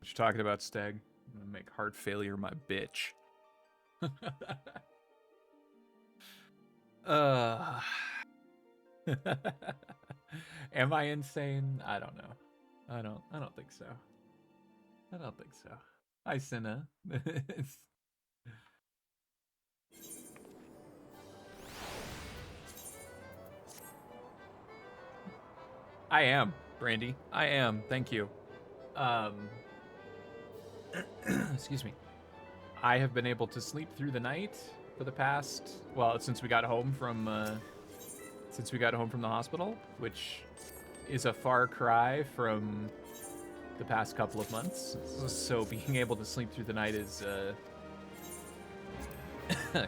What you talking about, Steg? I'm gonna make heart failure my bitch. Am I insane? I don't know. I don't think so. I don't think so. Hi, Cinna. I am, Brandy. I am. Thank you. Um excuse me. I have been able to sleep through the night for the past, well, since we got home from the hospital, which is a far cry from the past couple of months. So being able to sleep through the night is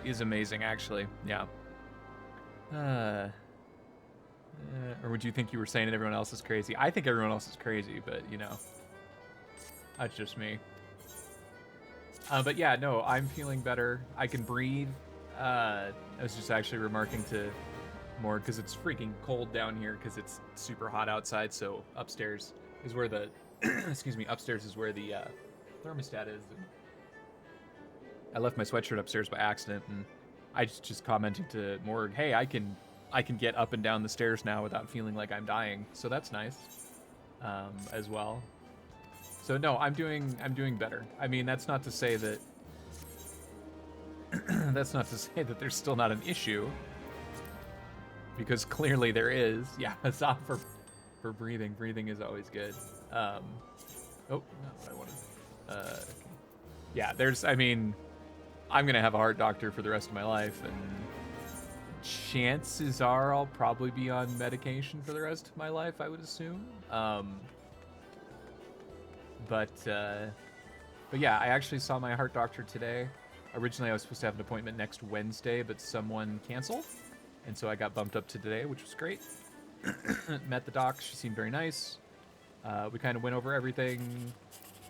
is amazing, actually. Yeah. Or would you think you were saying that everyone else is crazy? I think everyone else is crazy, but you know, that's just me. But yeah, no, I'm feeling better. I can breathe. I was just actually remarking to Morg because it's freaking cold down here because it's super hot outside. So upstairs is where the excuse me, upstairs is where the thermostat is. And I left my sweatshirt upstairs by accident, and I just commenting to Morg, "Hey, I can get up and down the stairs now without feeling like I'm dying." So that's nice, as well. So no, I'm doing better. I mean, that's not to say that that's not to say that there's still not an issue, because clearly there is. Yeah, it's not for breathing. Breathing is always good. Oh, not what I wanted. Okay. Yeah, there's. I mean, I'm gonna have a heart doctor for the rest of my life, and chances are I'll probably be on medication for the rest of my life, I would assume. But yeah, I actually saw my heart doctor today. Originally, I was supposed to have an appointment next Wednesday, but someone canceled, and so I got bumped up to today, which was great. Met the doc. She seemed very nice. We kind of went over everything.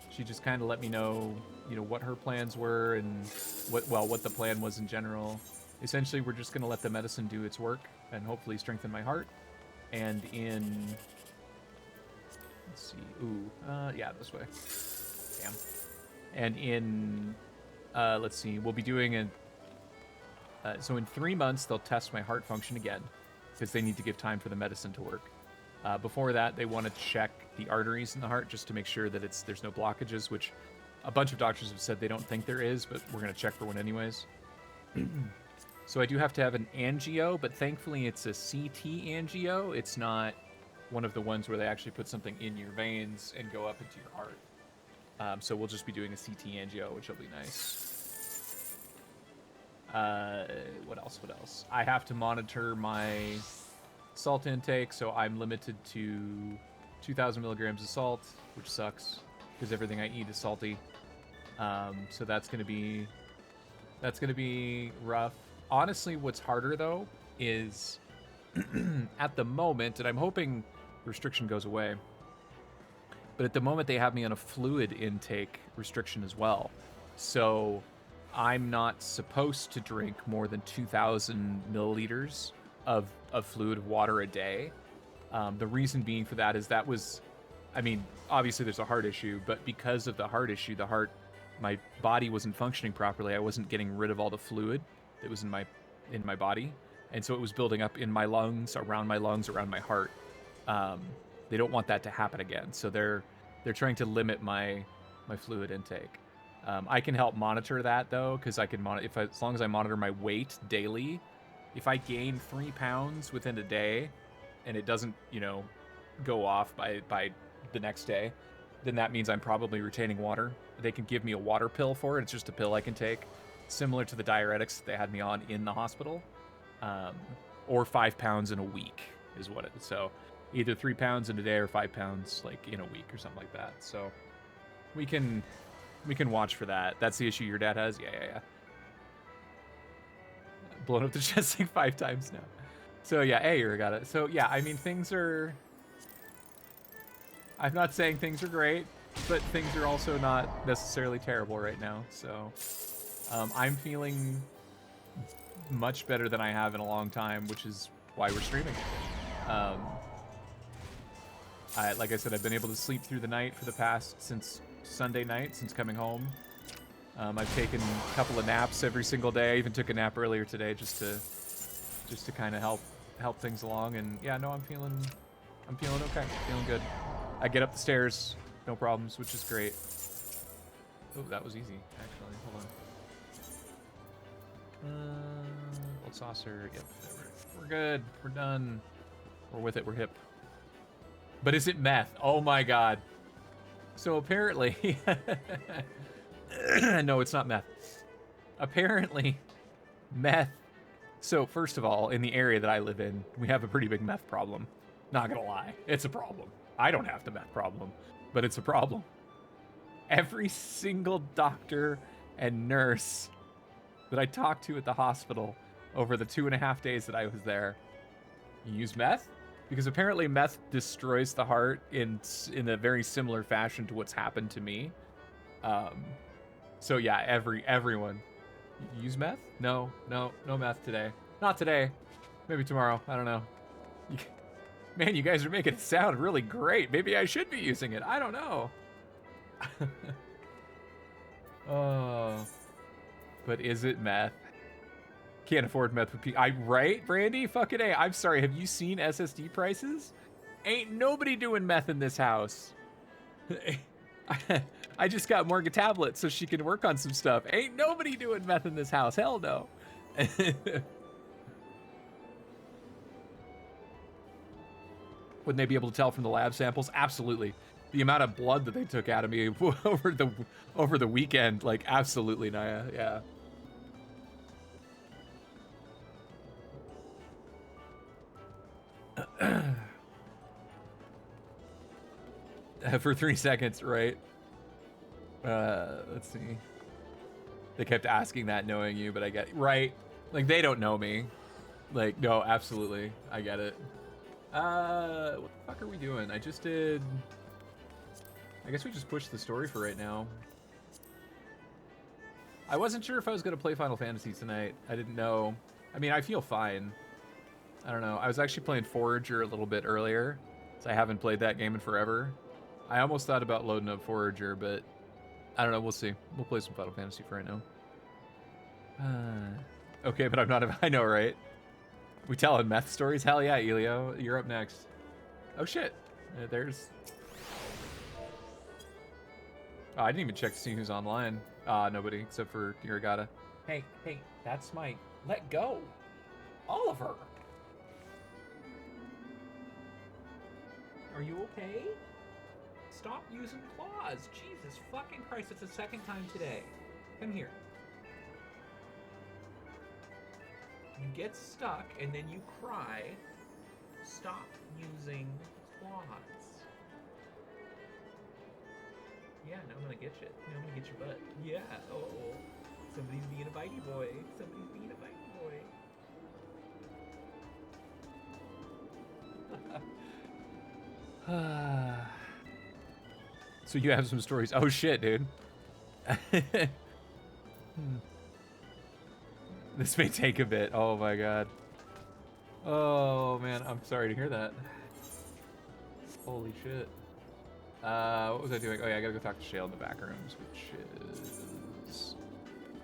She just kind of let me know, what her plans were and what the plan was in general. Essentially, we're just going to let the medicine do its work and hopefully strengthen my heart. And let's see, yeah, this way. Damn. And let's see, we'll be doing so in 3 months, they'll test my heart function again because they need to give time for the medicine to work. Before that, they want to check the arteries in the heart just to make sure that there's no blockages, which a bunch of doctors have said they don't think there is, but we're going to check for one anyways. So I do have to have an angio, but thankfully it's a CT angio. It's not one of the ones where they actually put something in your veins and go up into your heart. So we'll just be doing a CT angio, which will be nice. What else? I have to monitor my salt intake, so I'm limited to 2,000 milligrams of salt, which sucks because everything I eat is salty. So that's gonna be rough. Honestly, what's harder though is at the moment, and I'm hoping restriction goes away, but at the moment they have me on a fluid intake restriction as well. So I'm not supposed to drink more than 2,000 milliliters of fluid of water a day. The reason being for that is obviously there's a heart issue, but because of the heart issue, my body wasn't functioning properly. I wasn't getting rid of all the fluid that was in my body, and so it was building up in my lungs, around my heart. They don't want that to happen again, so they're trying to limit my fluid intake. I can help monitor that though, because I can monitor as long as I monitor my weight daily. If I gain 3 pounds within a day, and it doesn't, go off by the next day, then that means I'm probably retaining water. They can give me a water pill for it. It's just a pill I can take, similar to the diuretics that they had me on in the hospital. Or 5 pounds in a week is what it is. So either 3 pounds in a day or 5 pounds like in a week or something like that. So we can watch for that. That's the issue your dad has? Yeah. Blown up the chest like 5 times now. So yeah, hey, you got it. So yeah, I mean, things are... I'm not saying things are great, but things are also not necessarily terrible right now. So I'm feeling much better than I have in a long time, which is why we're streaming. Like I said, I've been able to sleep through the night since Sunday night since coming home. I've taken a couple of naps every single day. I even took a nap earlier today just to kind of help things along. And yeah, no, I'm feeling okay, feeling good. I get up the stairs, no problems, which is great. Oh, that was easy, actually. Hold on. Old saucer. Yep, we're good. We're done. We're with it. We're hip. But is it meth? Oh my god. So apparently, no, it's not meth. Apparently, meth. So first of all, in the area that I live in, we have a pretty big meth problem. Not gonna lie, it's a problem. I don't have the meth problem, but it's a problem. Every single doctor and nurse that I talked to at the hospital over the 2.5 days that I was there, you use meth? Because apparently meth destroys the heart in a very similar fashion to what's happened to me. So yeah, everyone. You use meth? No meth today. Not today. Maybe tomorrow. I don't know. Man, you guys are making it sound really great. Maybe I should be using it. I don't know. Oh. But is it meth? Can't afford meth with people. Right, Brandy? Fucking A. I'm sorry. Have you seen SSD prices? Ain't nobody doing meth in this house. I just got Morgan tablets so she can work on some stuff. Ain't nobody doing meth in this house. Hell no. Wouldn't they be able to tell from the lab samples? Absolutely. The amount of blood that they took out of me over the weekend, like, absolutely, Naya. Yeah. For 3 seconds, right? Let's see. They kept asking that knowing you, but I get right. Like, they don't know me. Like, no, absolutely. I get it. What the fuck are we doing? I just did... I guess we just pushed the story for right now. I wasn't sure if I was going to play Final Fantasy tonight. I didn't know. I mean, I feel fine. I don't know. I was actually playing Forager a little bit earlier, so I haven't played that game in forever. I almost thought about loading up Forager, but I don't know. We'll see. We'll play some Final Fantasy for right now. Okay, but I'm not... I know, right? We telling meth stories? Hell yeah, Elio. You're up next. Oh, shit. There's... Oh, I didn't even check to see who's online. Nobody, except for Irigata. Hey, that's my... Let go. Oliver. Are you okay? Stop using claws. Jesus fucking Christ, it's the second time today. Come here. You get stuck and then you cry. Stop using claws. Yeah, now I'm gonna get you. Now I'm gonna get your butt. Yeah, oh. Somebody's being a bitey boy. Somebody's being a bitey boy. So you have some stories. Oh shit, dude. This may take a bit. Oh my god. Oh man, I'm sorry to hear that. Holy shit. What was I doing? Oh yeah, I gotta go talk to Shale in the back rooms, which is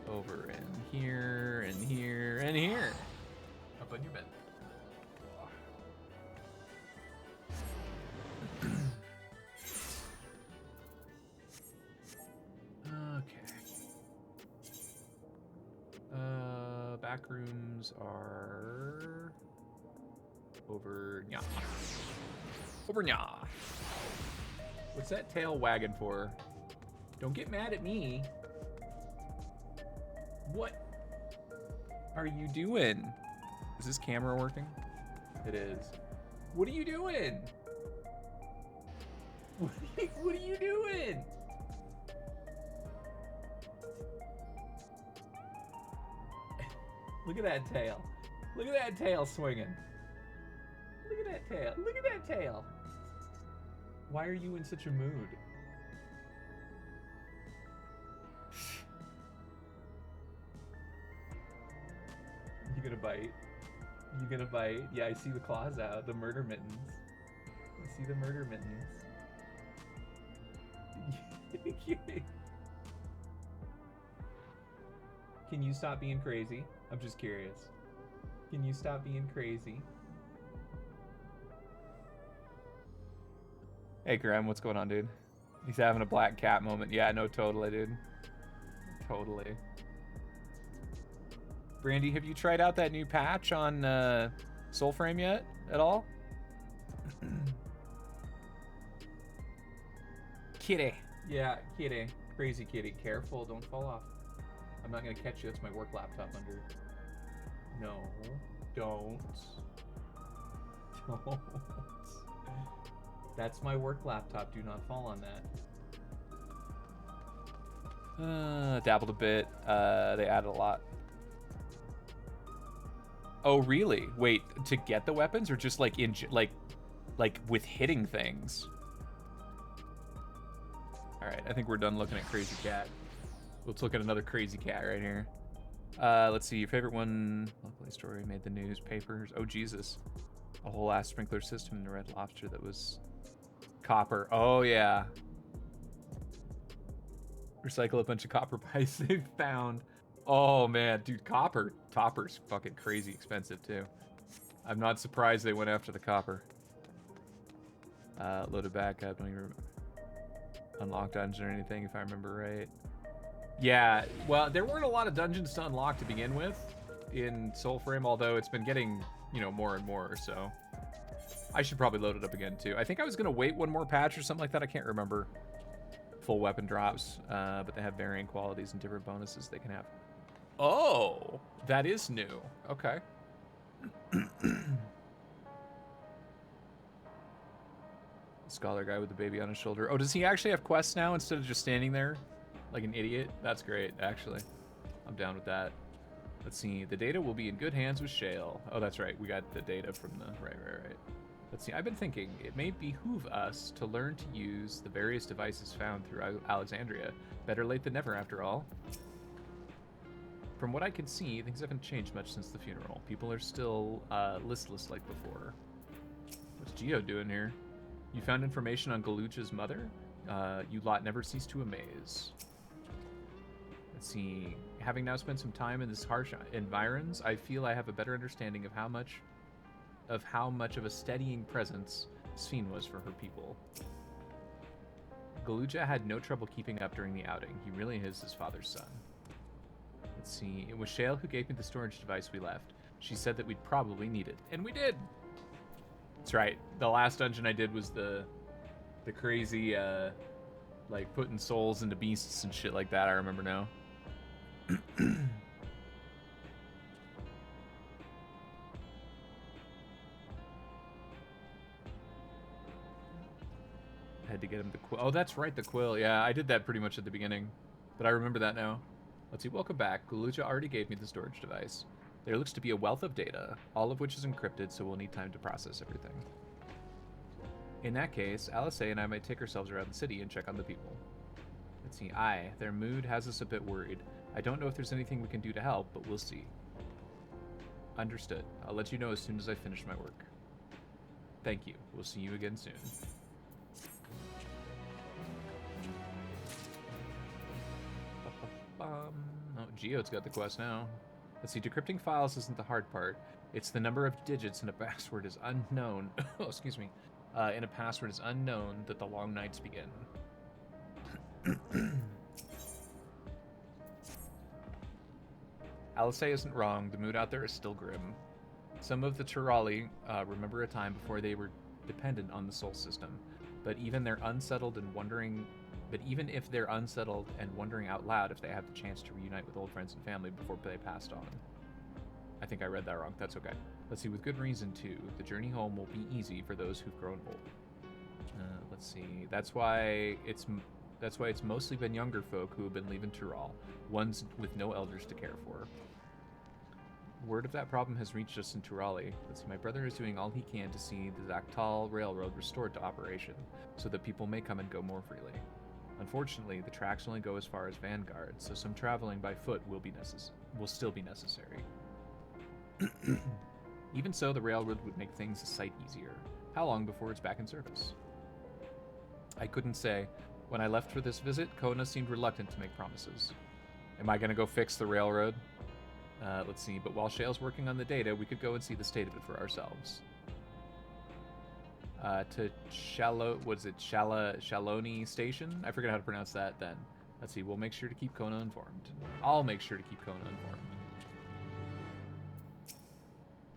over in here, and here, and here. Up on your bed. Okay. Back rooms are over nya. Over nya. What's that tail wagging for? Don't get mad at me. What are you doing? Is this camera working? It is. What are you doing? What are you doing? Look at that tail. Look at that tail swinging. Look at that tail. Look at that tail. Why are you in such a mood? You gonna bite? You gonna bite? Yeah, I see the claws out. The murder mittens. I see the murder mittens. Can you stop being crazy? I'm just curious. Can you stop being crazy? Hey, Graham, what's going on, dude? He's having a black cat moment. Yeah, no, totally, dude. Totally. Brandy, have you tried out that new patch on Soulframe yet at all? Kitty. Yeah, kitty. Crazy kitty. Careful, don't fall off. I'm not gonna catch you. That's my work laptop under. No, don't. Don't. That's my work laptop. Do not fall on that. Dabbled a bit. They added a lot. Oh, really? Wait, to get the weapons, or just like like with hitting things? All right, I think we're done looking at Crazy Cat. Let's look at another Crazy Cat right here. Let's see, your favorite one. Lovely story made the news, papers. Oh, Jesus. A whole ass sprinkler system in the Red Lobster that was copper. Oh, yeah. Recycle a bunch of copper pipes they found. Oh, man. Dude, copper's fucking crazy expensive, too. I'm not surprised they went after the copper. Loaded back up. Don't even remember. Unlock dungeon or anything, if I remember right. Yeah, well, there weren't a lot of dungeons to unlock to begin with in Soulframe, although it's been getting, you know, more and more, so I should probably load it up again, too. I think I was going to wait one more patch or something like that. I can't remember. Full weapon drops, but they have varying qualities and different bonuses they can have. Oh, that is new. Okay. Scholar guy with the baby on his shoulder. Oh, does he actually have quests now instead of just standing there like an idiot? That's great, actually. I'm down with that. Let's see. The data will be in good hands with Shale. Oh, that's right. We got the data from the... Right. Let's see. I've been thinking it may behoove us to learn to use the various devices found through Alexandria. Better late than never, after all. From what I can see, things haven't changed much since the funeral. People are still listless like before. What's Geo doing here? You found information on Galuja's mother? You lot never cease to amaze. Let's see. Having now spent some time in this harsh environs, I feel I have a better understanding of how much of a steadying presence Sphene was for her people. Galuja had no trouble keeping up during the outing. He really is his father's son. Let's see. It was Shale who gave me the storage device we left. She said that we'd probably need it. And we did! That's right. The last dungeon I did was the crazy, like, putting souls into beasts and shit like that, I remember now. Had to get him the quill. Oh, that's right, the quill. Yeah, I did that pretty much at the beginning. But I remember that now. Let's see. Welcome back. Galuja already gave me the storage device. There looks to be a wealth of data, all of which is encrypted, so we'll need time to process everything. In that case, Alice and I might take ourselves around the city and check on the people. Let's see. Their mood has us a bit worried. I don't know if there's anything we can do to help, but we'll see. Understood. I'll let you know as soon as I finish my work. Thank you. We'll see you again soon. Oh, Geode's got the quest now. Let's see, decrypting files isn't the hard part. It's the number of digits in a password is unknown. Oh, excuse me. In a password is unknown that the long nights begin. Alice isn't wrong. The mood out there is still grim. Some of the Turali remember a time before they were dependent on the soul system. But even if they're unsettled and wondering out loud if they have the chance to reunite with old friends and family before they passed on. I think I read that wrong. That's okay. Let's see, with good reason too. The journey home will be easy for those who've grown old. Let's see. That's why it's mostly been younger folk who have been leaving Tural, ones with no elders to care for. Word of that problem has reached us in Turali. Let's see, my brother is doing all he can to see the Zaktal Railroad restored to operation, so that people may come and go more freely. Unfortunately, the tracks only go as far as Vanguard, so some traveling by foot will still be necessary. Even so, the railroad would make things a sight easier. How long before it's back in service? I couldn't say. When I left for this visit, Kona seemed reluctant to make promises. Am I going to go fix the railroad? Let's see. But while Shale's working on the data, we could go and see the state of it for ourselves. To Shaloni Station? I forget how to pronounce that then. Let's see. We'll make sure to keep Kona informed. I'll make sure to keep Kona informed.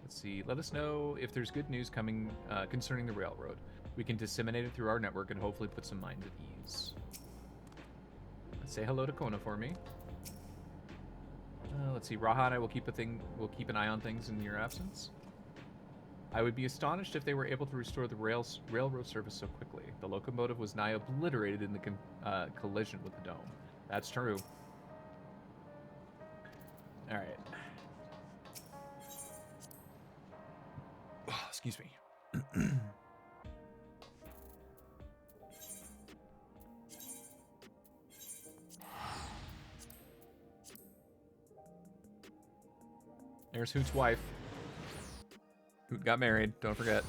Let's see. Let us know if there's good news coming concerning the railroad. We can disseminate it through our network and hopefully put some mind at ease. Let's say hello to Kona for me. Let's see. Raha and I will keep an eye on things in your absence. I would be astonished if they were able to restore the railroad service so quickly. The locomotive was nigh obliterated in the collision with the dome. That's true. All right. Oh, excuse me. There's Hoot's wife. Hoot got married, don't forget.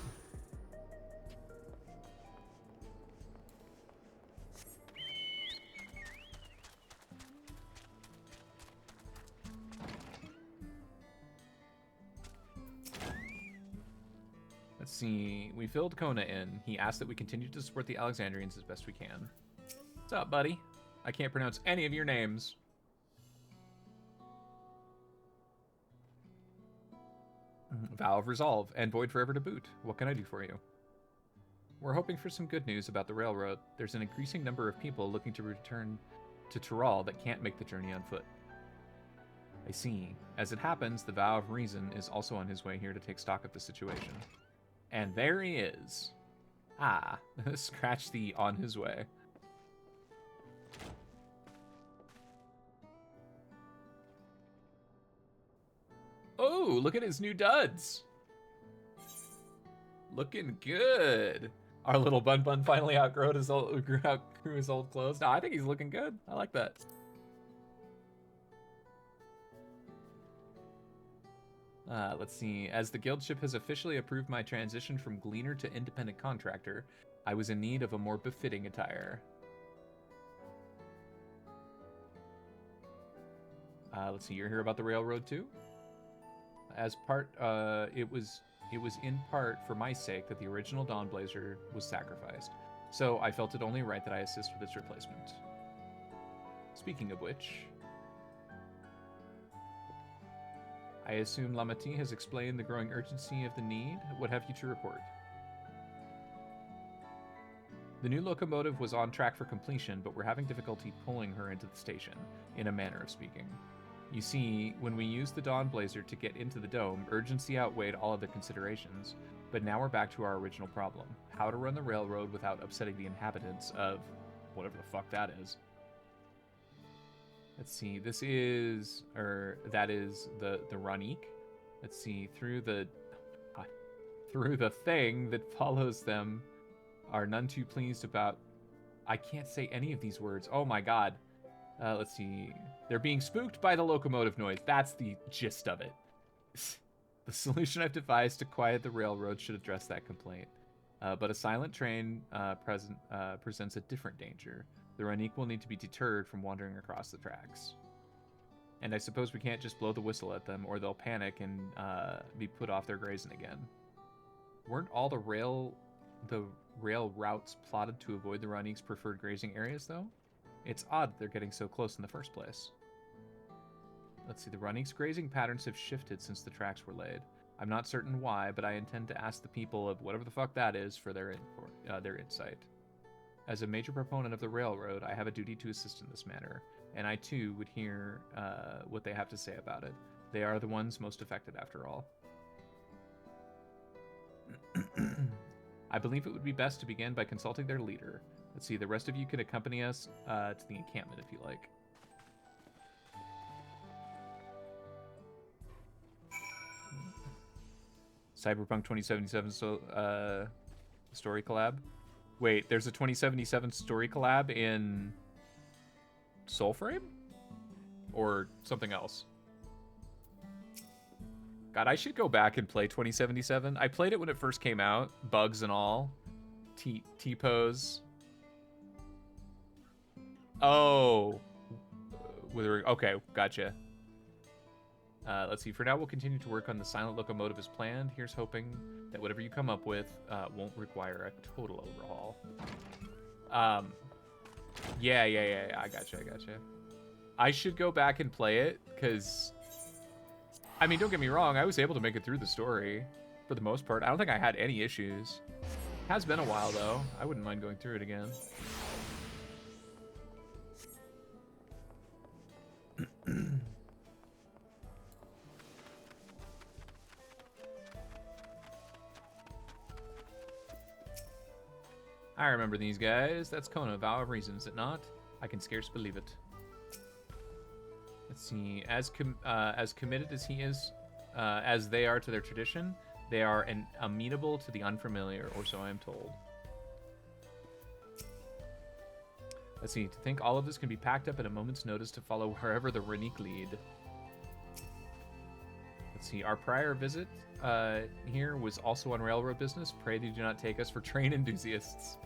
Let's see. We filled Kona in. He asked that we continue to support the Alexandrians as best we can. What's up, buddy? I can't pronounce any of your names. Vow of Resolve and Void Forever to boot. What can I do for you? We're hoping for some good news about the railroad. There's an increasing number of people looking to return to Tural that can't make the journey on foot. I see. As it happens, the Vow of Reason is also on his way here to take stock of the situation. And there he is. Ah, scratch the on his way. Oh, look at his new duds. Looking good. Our little Bun Bun finally outgrew his old clothes. No, I think he's looking good. I like that. Let's see. As the guild ship has officially approved my transition from gleaner to independent contractor, I was in need of a more befitting attire. Let's see. You're here about the railroad too? As part, it was in part for my sake that the original Dawn Blazer was sacrificed, so I felt it only right that I assist with its replacement. Speaking of which, I assume Lamati has explained the growing urgency of the need. What have you to report? The new locomotive was on track for completion, but we're having difficulty pulling her into the station, in a manner of speaking. You see, when we used the Dawn Blazer to get into the dome, urgency outweighed all other considerations, but now we're back to our original problem. How to run the railroad without upsetting the inhabitants of whatever the fuck that is. Let's see, that is the Ranik. Let's see, through the thing that follows them are none too pleased about. I can't say any of these words. Oh my god. Let's see. They're being spooked by the locomotive noise. That's the gist of it. The solution I've devised to quiet the railroad should address that complaint. But a silent train presents a different danger. The Ranik will need to be deterred from wandering across the tracks. And I suppose we can't just blow the whistle at them, or they'll panic and be put off their grazing again. Weren't all the rail routes plotted to avoid the Ranik's preferred grazing areas, though? It's odd they're getting so close in the first place. Let's see, the Ranik's grazing patterns have shifted since the tracks were laid. I'm not certain why, but I intend to ask the people of whatever the fuck that is for their insight. As a major proponent of the railroad, I have a duty to assist in this matter, and I too would hear what they have to say about it. They are the ones most affected, after all. I believe it would be best to begin by consulting their leader. Let's see, the rest of you can accompany us to the encampment if you like. Cyberpunk 2077 story collab. Wait, there's a 2077 story collab in Soulframe? Or something else? God, I should go back and play 2077. I played it when it first came out. Bugs and all. T-pose. Oh. Okay, gotcha. Let's see. For now, we'll continue to work on the silent locomotive as planned. Here's hoping that whatever you come up with won't require a total overhaul. Yeah. I gotcha. I should go back and play it, because, I mean, don't get me wrong, I was able to make it through the story for the most part. I don't think I had any issues. Has been a while, though. I wouldn't mind going through it again. I remember these guys. That's Kona, Vow of Reason, is it not? I can scarce believe it. Let's see. As committed as he is, as they are to their tradition, they are amenable to the unfamiliar, or so I am told. Let's see. To think all of this can be packed up at a moment's notice to follow wherever the Renique lead. Let's see. Our prior visit here was also on railroad business. Pray that you do not take us for train enthusiasts.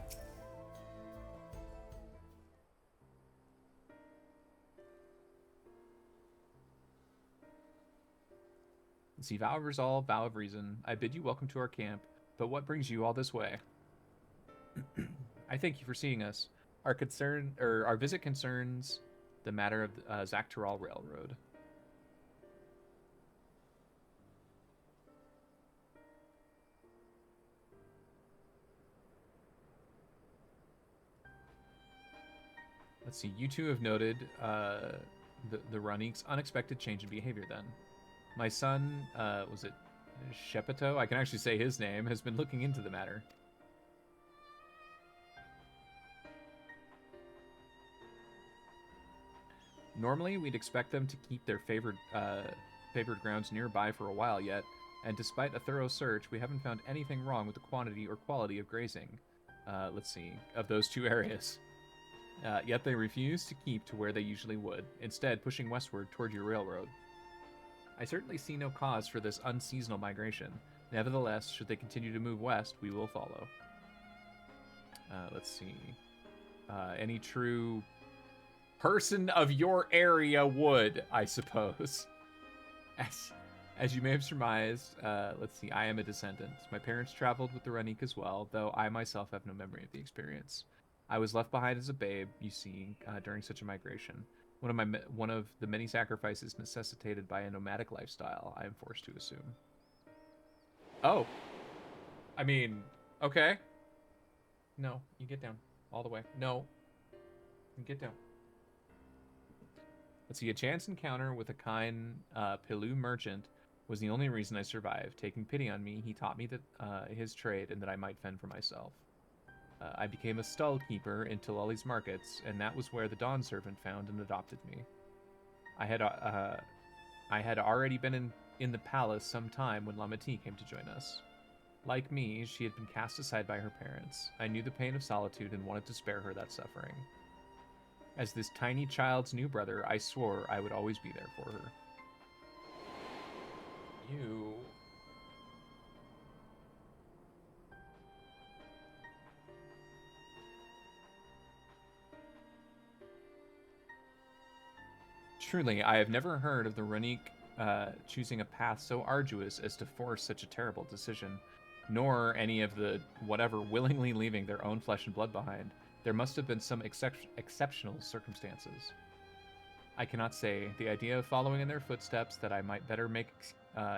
Let's see. Vow of resolve, vow of reason. I bid you welcome to our camp, but what brings you all this way? I thank you for seeing us. Our visit concerns the matter of the Zaktaral Railroad. Let's see. You two have noted the Ranique's unexpected change in behavior. Then, my son, was it Shepeto? I can actually say his name. Has been looking into the matter. Normally, we'd expect them to keep their favored grounds nearby for a while yet, and despite a thorough search, we haven't found anything wrong with the quantity or quality of grazing. Let's see, of those two areas. Yet they refuse to keep to where they usually would, instead pushing westward toward your railroad. I certainly see no cause for this unseasonal migration. Nevertheless, should they continue to move west, we will follow. Let's see. Any true person of your area would, I suppose. As you may have surmised, let's see, I am a descendant. My parents traveled with the Ranique as well, though I myself have no memory of the experience. I was left behind as a babe, you see, during such a migration. One of the many sacrifices necessitated by a nomadic lifestyle, I am forced to assume. Oh. I mean, okay. No, you get down. All the way. No. You get down. Let's see, a chance encounter with a kind Pilu merchant was the only reason I survived. Taking pity on me, he taught me that his trade and that I might fend for myself. I became a stall keeper in Tilali's markets, and that was where the Dawn Servant found and adopted me. I had already been in the palace some time when Lamati came to join us. Like me, she had been cast aside by her parents. I knew the pain of solitude and wanted to spare her that suffering. As this tiny child's new brother, I swore I would always be there for her. You... Truly, I have never heard of the Ranique choosing a path so arduous as to force such a terrible decision, nor any of the whatever willingly leaving their own flesh and blood behind. There must have been some exceptional circumstances. I cannot say. The idea of following in their footsteps, that I might better make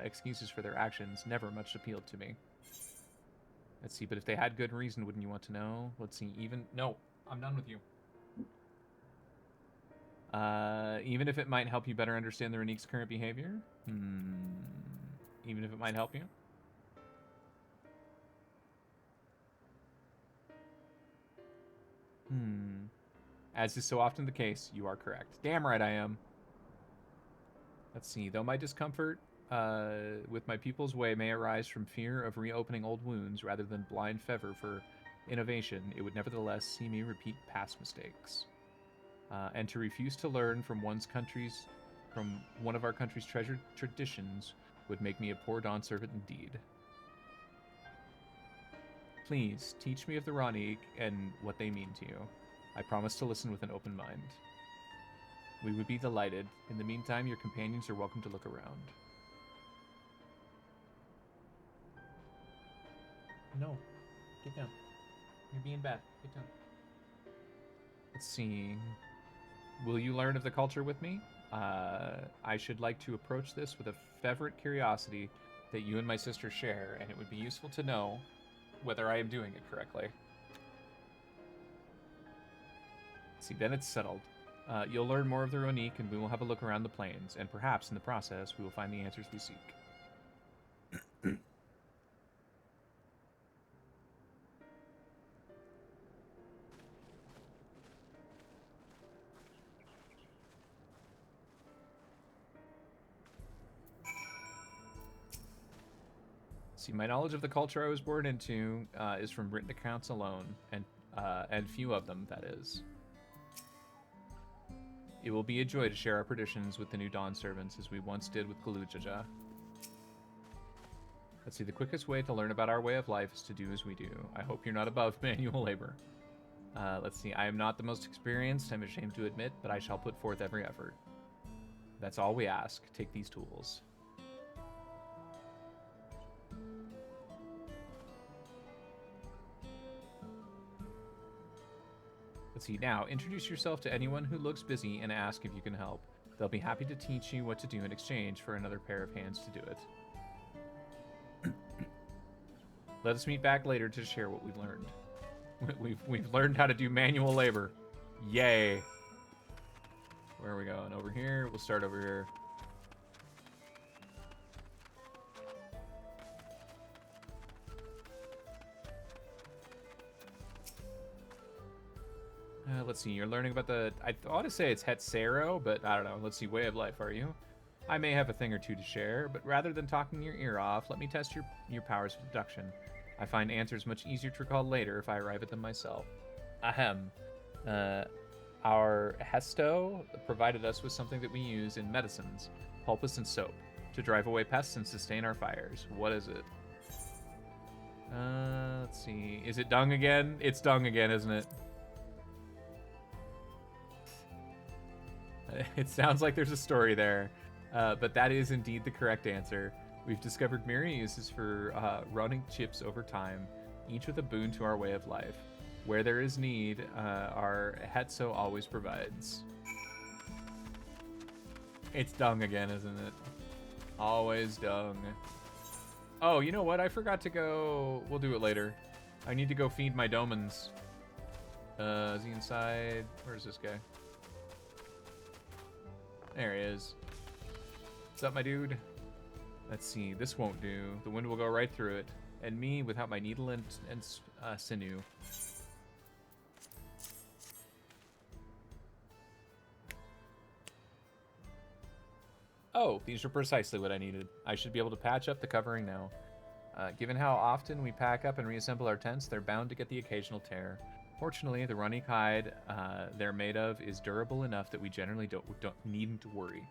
excuses for their actions, never much appealed to me. Let's see, but if they had good reason, wouldn't you want to know? Let's see, no, I'm done with you. Even if it might help you better understand the Ranique's current behavior? Even if it might help you? As is so often the case, you are correct. Damn right I am. Let's see. Though my discomfort with my people's way may arise from fear of reopening old wounds rather than blind fervor for innovation, it would nevertheless see me repeat past mistakes. And to refuse to learn from one of our country's treasured traditions would make me a poor Dawn servant indeed. Please, teach me of the Ranique and what they mean to you. I promise to listen with an open mind. We would be delighted. In the meantime, your companions are welcome to look around. No. Get down. You're being bad. Get down. Let's see. Will you learn of the culture with me? I should like to approach this with a fervent curiosity that you and my sister share, and it would be useful to know whether I am doing it correctly. See, then it's settled. You'll learn more of the Ronique, and we will have a look around the plains, and perhaps in the process we will find the answers we seek. See, my knowledge of the culture I was born into is from written accounts alone, and few of them, that is. It will be a joy to share our traditions with the new Dawn servants, as we once did with Galujaja. Let's see, the quickest way to learn about our way of life is to do as we do. I hope you're not above manual labor. Let's see, I am not the most experienced, I'm ashamed to admit, but I shall put forth every effort. That's all we ask. Take these tools. Let's see, now, introduce yourself to anyone who looks busy and ask if you can help. They'll be happy to teach you what to do in exchange for another pair of hands to do it. Let us meet back later to share what we've learned. We've learned how to do manual labor. Yay. Where are we going? Over here? We'll start over here. Let's see, you're learning about the... I ought to say it's Hetsero, but I don't know. Let's see, way of life, are you? I may have a thing or two to share, but rather than talking your ear off, let me test your powers of deduction. I find answers much easier to recall later if I arrive at them myself. Ahem. Our Hesto provided us with something that we use in medicines, poultice and soap, to drive away pests and sustain our fires. What is it? Let's see. Is it dung again? It's dung again, isn't it? It sounds like there's a story there, but that is indeed the correct answer. We've discovered myriad uses for running chips over time, each with a boon to our way of life. Where there is need, our Hetso always provides. It's dung again, isn't it? Always dung. Oh, you know what? I forgot to go... We'll do it later. I need to go feed my domans. Is he inside? Where's this guy? There he is. What's up, my dude? Let's see. This won't do. The wind will go right through it. And me without my needle and sinew. Oh, these are precisely what I needed. I should be able to patch up the covering now. Given how often we pack up and reassemble our tents, they're bound to get the occasional tear. Fortunately, the Ronique hide they're made of is durable enough that we generally don't need to worry.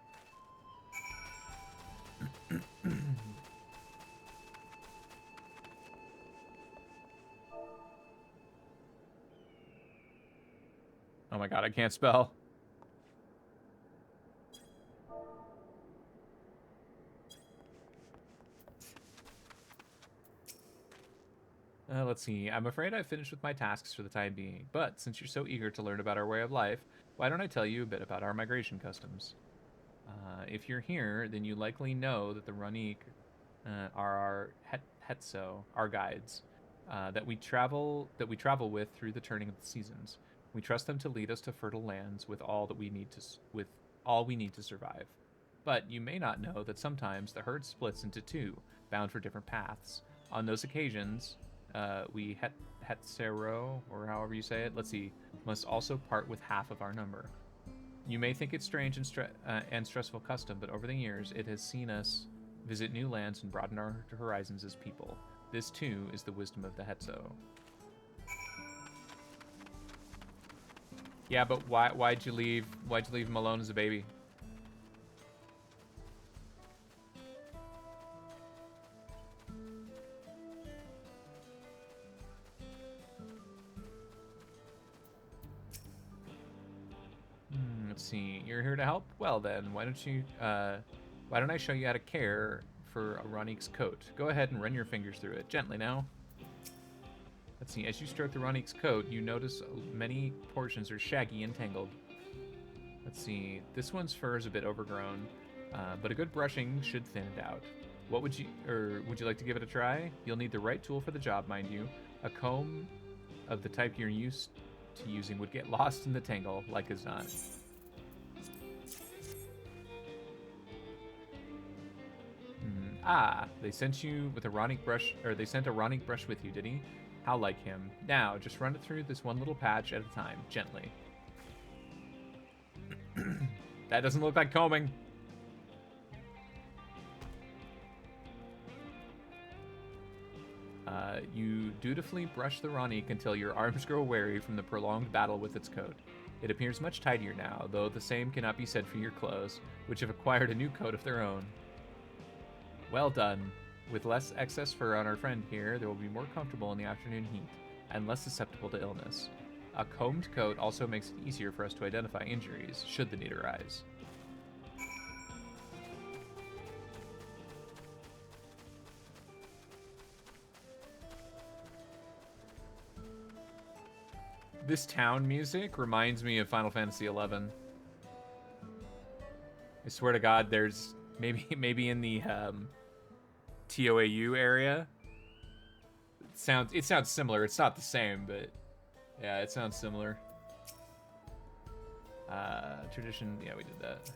Oh my god, I can't spell. Let's see. I'm afraid I've finished with my tasks for the time being, but since you're so eager to learn about our way of life, why don't I tell you a bit about our migration customs? If you're here, then you likely know that the Ronique are our Hetso, our guides, that we travel with through the turning of the seasons. We trust them to lead us to fertile lands with all we need to survive. But you may not know that sometimes the herd splits into two, bound for different paths. On those occasions, we Hetsero, or however you say it, let's see, must also part with half of our number. You may think it's strange and stressful custom, but over the years, it has seen us visit new lands and broaden our horizons as people. This, too, is the wisdom of the Hetso. Yeah, but why'd you leave him alone as a baby? see. You're here to help? Well then, why don't I show you how to care for a Ronique's coat? Go ahead and run your fingers through it. Gently now. Let's see. As you stroke the Ronique's coat, you notice many portions are shaggy and tangled. Let's see. This one's fur is a bit overgrown, but a good brushing should thin it out. Would you like to give it a try? You'll need the right tool for the job, mind you. A comb of the type you're used to using would get lost in the tangle, like as not. They sent you with a Ronique brush, or they sent a Ronique brush with you, did he? How like him. Now, just run it through this one little patch at a time, gently. That doesn't look like combing. You dutifully brush the Ronique until your arms grow weary from the prolonged battle with its coat. It appears much tidier now, though the same cannot be said for your clothes, which have acquired a new coat of their own. Well done. With less excess fur on our friend here, they will be more comfortable in the afternoon heat, and less susceptible to illness. A combed coat also makes it easier for us to identify injuries, should the need arise. This town music reminds me of Final Fantasy XI. I swear to God, there's maybe in the TOAU area. It sounds similar. It's not the same, but yeah, it sounds similar. Tradition, yeah, we did that.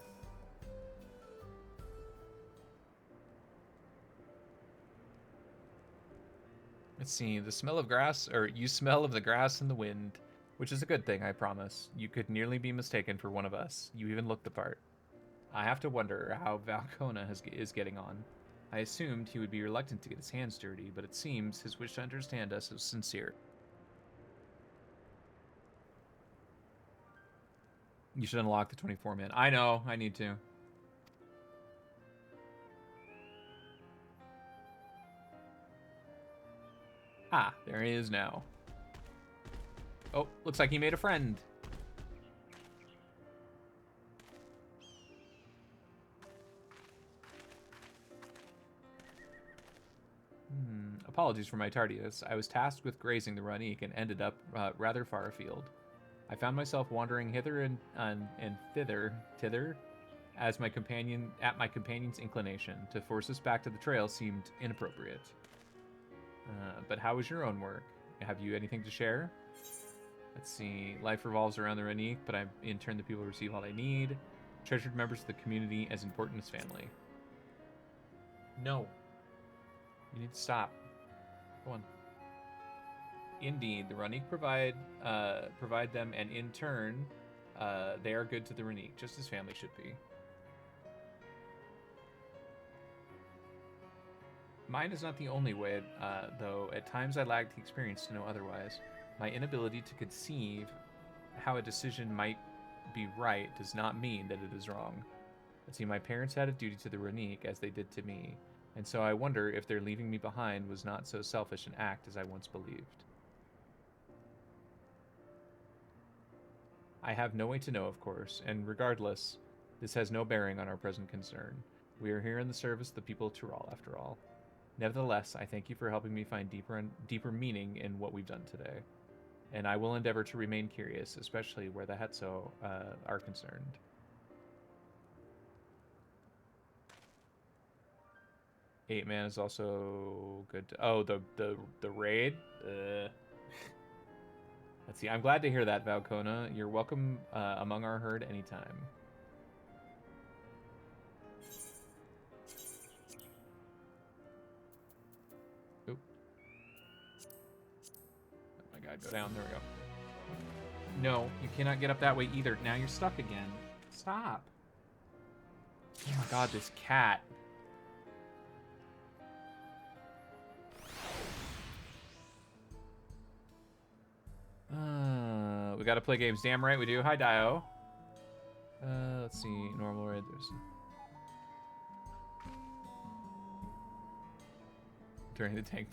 Let's see, the smell of grass, or you smell of the grass and the wind, which is a good thing, I promise. You could nearly be mistaken for one of us. You even look the part. I have to wonder how Valcona is getting on. I assumed he would be reluctant to get his hands dirty, but it seems his wish to understand us is sincere. You should unlock the 24-man. I know, I need to. Ah, there he is now. Oh, looks like he made a friend. Apologies for my tardiness. I was tasked with grazing the Ronique and ended up rather far afield. I found myself wandering hither and thither, as my companion's inclination. To force us back to the trail seemed inappropriate. But how was your own work? Have you anything to share? Let's see. Life revolves around the Ronique, but in turn the people receive all they need. Treasured members of the community as important as family. No. You need to stop. Go on. Indeed, the Ronique provide them, and in turn, they are good to the Ronique, just as family should be. Mine is not the only way, though. At times I lack the experience to know otherwise. My inability to conceive how a decision might be right does not mean that it is wrong. Let's see, my parents had a duty to the Ronique, as they did to me, and so I wonder if their leaving me behind was not so selfish an act as I once believed. I have no way to know, of course, and regardless, this has no bearing on our present concern. We are here in the service of the people of Tyrol, after all. Nevertheless, I thank you for helping me find deeper meaning in what we've done today. And I will endeavor to remain curious, especially where the Hetzo are concerned. Eight man is also good. The raid. Let's see. I'm glad to hear that, Valcona. You're welcome among our herd anytime. Oop. Oh my God, go down. There we go. No, you cannot get up that way either. Now you're stuck again. Stop. Oh my God, this cat. We gotta play games. Damn right we do. Hi, Dio. Let's see. Normal raid. There's... During the tank.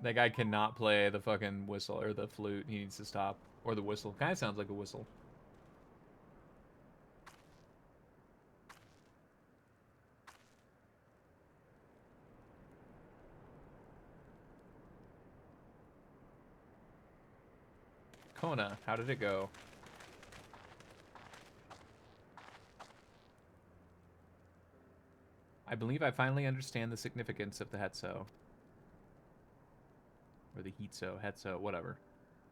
That guy cannot play the fucking whistle or the flute. He needs to stop. Or the whistle. Kind of sounds like a whistle. Kona, how did it go? I believe I finally understand the significance of the Hetso. Or the Hitso, Hetso, whatever.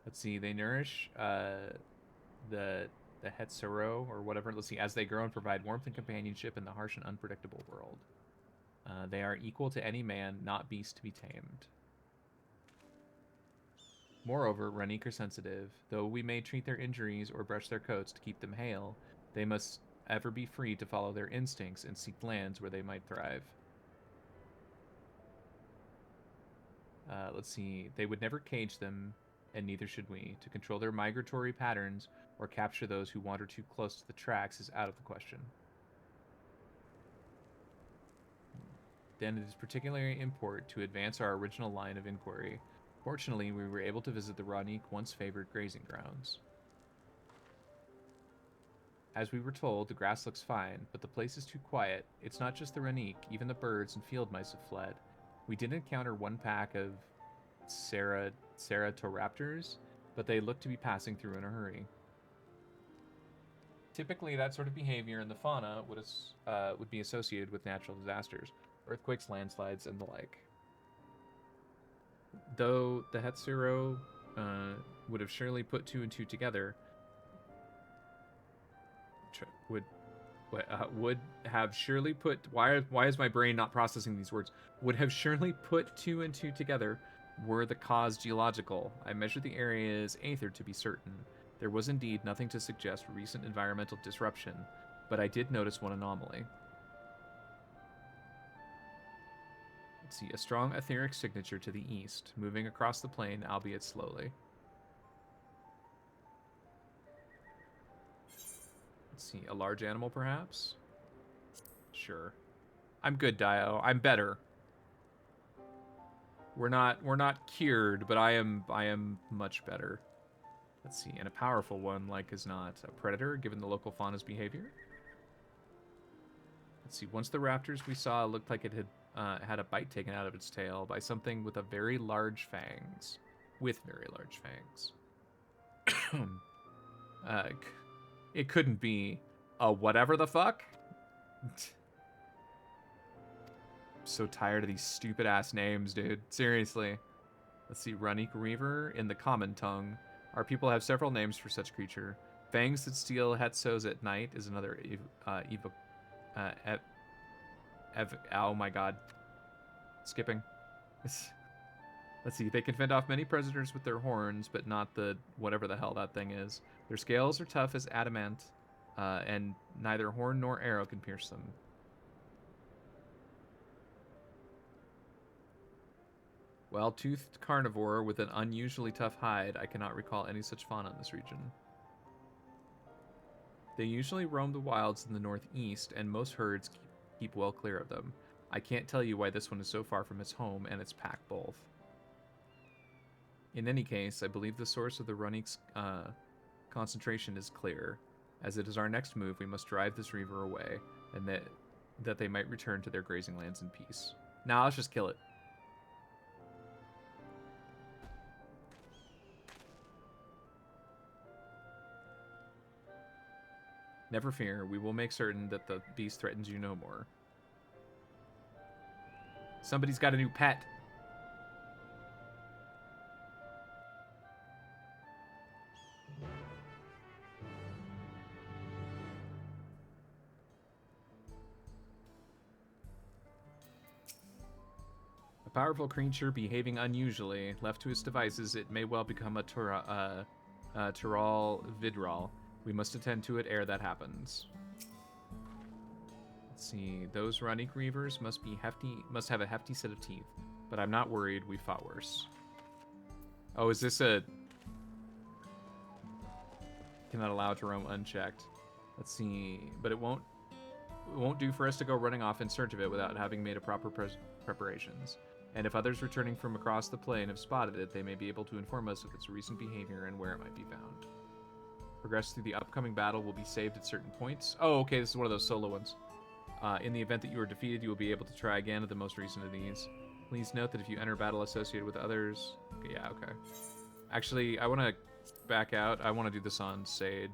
Let's see, they nourish the Hetsuro, or whatever. Let's see, as they grow and provide warmth and companionship in the harsh and unpredictable world. They are equal to any man, not beast to be tamed. Moreover, Ranik are sensitive. Though we may treat their injuries or brush their coats to keep them hale, they must ever be free to follow their instincts and seek lands where they might thrive. Let's see. They would never cage them, and neither should we. To control their migratory patterns or capture those who wander too close to the tracks is out of the question. Then it is particularly important to advance our original line of inquiry. Fortunately, we were able to visit the Ranik once favored grazing grounds. As we were told, the grass looks fine, but the place is too quiet. It's not just the Ranik, even the birds and field mice have fled. We did encounter one pack of Ceratoraptors, but they looked to be passing through in a hurry. Typically, that sort of behavior in the fauna would be associated with natural disasters, earthquakes, landslides, and the like. Though the Hetsuro would have surely put two and two together, would have surely put... Why is my brain not processing these words? Would have surely put two and two together were the cause geological. I measured the area's aether to be certain. There was indeed nothing to suggest recent environmental disruption, but I did notice one anomaly. Let's see, a strong etheric signature to the east, moving across the plain, albeit slowly. Let's see, a large animal, perhaps? Sure. I'm good, Dio. I'm better. We're not cured, but I am much better. Let's see, and a powerful one, like as not. A predator, given the local fauna's behavior? Let's see, once the raptors we saw looked like it had a bite taken out of its tail by something with very large fangs. With very large fangs. It couldn't be a whatever the fuck? So tired of these stupid ass names, dude. Seriously. Let's see, Ranik Reaver in the common tongue. Our people have several names for such creature. Fangs that steal Hetsos at night is another oh my god. Skipping. Let's see, they can fend off many predators with their horns, but not the whatever the hell that thing is. Their scales are tough as adamant, and neither horn nor arrow can pierce them. Well-toothed carnivore with an unusually tough hide, I cannot recall any such fauna in this region. They usually roam the wilds in the northeast, and most herds keep well clear of them. I can't tell you why this one is so far from its home and its pack both. In any case, I believe the source of the Ranik's concentration is clear. As it is our next move, we must drive this reaver away, and that they might return to their grazing lands in peace. Now, let's just kill it. Never fear, we will make certain that the beast threatens you no more. Somebody's got a new pet. A powerful creature behaving unusually. Left to its devices, it may well become a Tural Vidral. We must attend to it ere that happens. Let's see. Those Ranik Reavers must have a hefty set of teeth. But I'm not worried. We fought worse. Oh, is this a... Cannot allow it to roam unchecked. Let's see. But it won't do for us to go running off in search of it without having made a proper preparations. And if others returning from across the plane have spotted it, they may be able to inform us of its recent behavior and where it might be found. Progress through the upcoming battle will be saved at certain points. Oh, okay, this is one of those solo ones. In the event that you are defeated, you will be able to try again at the most recent of these. Please note that if you enter battle associated with others... Okay, yeah, okay. Actually, I want to back out. I want to do this on Sage.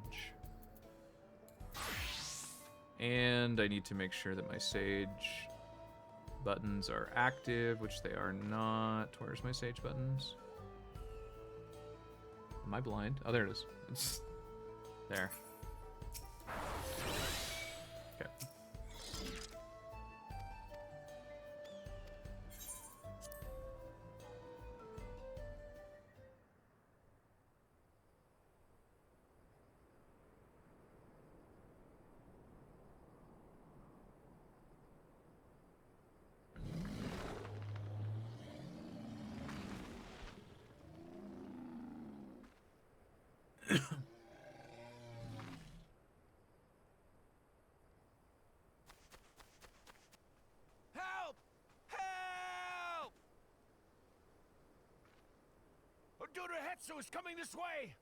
And I need to make sure that my Sage buttons are active, which they are not. Where's my Sage buttons? Am I blind? Oh, there it is. It's there. Okay. Hetsu is coming this way!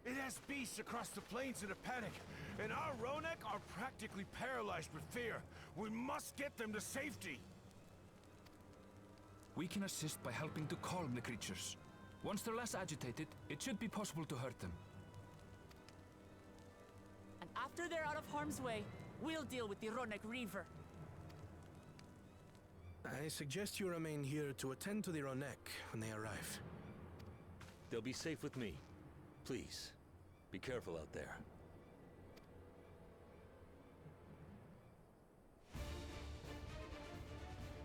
It has beasts across the plains in a panic, and our Ronek are practically paralyzed with fear. We must get them to safety. We can assist by helping to calm the creatures. Once they're less agitated, it should be possible to hurt them. And after they're out of harm's way, we'll deal with the Ronek Reaver. I suggest you remain here to attend to the Ronek when they arrive. They'll be safe with me. Please, be careful out there.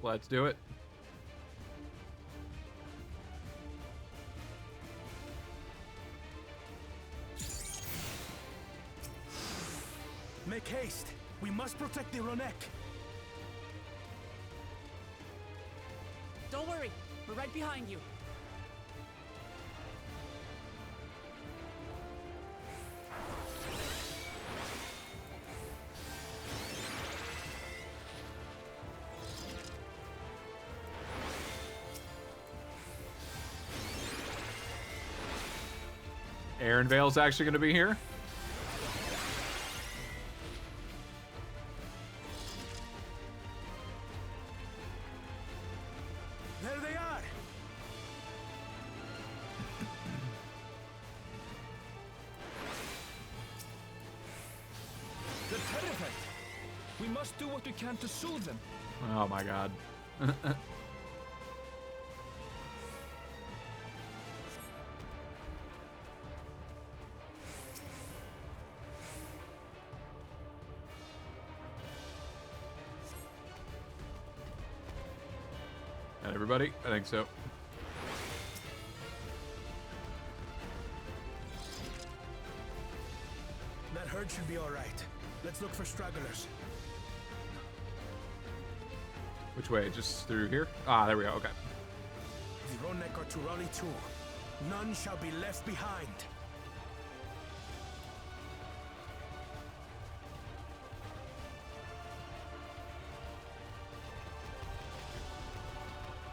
Let's do it. Make haste! We must protect the Ronek! Don't worry, we're right behind you. Aaron Vale's actually going to be here? There they are! They're terrified. We must do what we can to soothe them. Oh my god. Got everybody? I think so. That herd should be alright. Let's look for stragglers. Which way? Just through here? Ah, there we go. Okay. The Ronek are to rally too. None shall be left behind.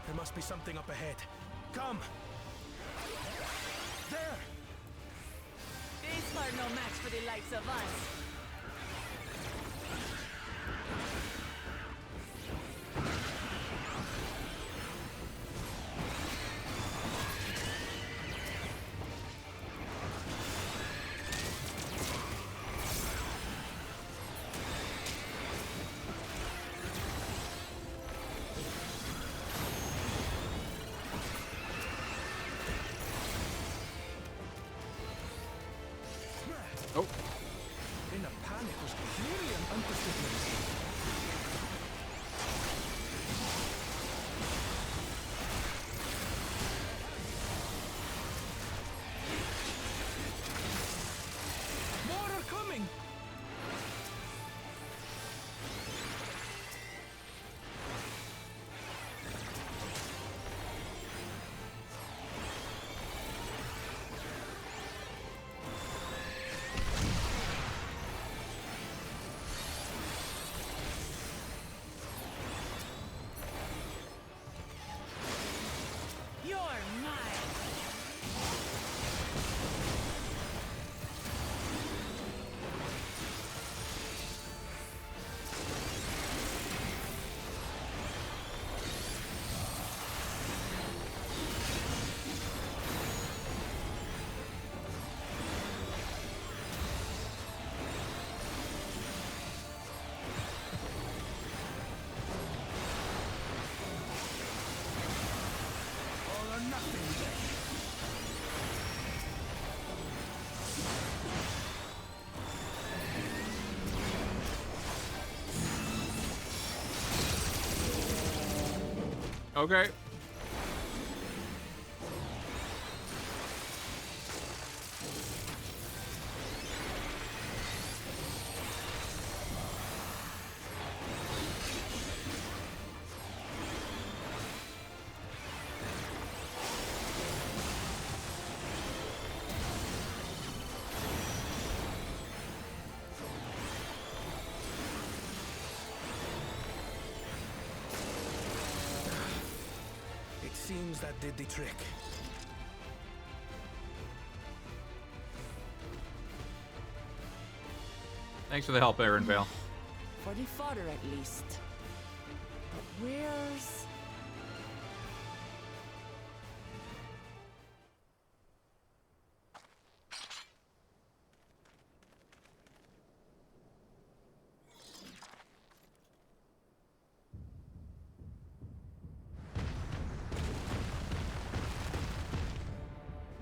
There must be something up ahead. Come! There! These are no match for the likes of us. Oh. Okay. It seems that did the trick. Thanks for the help, Aaron Vale. For the father, at least. But where's...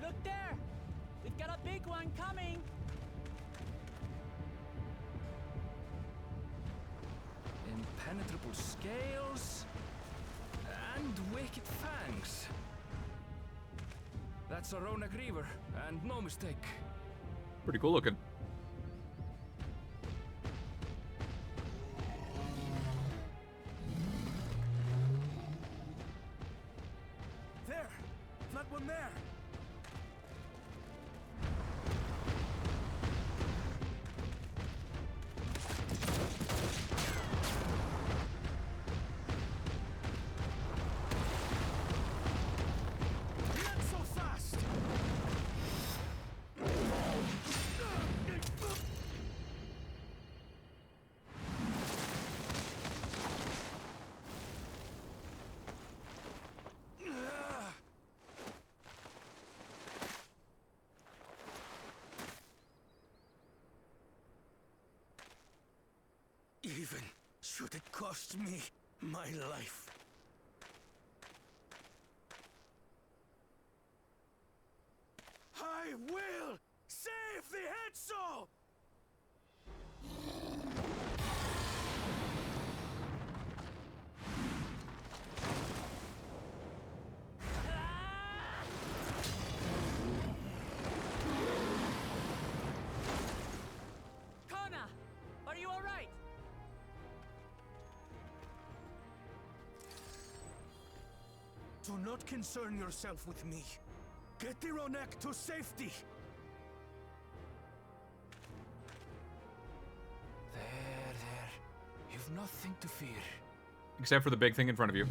Look there! We've got a big one coming! Impenetrable scales and wicked fangs. That's a Ronak Reaver, and no mistake. Pretty cool looking. There! That one there! Not so fast! Even should it cost me my life. I will save the head soul! Kona! Are you alright? Do not concern yourself with me. Get the Ronek to safety! There. You've nothing to fear. Except for the big thing in front of you.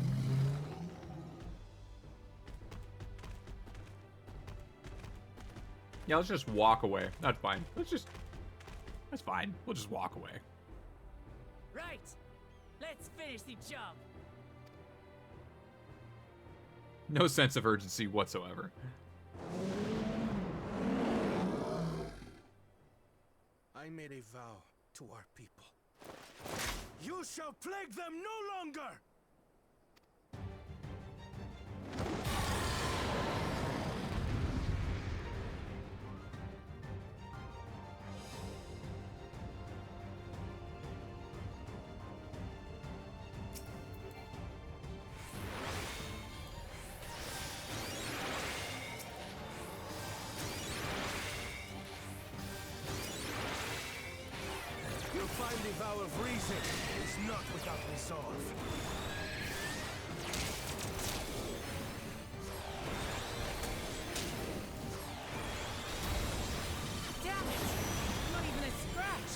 Yeah, let's just walk away. That's fine. That's fine. We'll just walk away. Right! Let's finish the job! No sense of urgency whatsoever. I made a vow to our people. You shall plague them no longer! You'll find the vow of reason is not without resolve. Damn it! Not even a scratch!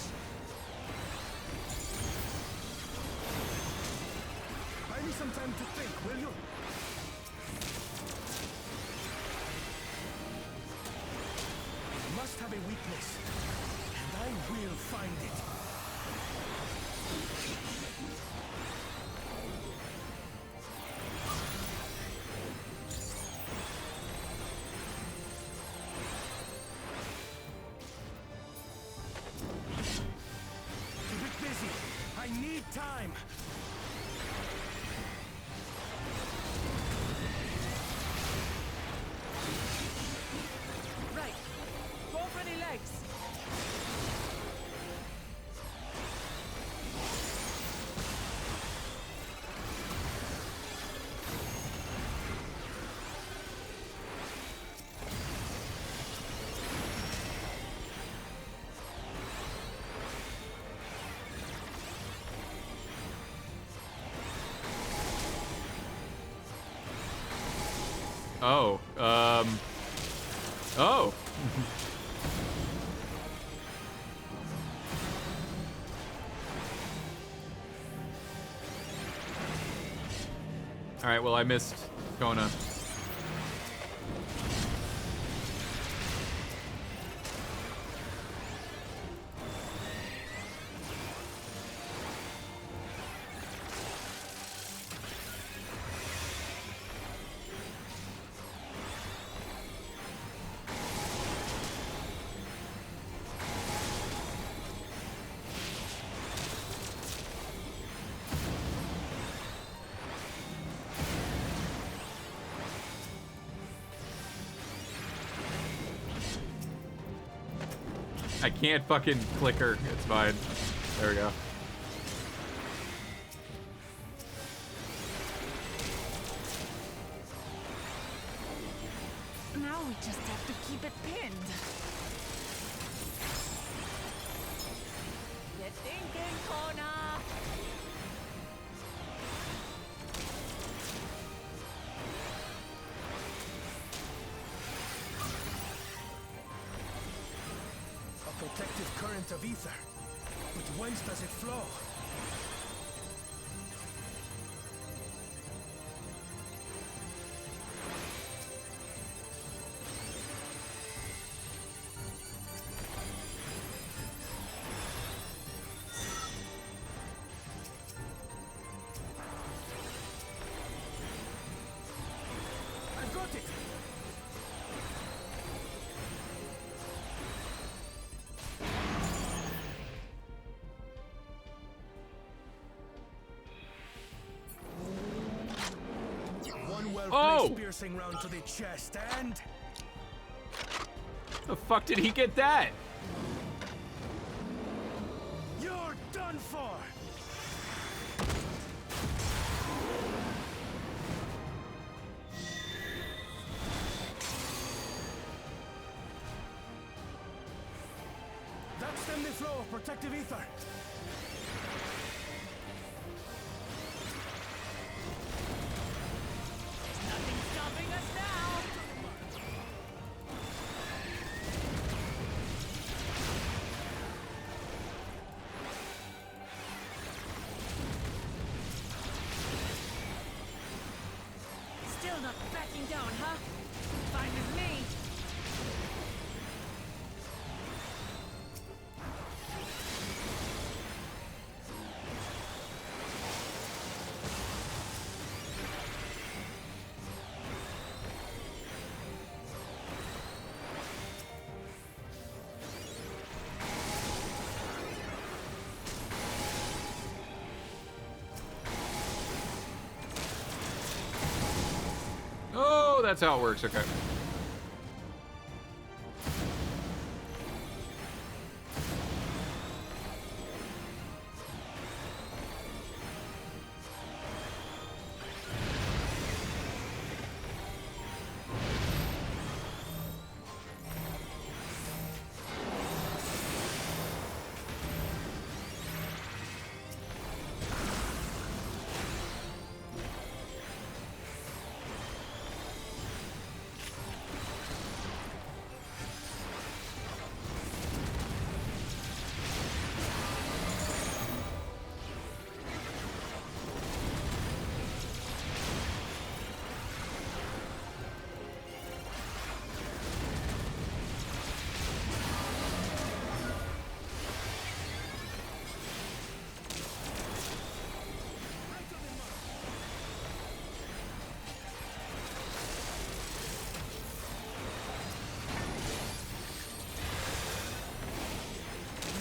Buy me some time to think, will you? It must have a weakness, and I will find it. It's a bit busy. I need time. Right! Go for the legs! Oh. Oh. All right. Well, I missed Kona. I can't fucking click her. It's fine. There we go. Now we just have to keep it pinned. You're thinking, Kona. Protective current of ether. But whence does it flow? I've got it! Oh! Piercing round to the chest and The fuck did he get that? you're done for. That's stem the flow of protective ether. Nothing stopping us now. Still not backing down, huh? Fine with me. Oh, that's how it works. Okay.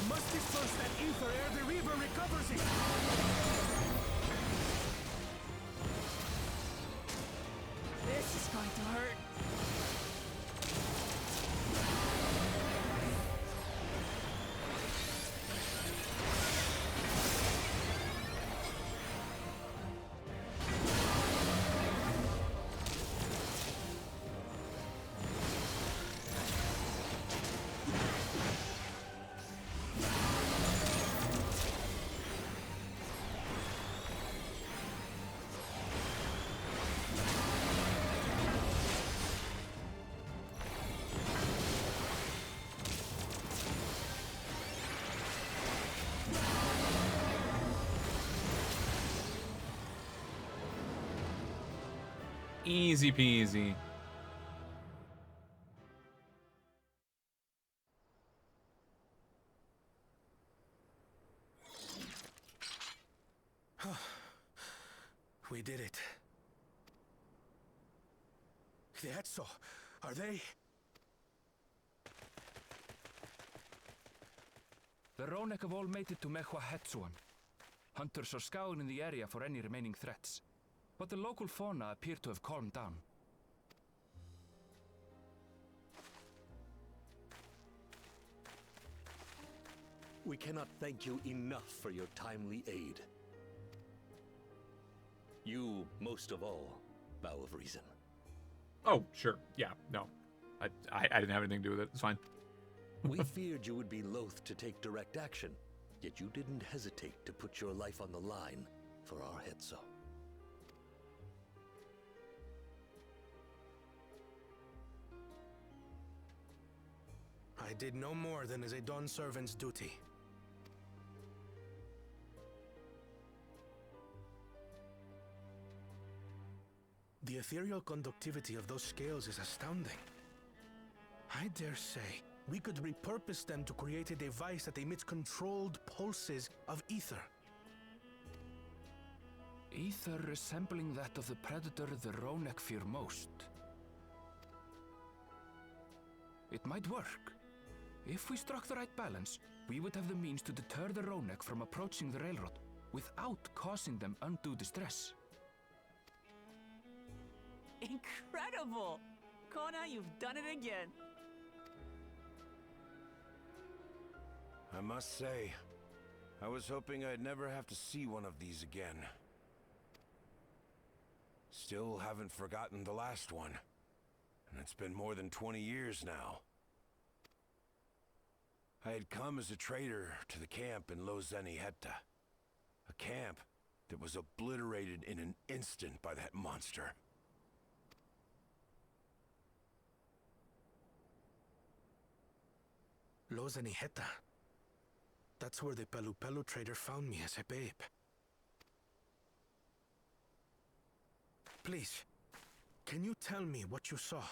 We must disperse that ether ere the Reaver recovers it. This is going to hurt. Easy peasy. We did it. The Etzo, are they? The Ronek have all made it to Mehua Hetsuan. Hunters are scouring the area for any remaining threats, but the local fauna appear to have calmed down. We cannot thank you enough for your timely aid. You, most of all, Bow of Reason. Oh, sure. Yeah, no. I didn't have anything to do with it. It's fine. We feared you would be loath to take direct action, yet you didn't hesitate to put your life on the line for our Hetzo. I did no more than is a Dawn servant's duty. The ethereal conductivity of those scales is astounding. I dare say we could repurpose them to create a device that emits controlled pulses of ether. Ether resembling that of the predator the Ronek fear most. It might work. If we struck the right balance, we would have the means to deter the Ronek from approaching the railroad without causing them undue distress. Incredible! Kona, you've done it again. I must say, I was hoping I'd never have to see one of these again. Still haven't forgotten the last one. And it's been more than 20 years now. I had come as a trader to the camp in Lozeniheta. A camp that was obliterated in an instant by that monster. Lozeniheta. That's where the Pelu Pelu trader found me as a babe. Please, can you tell me what you saw?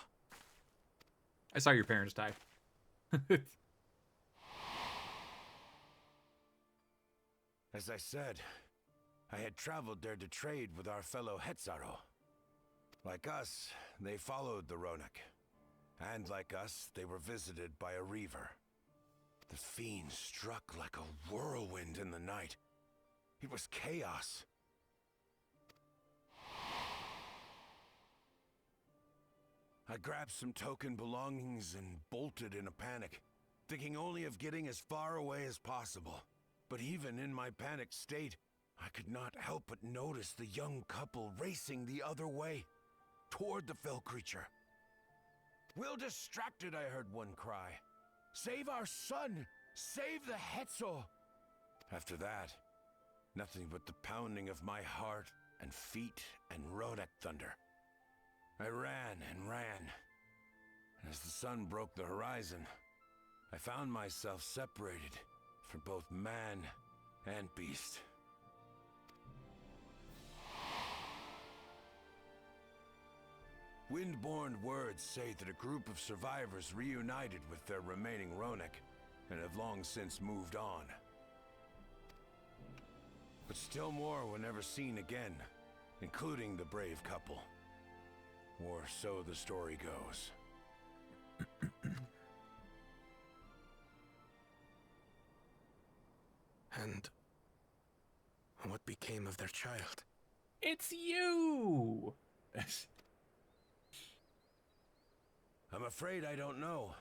I saw your parents die. As I said, I had traveled there to trade with our fellow Hetzaro. Like us, they followed the Ronek. And like us, they were visited by a Reaver. The fiend struck like a whirlwind in the night. It was chaos. I grabbed some token belongings and bolted in a panic, thinking only of getting as far away as possible. But even in my panicked state, I could not help but notice the young couple racing the other way, toward the fell creature. "We're distracted," I heard one cry. "Save our son! Save the Hetzo!" After that, nothing but the pounding of my heart and feet and Ronek thunder. I ran and ran, and as the sun broke the horizon, I found myself separated from both man and beast. Windborne words say that a group of survivors reunited with their remaining Ronek and have long since moved on. But still more were never seen again, including the brave couple. Or so the story goes. And what became of their child? It's you! I'm afraid I don't know.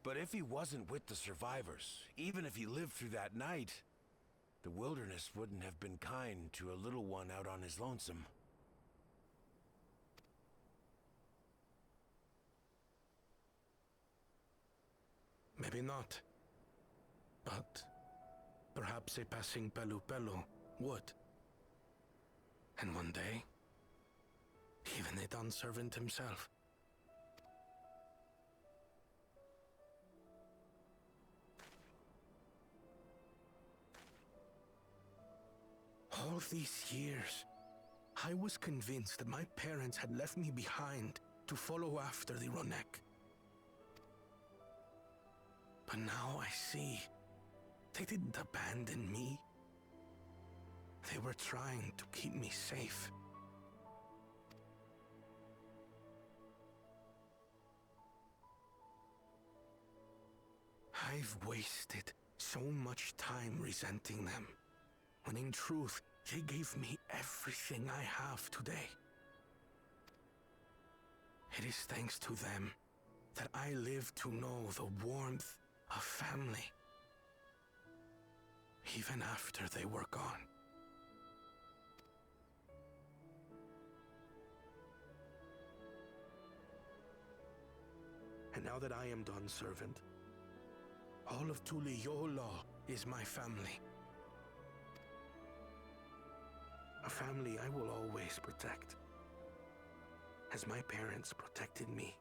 But if he wasn't with the survivors, even if he lived through that night, the wilderness wouldn't have been kind to a little one out on his lonesome. Maybe not. But perhaps a passing Pelu Pelu would. And one day, even a Dawn servant himself. All these years, I was convinced that my parents had left me behind to follow after the Ronek. But now I see they didn't abandon me. They were trying to keep me safe. I've wasted so much time resenting them, when in truth, they gave me everything I have today. It is thanks to them that I live to know the warmth of family, even after they were gone. And now that I am done, servant, all of Tuliyola is my family. A family I will always protect, as my parents protected me.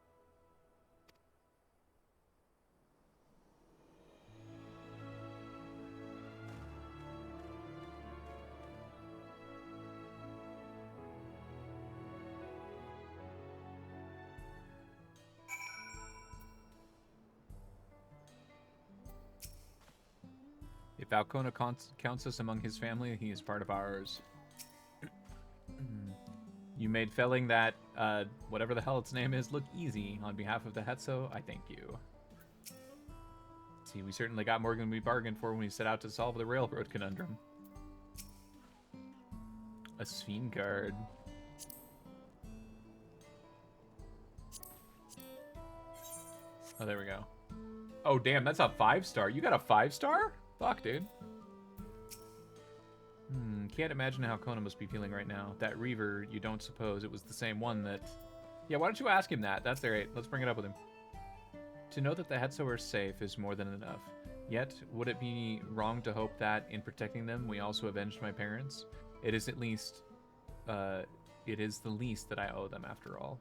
If Alcona counts us among his family, he is part of ours. You made felling that, whatever the hell its name is, look easy. On behalf of the Hetzo, I thank you. See, we certainly got more than we bargained for when we set out to solve the railroad conundrum. A Sphene guard. Oh, there we go. Oh, damn, that's a 5-star. You got a 5-star? Fuck, dude. Can't imagine how Kona must be feeling right now. That Reaver, you don't suppose it was the same one that... Yeah, why don't you ask him that? That's alright. Let's bring it up with him. To know that the Hetzo are safe is more than enough. Yet, would it be wrong to hope that, in protecting them, we also avenged my parents? It is at least... it is the least that I owe them, after all.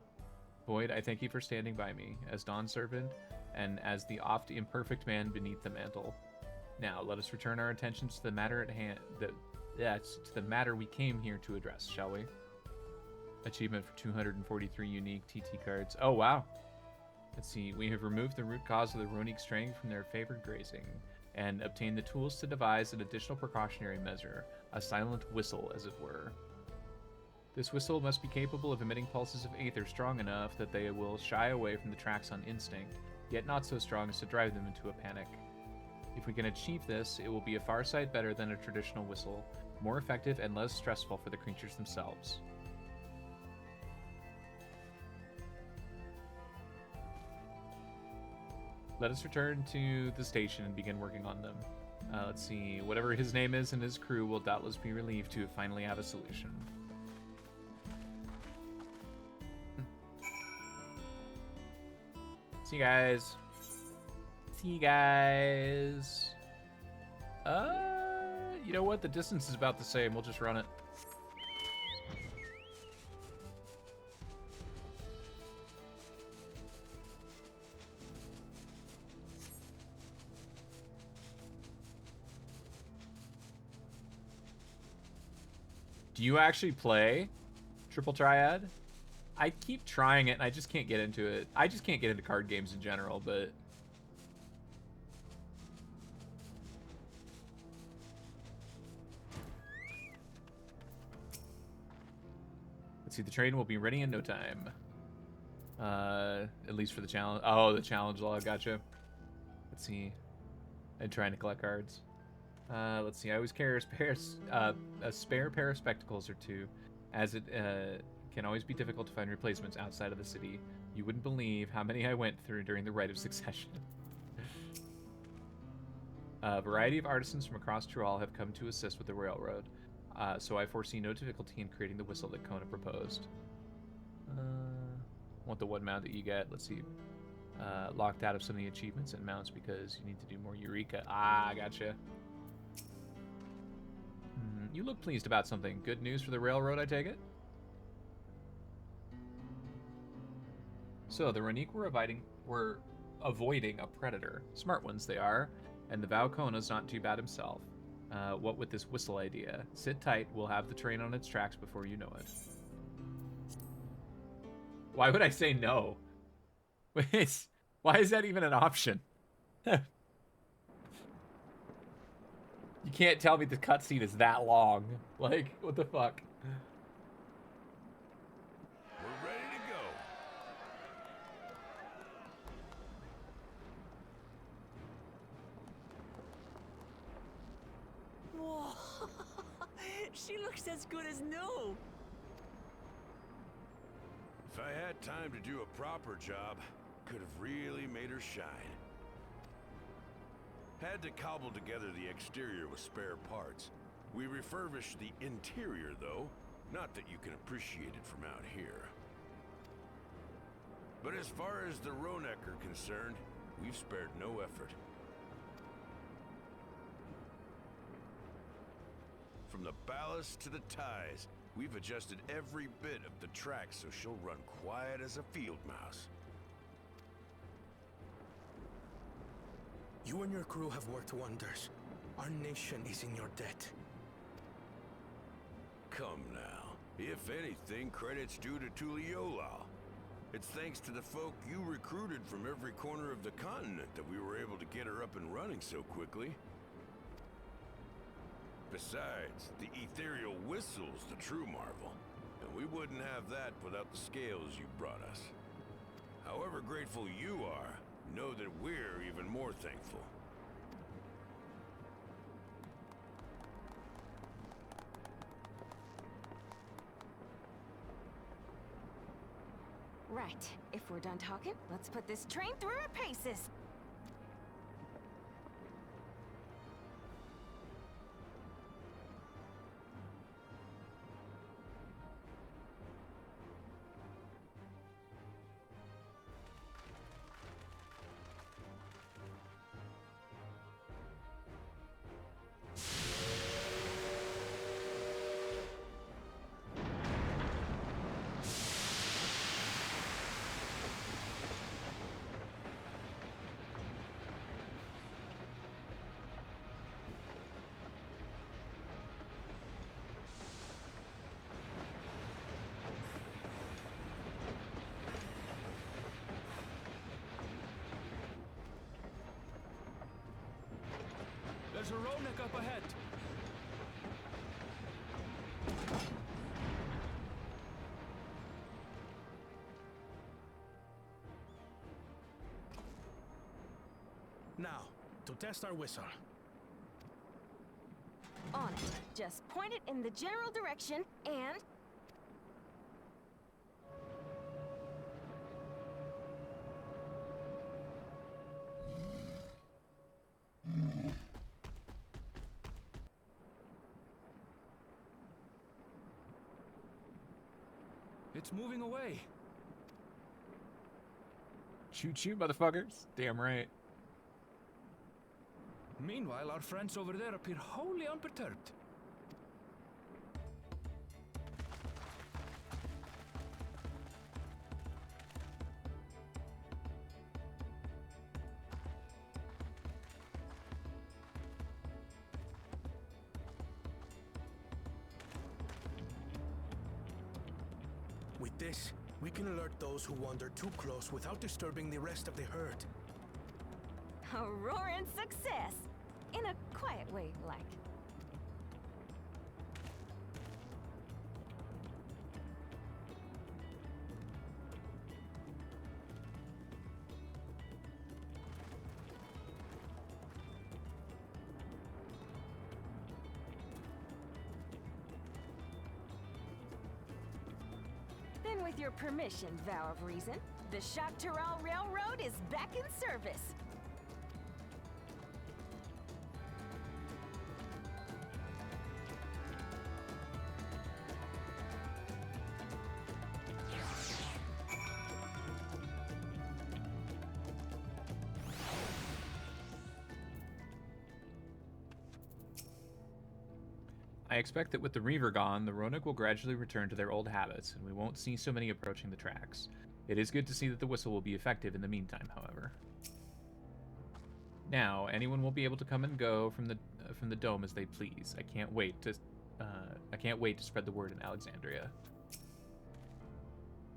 Boyd, I thank you for standing by me, as Dawn's servant, and as the oft imperfect man beneath the mantle. Now, let us return our attentions to the matter at hand... to the matter we came here to address, shall we? Achievement for 243 unique TT cards. Oh, wow. Let's see. We have removed the root cause of the Runic straying from their favored grazing, and obtained the tools to devise an additional precautionary measure, a silent whistle, as it were. This whistle must be capable of emitting pulses of aether strong enough that they will shy away from the tracks on instinct, yet not so strong as to drive them into a panic. If we can achieve this, it will be a far sight better than a traditional whistle, more effective and less stressful for the creatures themselves. Let us return to the station and begin working on them. Let's see, whatever his name is and his crew will doubtless be relieved to finally have a solution. See you guys. See you guys. You know what? The distance is about the same. We'll just run it. Do you actually play Triple Triad? I keep trying it and I just can't get into it. I just can't get into card games in general, but... Let's see, the train will be ready in no time. At least for the challenge. Oh, the challenge log, gotcha. Let's see. I'm trying to collect cards. Let's see, I always carry a spare pair of spectacles or two, as it can always be difficult to find replacements outside of the city. You wouldn't believe how many I went through during the Rite of Succession. A variety of artisans from across Tural have come to assist with the railroad, so I foresee no difficulty in creating the whistle that Kona proposed. Want the one mount that you get. Let's see. Locked out of some of the achievements and mounts because you need to do more Eureka. Ah, gotcha. You look pleased about something. Good news for the railroad, I take it? So, the Ronique were avoiding a predator. Smart ones they are, and the Valkona's not too bad himself. What with this whistle idea? Sit tight, we'll have the train on its tracks before you know it. Why would I say no? Wait, why is that even an option? You can't tell me the cutscene is that long. Like, what the fuck? We're ready to go. Whoa. She looks as good as new. If I had time to do a proper job, could have really made her shine. Had to cobble together the exterior with spare parts. We refurbished the interior, though. Not that you can appreciate it from out here. But as far as the Ronek are concerned, we've spared no effort. From the ballast to the ties, we've adjusted every bit of the track so she'll run quiet as a field mouse. You and your crew have worked wonders. Our nation is in your debt. Come now. If anything, credit's due to Tuliolal. It's thanks to the folk you recruited from every corner of the continent that we were able to get her up and running so quickly. Besides, the ethereal whistle's the true marvel, and we wouldn't have that without the scales you brought us. However grateful you are, know that we're even more thankful. Right. If we're done talking, let's put this train through her paces. There's a Ronek up ahead. Now, to test our whistle. On it. Just point it in the general direction and... It's moving away. Choo-choo, motherfuckers. Damn right. Meanwhile, our friends over there appear wholly unperturbed. With this, we can alert those who wander too close without disturbing the rest of the herd. a roaring success! In a quiet way, like. Then with your permission, Vow of Reason, the Shaktaral Railroad is back in service. I expect that with the Reaver gone, the Roanoke will gradually return to their old habits, and we won't see so many approaching the tracks. It is good to see that the whistle will be effective in the meantime, however. Now, anyone will be able to come and go from the from the dome as they please. I can't wait to spread the word in Alexandria.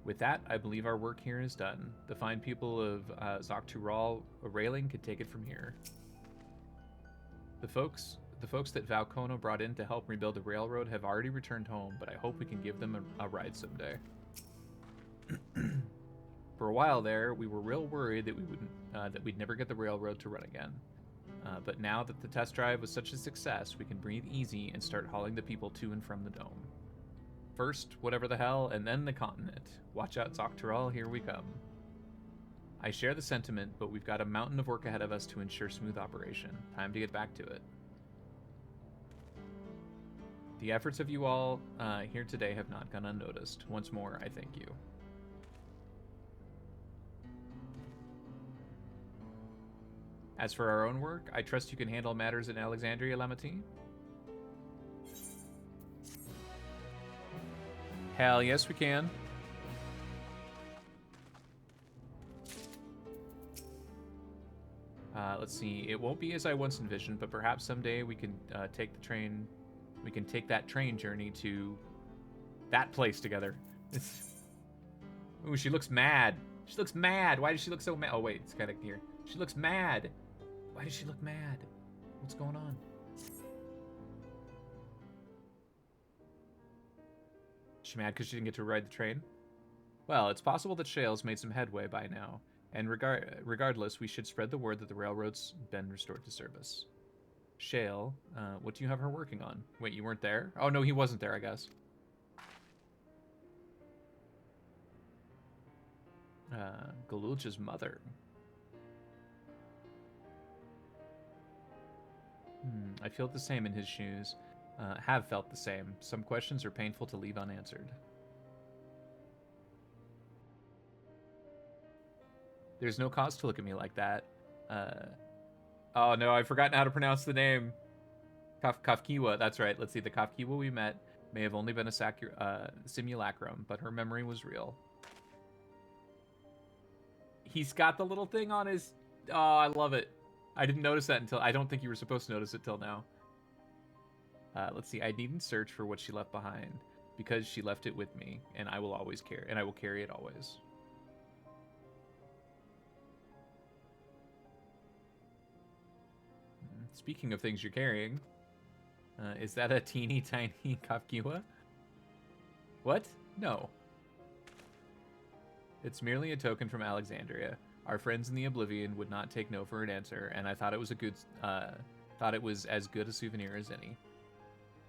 With that, I believe our work here is done. The fine people of Zoctural Railing could take it from here. The folks that Valcono brought in to help rebuild the railroad have already returned home, but I hope we can give them a ride someday. For a while there, we were real worried that we'd never get the railroad to run again. But now that the test drive was such a success, we can breathe easy and start hauling the people to and from the dome. First, whatever the hell, and then the continent. Watch out, Zoctural, here we come. I share the sentiment, but we've got a mountain of work ahead of us to ensure smooth operation. Time to get back to it. The efforts of you all here today have not gone unnoticed. Once more, I thank you. As for our own work, I trust you can handle matters in Alexandria, Lamati? Hell yes, we can. Let's see. It won't be as I once envisioned, but perhaps someday we can take the train. We can take that train journey to that place together. Ooh, she looks mad. She looks mad. Why does she look so mad? Oh wait, it's kind of here. She looks mad. Why does she look mad? What's going on? She mad because she didn't get to ride the train? Well, it's possible that Shale's made some headway by now, and regardless, we should spread the word that the railroad's been restored to service. Shale, what do you have her working on? Wait, you weren't there? Oh, no, he wasn't there, I guess. Galulja's mother. I feel the same in his shoes. Have felt the same. Some questions are painful to leave unanswered. There's no cause to look at me like that. Oh no, I've forgotten how to pronounce the name. Kafkiwa, that's right. Let's see, the Kafkiwa we met may have only been a simulacrum, but her memory was real. He's got the little thing on his... Oh, I love it. I didn't notice that until... I don't think you were supposed to notice it till now. Let's see. I needn't search for what she left behind because she left it with me, and I will always carry, and I will carry it always. Speaking of things you're carrying, is that a teeny tiny Kafkiwa? What? No. It's merely a token from Alexandria. Our friends in the Oblivion would not take no for an answer, and I thought it was a good, thought it was as good a souvenir as any.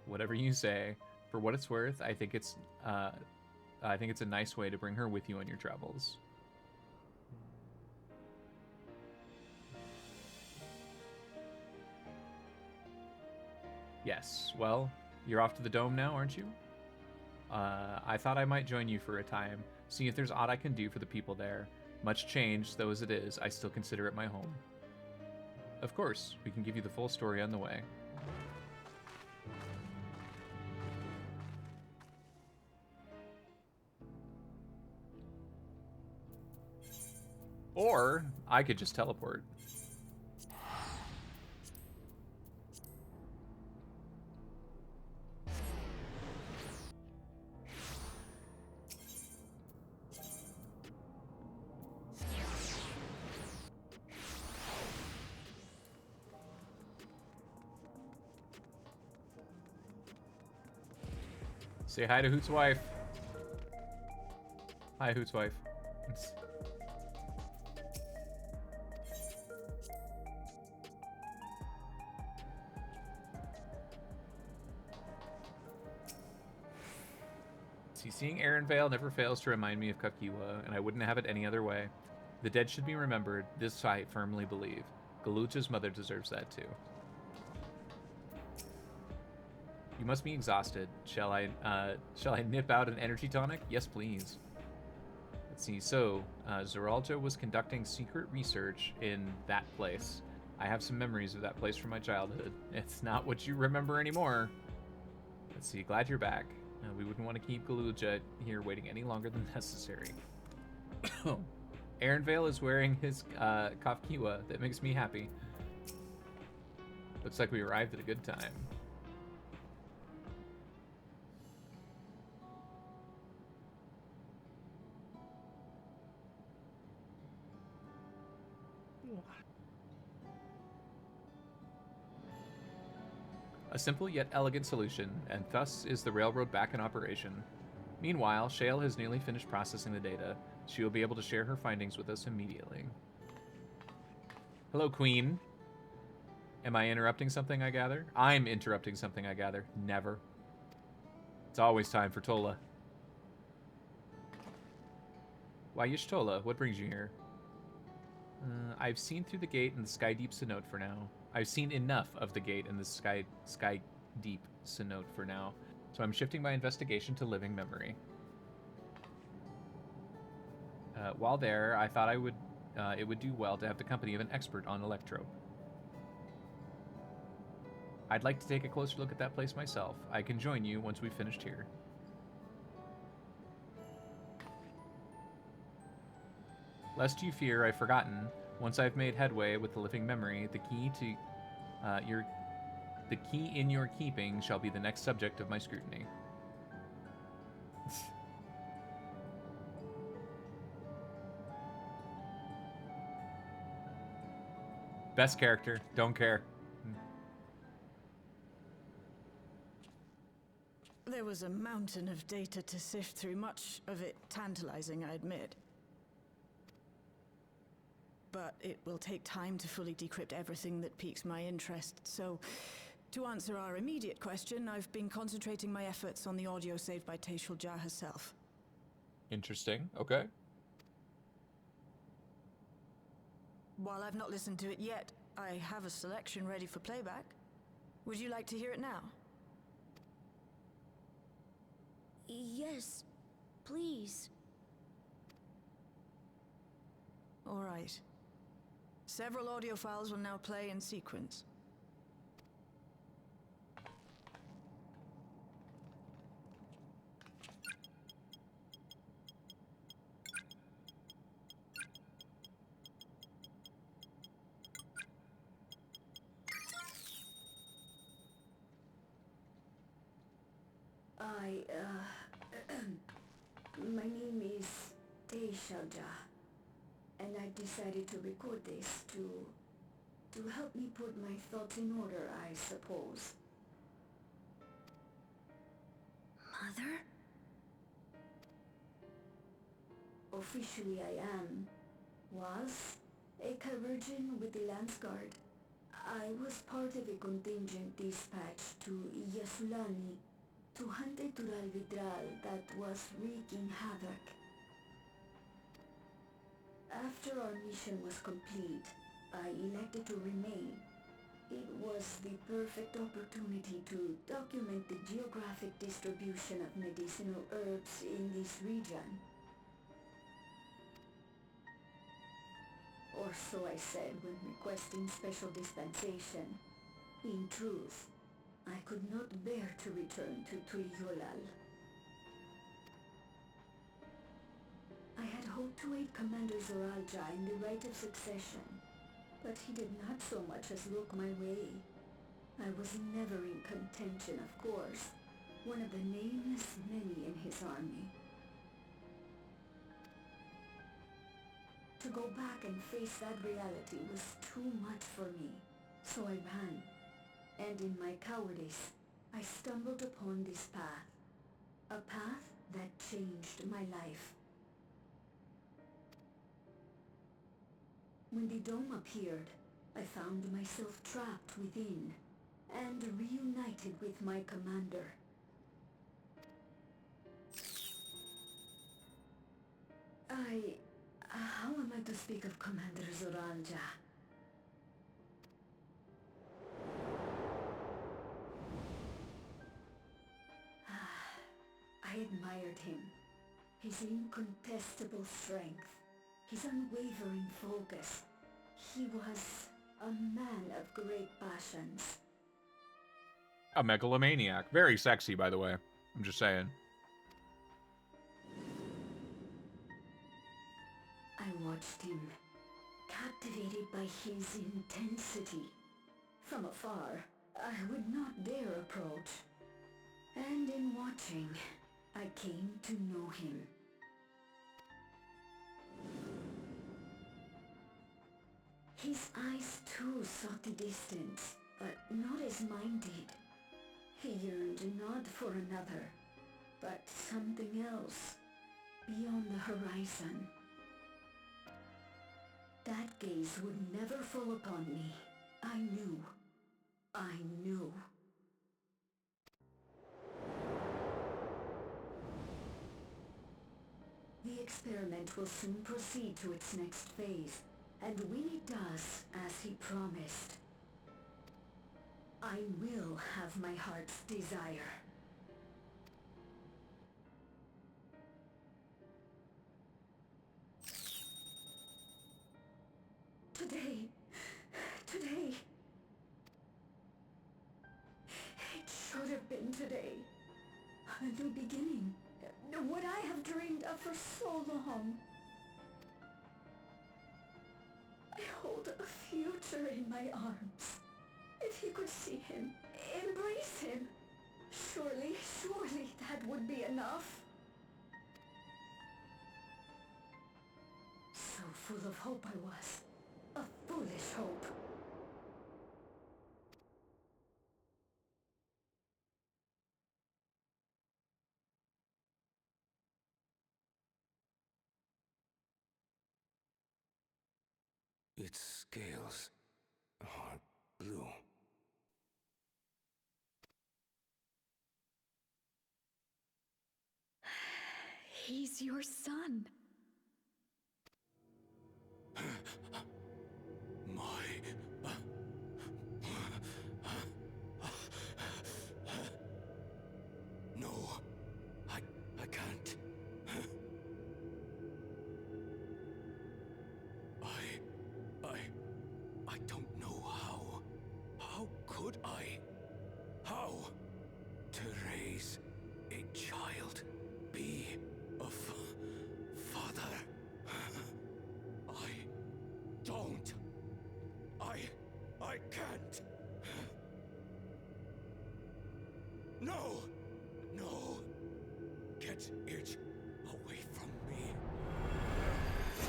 Whatever you say. For what it's worth, I think it's a nice way to bring her with you on your travels. Yes. Well, you're off to the dome now, aren't you? I thought I might join you for a time, see if there's aught I can do for the people there. Much changed, though as it is, I still consider it my home. Of course, we can give you the full story on the way. Or I could just teleport. Say hi to Hoot's wife. Hi, Hoot's wife. See, seeing Aaron Vale never fails to remind me of Kakiwa, and I wouldn't have it any other way. The dead should be remembered. This I firmly believe. Galulja's mother deserves that too. You must be exhausted. Shall I nip out an energy tonic? Yes, please. Let's see. So, Zoralja was conducting secret research in that place. I have some memories of that place from my childhood. It's not what you remember anymore. Let's see. Glad you're back. We wouldn't want to keep Galulja here waiting any longer than necessary. Aaron Vale is wearing his Kafkiwa. That makes me happy. Looks like we arrived at a good time. A simple yet elegant solution, and thus is the railroad back in operation. Meanwhile, Shale has nearly finished processing the data. She will be able to share her findings with us immediately. Hello, Queen. Am I interrupting something, I gather? I'm interrupting something, I gather. Never. It's always time for Tola. Why, Y'shtola, what brings you here? I've seen through the gate and the Sky Deep Cenote for now. I've seen enough of the gate and the Sky Deep Cenote for now, so I'm shifting my investigation to living memory. While there, I thought it would do well to have the company of an expert on electrope. I'd like to take a closer look at that place myself. I can join you once we've finished here. Lest you fear I've forgotten, once I've made headway with the living memory, the key in your keeping shall be the next subject of my scrutiny. Best character, don't care. There was a mountain of data to sift through, much of it tantalizing, I admit. But it will take time to fully decrypt everything that piques my interest, so to answer our immediate question, I've been concentrating my efforts on the audio saved by Tashul Jah herself. Interesting, okay. While I've not listened to it yet, I have a selection ready for playback. Would you like to hear it now? Yes, please. All right. Several audio files will now play in sequence. My name is Tashul Jah, and I decided to record this to help me put my thoughts in order, I suppose. Mother? Officially I was a Chirurgeon with the Lance Guard. I was part of a contingent dispatched to Yasulani to hunt a Tural Vidral that was wreaking havoc. After our mission was complete, I elected to remain. It was the perfect opportunity to document the geographic distribution of medicinal herbs in this region. Or so I said when requesting special dispensation. In truth, I could not bear to return to Turyolal. I had hoped to aid Commander Zoralja in the right of succession, but he did not so much as look my way. I was never in contention, of course, one of the nameless many in his army. To go back and face that reality was too much for me, so I ran. And in my cowardice, I stumbled upon this path. A path that changed my life. When the dome appeared, I found myself trapped within and reunited with my commander. How am I to speak of Commander Zoralja? I admired him. His incontestable strength. His unwavering focus. He was a man of great passions. A megalomaniac. Very sexy, by the way. I'm just saying. I watched him, captivated by his intensity, From afar, I would not dare approach. And in watching, I came to know him. His eyes too sought the distance, but not as mine did. He yearned not for another, but something else, beyond the horizon. That gaze would never fall upon me. I knew. I knew. The experiment will soon proceed to its next phase, and when it does, as he promised, I will have my heart's desire. Today, it should have been today. A new beginning. What I have dreamed of for so long. I hold a future in my arms. If he could see him, embrace him, surely that would be enough. So full of hope I was. A foolish hope. Its scales are blue. He's your son. No, I can't. I don't know how. How could I? How? To raise a child, be a father. I don't. I can't. No! No! Get it away from me!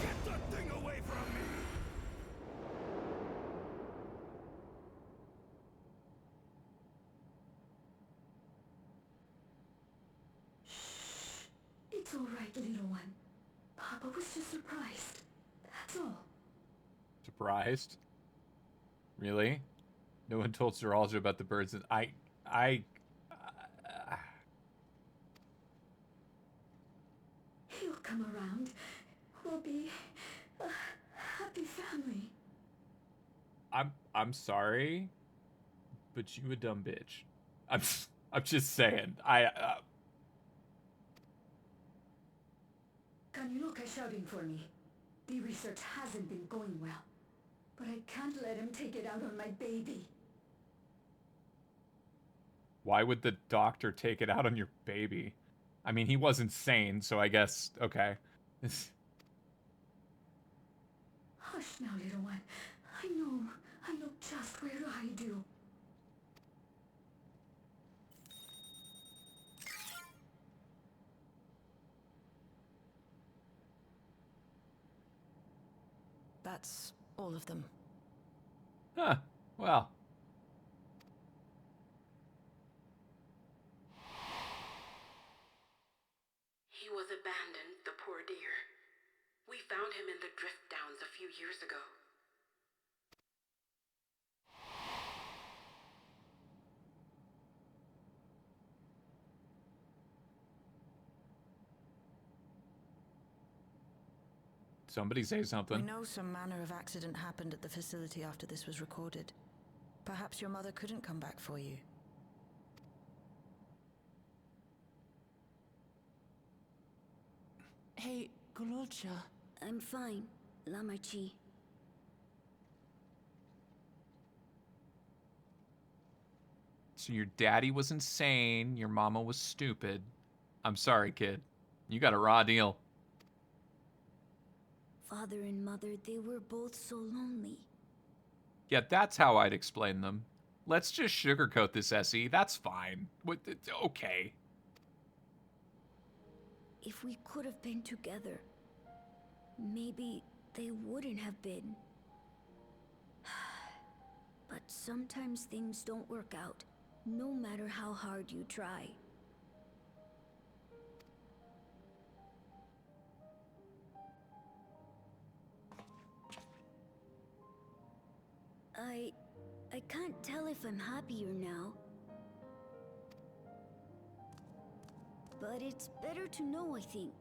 Get the thing away from me! It's all right, little one. Papa was just surprised. That's all. Surprised? Really? No one told Zeralja about the birds, and He'll come around. We'll be a happy family. I'm sorry, but you a dumb bitch. I'm just saying. Kaniloka's shouting for me. The research hasn't been going well, but I can't let him take it out on my baby. Why would the doctor take it out on your baby? I mean, he was insane, so I guess okay. Hush now, little one. I know just where to hide you. That's all of them. Huh. Well. He was abandoned, the poor dear. We found him in the drift downs a few years ago. Somebody say something. We know some manner of accident happened at the facility after this was recorded. Perhaps your mother couldn't come back for you. Hey, Gololcha. I'm fine, Lamachi. So your daddy was insane, your mama was stupid. I'm sorry, kid. You got a raw deal. Father and mother, they were both so lonely. Yeah, that's how I'd explain them. Let's just sugarcoat this, Essie. That's fine. Okay. If we could have been together, maybe they wouldn't have been. But sometimes things don't work out, no matter how hard you try. I can't tell if I'm happier now. But it's better to know, I think.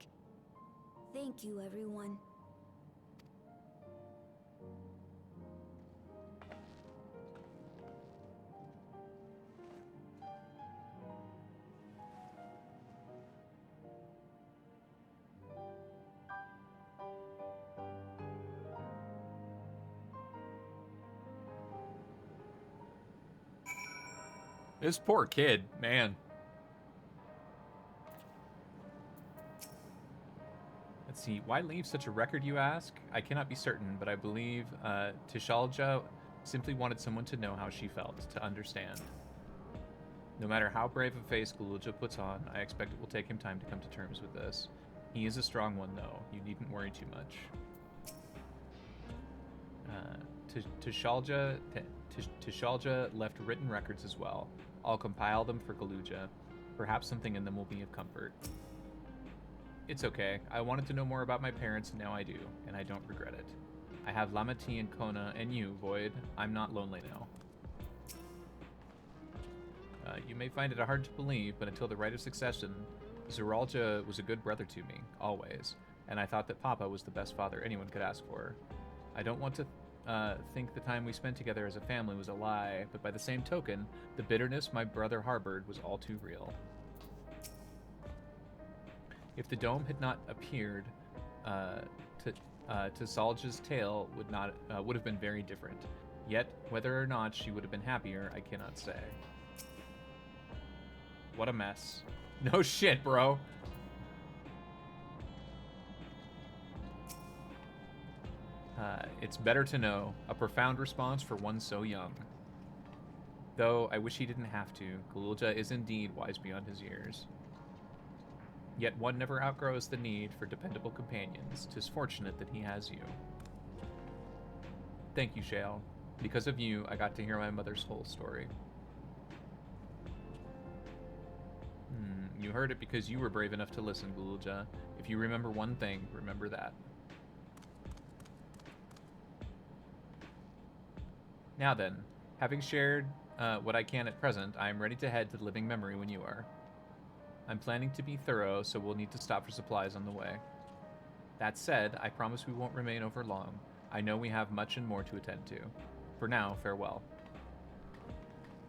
Thank you, everyone. This poor kid, man. Let's see. Why leave such a record, you ask? I cannot be certain, but I believe Tishalja simply wanted someone to know how she felt, to understand. No matter how brave a face Gululja puts on, I expect it will take him time to come to terms with this. He is a strong one, though. You needn't worry too much. Tishalja left written records as well. I'll compile them for Gululja. Perhaps something in them will be of comfort. It's okay. I wanted to know more about my parents, and now I do, and I don't regret it. I have Lamati and Kona, and you, Void. I'm not lonely now. You may find it hard to believe, but until the rite of succession, Zeralja was a good brother to me, always, and I thought that Papa was the best father anyone could ask for. I don't want to think the time we spent together as a family was a lie, but by the same token, the bitterness my brother harbored was all too real. If the dome had not appeared, Tisalja's tale would have been very different. Yet, whether or not she would have been happier, I cannot say. What a mess. No shit, bro. It's better to know. A profound response for one so young. Though I wish he didn't have to. Gululja is indeed wise beyond his years. Yet one never outgrows the need for dependable companions. 'Tis fortunate that he has you. Thank you, Shale. Because of you, I got to hear my mother's whole story. You heard it because you were brave enough to listen, Gululja. If you remember one thing, remember that. Now then, having shared what I can at present, I am ready to head to the living memory when you are. I'm planning to be thorough, so we'll need to stop for supplies on the way. That said, I promise we won't remain over long. I know we have much and more to attend to. For now, farewell.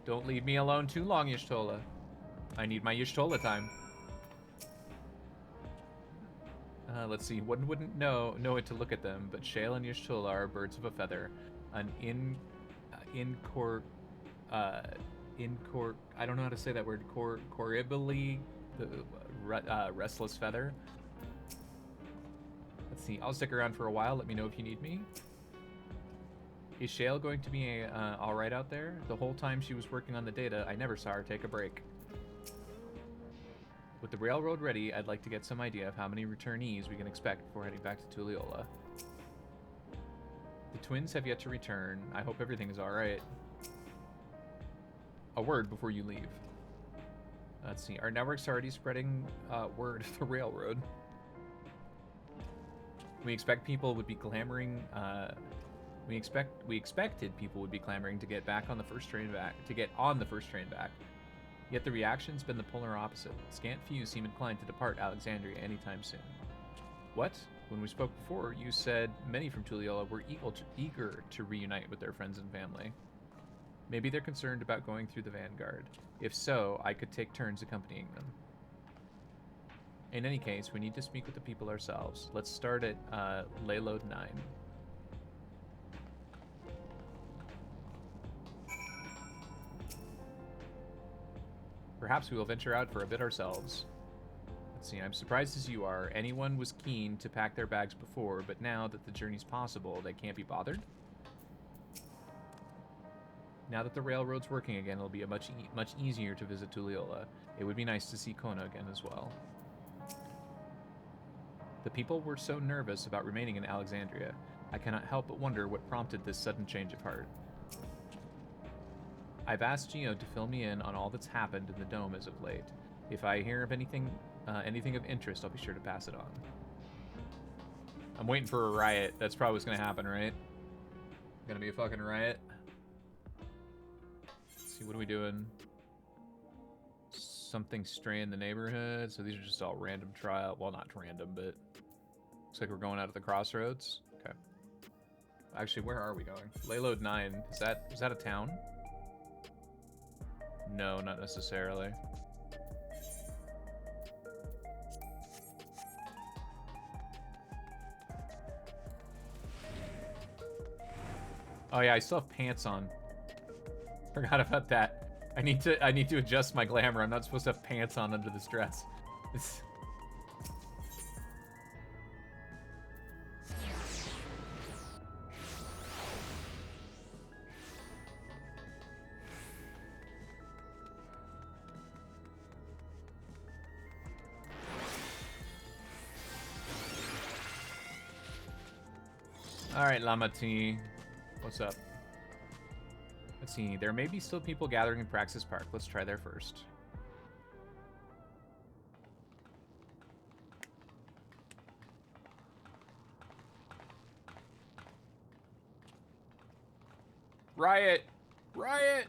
Don't leave me alone too long, Y'shtola. I need my Y'shtola time. Let's see. One wouldn't know it to look at them, but Shale and Y'shtola are birds of a feather. An I don't know how to say that word. Corribly, restless feather. Let's see. I'll stick around for a while. Let me know if you need me. Is Shale going to be all right out there? The whole time she was working on the data, I never saw her take a break. With the railroad ready, I'd like to get some idea of how many returnees we can expect before heading back to Tuliyola. The twins have yet to return. I hope everything is all right. A word before you leave. Let's see. Our network's already spreading word of the railroad. We expect people would be clamoring. We expected people would be clamoring to get back on the first train back. Yet the reaction's been the polar opposite. Scant few seem inclined to depart Alexandria anytime soon. What? When we spoke before, you said many from Tuliyola were eager to reunite with their friends and family. Maybe they're concerned about going through the vanguard. If so, I could take turns accompanying them. In any case, we need to speak with the people ourselves. Let's start at Layload 9. Perhaps we will venture out for a bit ourselves. Let's see, I'm surprised as you are. Anyone was keen to pack their bags before, but now that the journey's possible, they can't be bothered? Now that the railroad's working again, it'll be a much easier to visit Tuliyola. It would be nice to see Kona again as well. The people were so nervous about remaining in Alexandria. I cannot help but wonder what prompted this sudden change of heart. I've asked Geo to fill me in on all that's happened in the dome as of late. If I hear of anything of interest, I'll be sure to pass it on. I'm waiting for a riot. That's probably what's gonna happen, right? Gonna be a fucking riot. Let's see, what are we doing? Something stray in the neighborhood. So these are just all random trial. Well, not random, but looks like we're going out of the crossroads. Okay. Actually, where are we going? Layload 9. Is that a town? No, not necessarily. Oh yeah, I still have pants on. Forgot about that. I need to adjust my glamour. I'm not supposed to have pants on under this dress. It's... Alright, Lama T. What's up? Let's see. There may be still people gathering in Praxis Park. Let's try there first. Riot! Riot!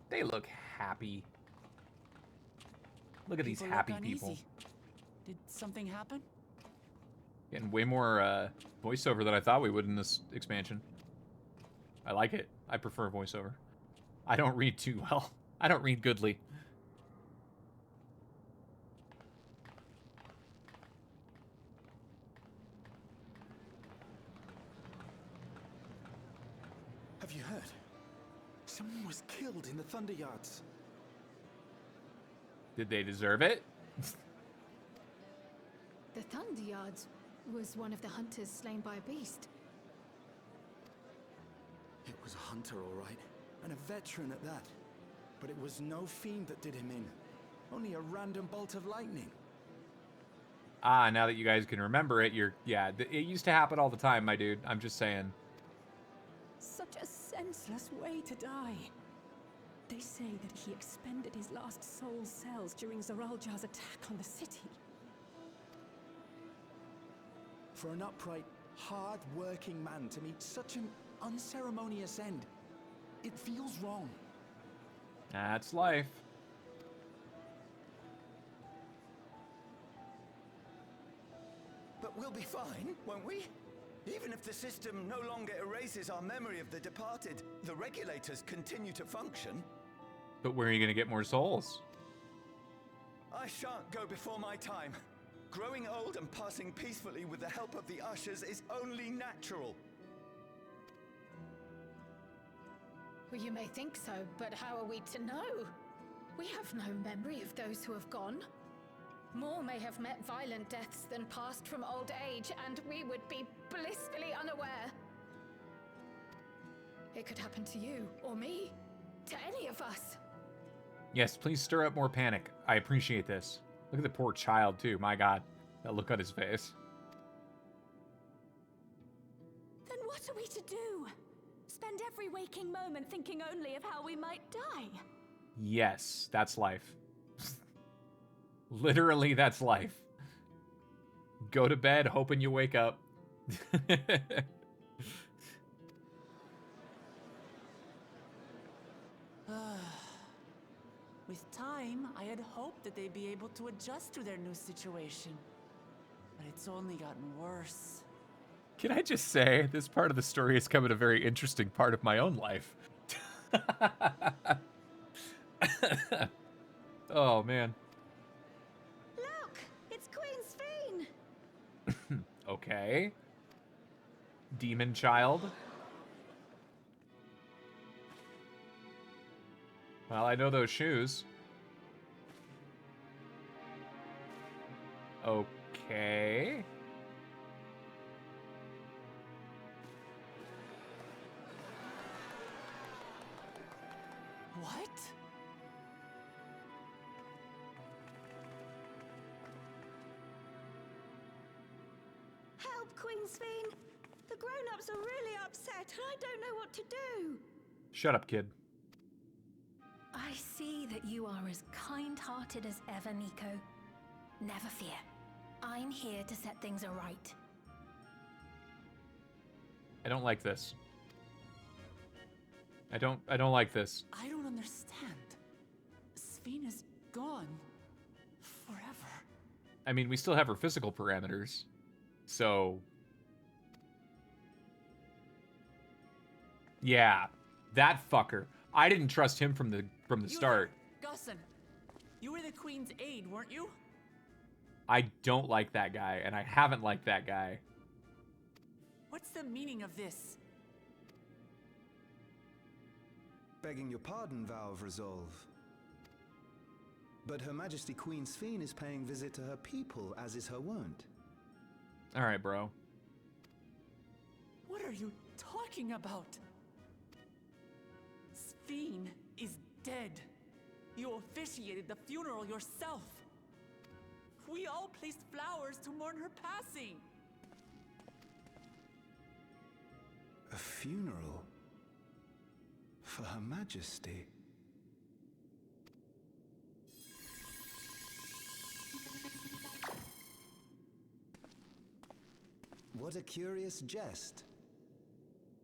They look happy. Look at these happy people. Did something happen? Getting way more voiceover than I thought we would in this expansion. I like it. I prefer voiceover. I don't read too well. I don't read goodly. Have you heard? Someone was killed in the Thunder Yards. Did they deserve it? The Thunder Yards was one of the hunters slain by a beast. It was a hunter, all right, and a veteran at that. But it was no fiend that did him in. Only a random bolt of lightning. Ah, now that you guys can remember it, yeah, it used to happen all the time, my dude. I'm just saying. Such a senseless way to die. They say that he expended his last soul cells during Zoraljar's attack on the city. For an upright, hard-working man to meet such an unceremonious end, it feels wrong. That's life. But we'll be fine, won't we? Even if the system no longer erases our memory of the departed, the regulators continue to function. But where are you going to get more souls? I shan't go before my time. Growing old and passing peacefully with the help of the ushers is only natural. Well, you may think so, but how are we to know? We have no memory of those who have gone. More may have met violent deaths than passed from old age, and we would be blissfully unaware. It could happen to you, or me, to any of us. Yes, please stir up more panic. I appreciate this. Look at the poor child, too. My God. That look on his face. Then what are we to do? Spend every waking moment thinking only of how we might die? Yes, that's life. Literally, that's life. Go to bed hoping you wake up. With time, I had hoped that they'd be able to adjust to their new situation. But it's only gotten worse. Can I just say, this part of the story has come at a very interesting part of my own life. Oh, man. Look! It's Queen Sphene! Okay. Demon child. Well, I know those shoes. Okay. What? Help, Queen Sphene! The grown-ups are really upset, and I don't know what to do. Shut up, kid. I see that you are as kind-hearted as ever, Nico. Never fear. I'm here to set things aright. I don't like this. I don't like this. I don't understand. Sphene is gone. Forever. I mean, we still have her physical parameters. So... yeah. That fucker. I didn't trust him from the start. Gusson, you were the Queen's aide, weren't you? I don't like that guy, and I haven't liked that guy. What's the meaning of this? Begging your pardon, Vow of Resolve. But Her Majesty Queen Sphene is paying visit to her people, as is her wont. Alright, bro. What are you talking about? Sphene is dead. You officiated the funeral yourself. We all placed flowers to mourn her passing. A funeral? For Her Majesty? What a curious jest.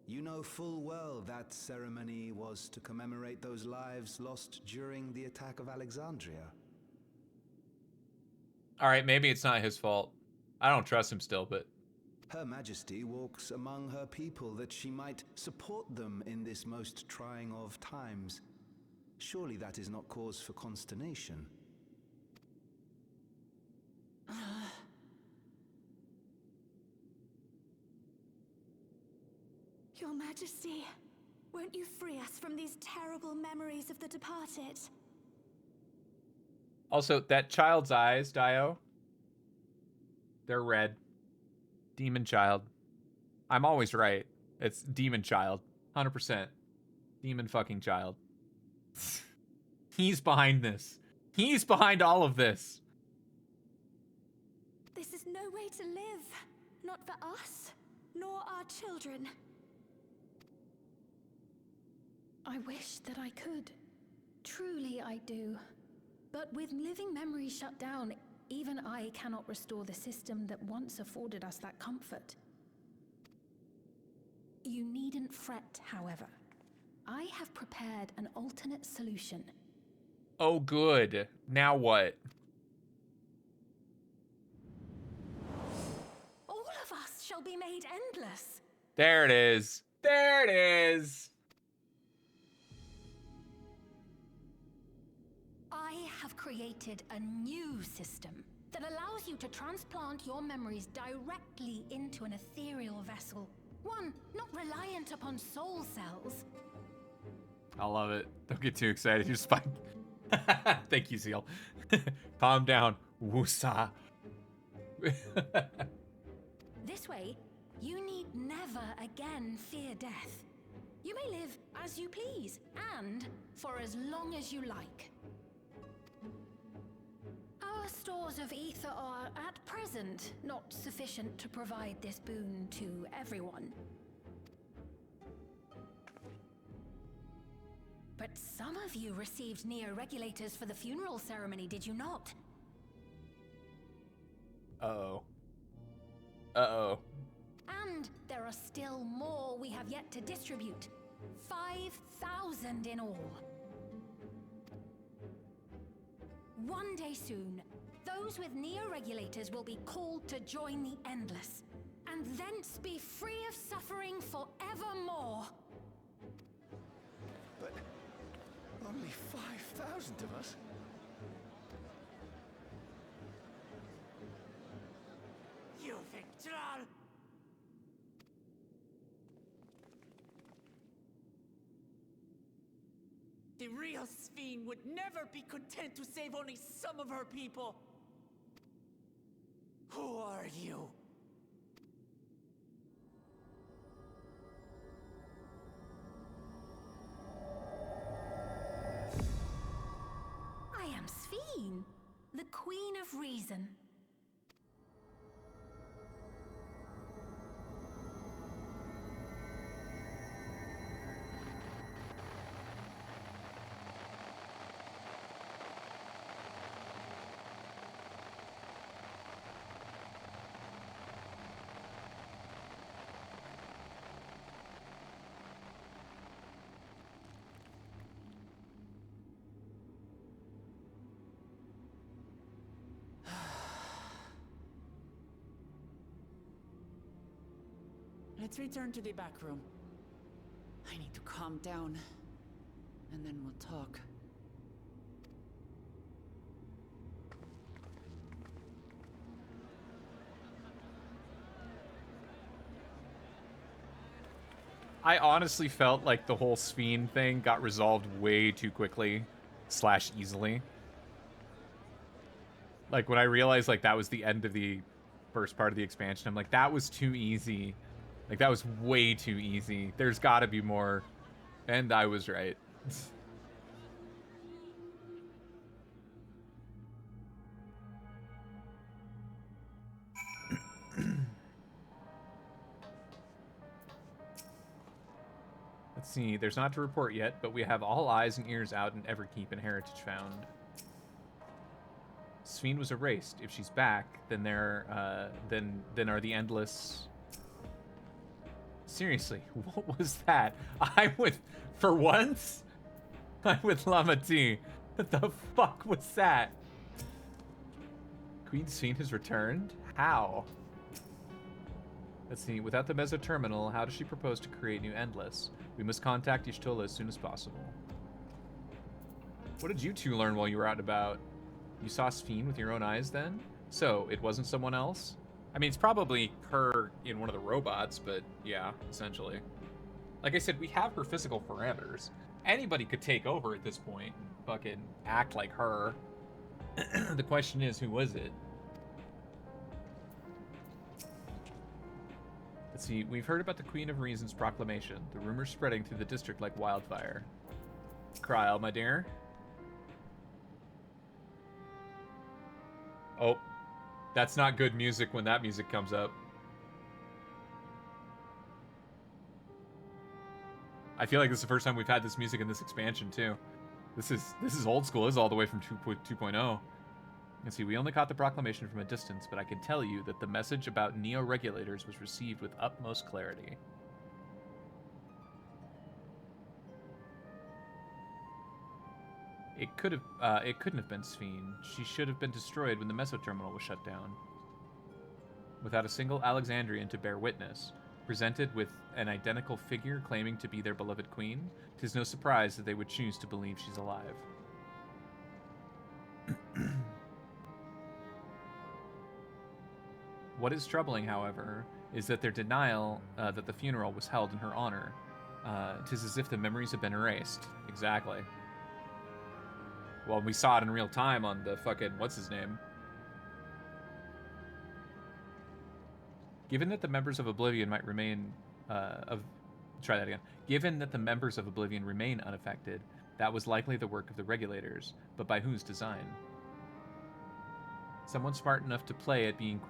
You know full well that ceremony was to commemorate those lives lost during the attack of Alexandria. Alright, maybe it's not his fault. I don't trust him still, but... Her Majesty walks among her people that she might support them in this most trying of times. Surely that is not cause for consternation. Your Majesty, won't you free us from these terrible memories of the departed? Also, that child's eyes, Dio, they're red. Demon child. I'm always right. It's demon child. 100%. Demon fucking child. He's behind this. He's behind all of this. This is no way to live. Not for us, nor our children. I wish that I could. Truly I do. But with living memories shut down, even I cannot restore the system that once afforded us that comfort. You needn't fret, however. I have prepared an alternate solution. Oh, good. Now what? All of us shall be made endless. There it is. There it is. I have created a new system that allows you to transplant your memories directly into an ethereal vessel. One not reliant upon soul cells. I love it. Don't get too excited. You're fine. Thank you, Zeal. Calm down. Woosa. This way, you need never again fear death. You may live as you please, and for as long as you like. Our stores of ether are, at present, not sufficient to provide this boon to everyone. But some of you received neo-regulators for the funeral ceremony, did you not? Uh-oh. Uh-oh. And there are still more we have yet to distribute. 5,000 in all. One day soon, those with neo-regulators will be called to join the Endless, and thence be free of suffering forevermore. But only 5,000 of us? You Victral! The real Sphene would never be content to save only some of her people. Who are you? Queen of Reason. Let's return to the back room. I need to calm down, and then we'll talk. I honestly felt like the whole Sphene thing got resolved way too quickly / easily. Like, when I realized, like, that was the end of the first part of the expansion, I'm like, that was too easy. Like, that was way too easy. There's gotta be more. And I was right. Let's see. There's not to report yet, but we have all eyes and ears out in Everkeep and Heritage found. Sphene was erased. If she's back, then then are the endless... Seriously, what was that? For once, I'm with Lama T. What the fuck was that? Queen Sphene has returned? How? Let's see, without the Meso Terminal, how does she propose to create new Endless? We must contact Y'shtola as soon as possible. What did you two learn while you were out and about? You saw Sphene with your own eyes then? So, it wasn't someone else? I mean, it's probably her in one of the robots, but yeah, essentially. Like I said, we have her physical parameters. Anybody could take over at this point and fucking act like her. The question is, who was it? Let's see, we've heard about the Queen of Reason's proclamation. The rumors spreading through the district like wildfire. Kryl, my dear. Oh, that's not good music when that music comes up. I feel like this is the first time we've had this music in this expansion too. This is old school. This is all the way from 2.0. Let's see, we only caught the proclamation from a distance, but I can tell you that the message about neo-regulators was received with utmost clarity. It couldn't have been Sphene. She should have been destroyed when the Meso Terminal was shut down. Without a single Alexandrian to bear witness, presented with an identical figure claiming to be their beloved queen, 'tis no surprise that they would choose to believe she's alive. What is troubling, however, is that their denial that the funeral was held in her honor. 'Tis as if the memories have been erased. Exactly. Well, we saw it in real time on the fucking what's-his-name. Given that the members of Oblivion might remain Given that the members of Oblivion remain unaffected, that was likely the work of the regulators, but by whose design? Someone smart enough to play at being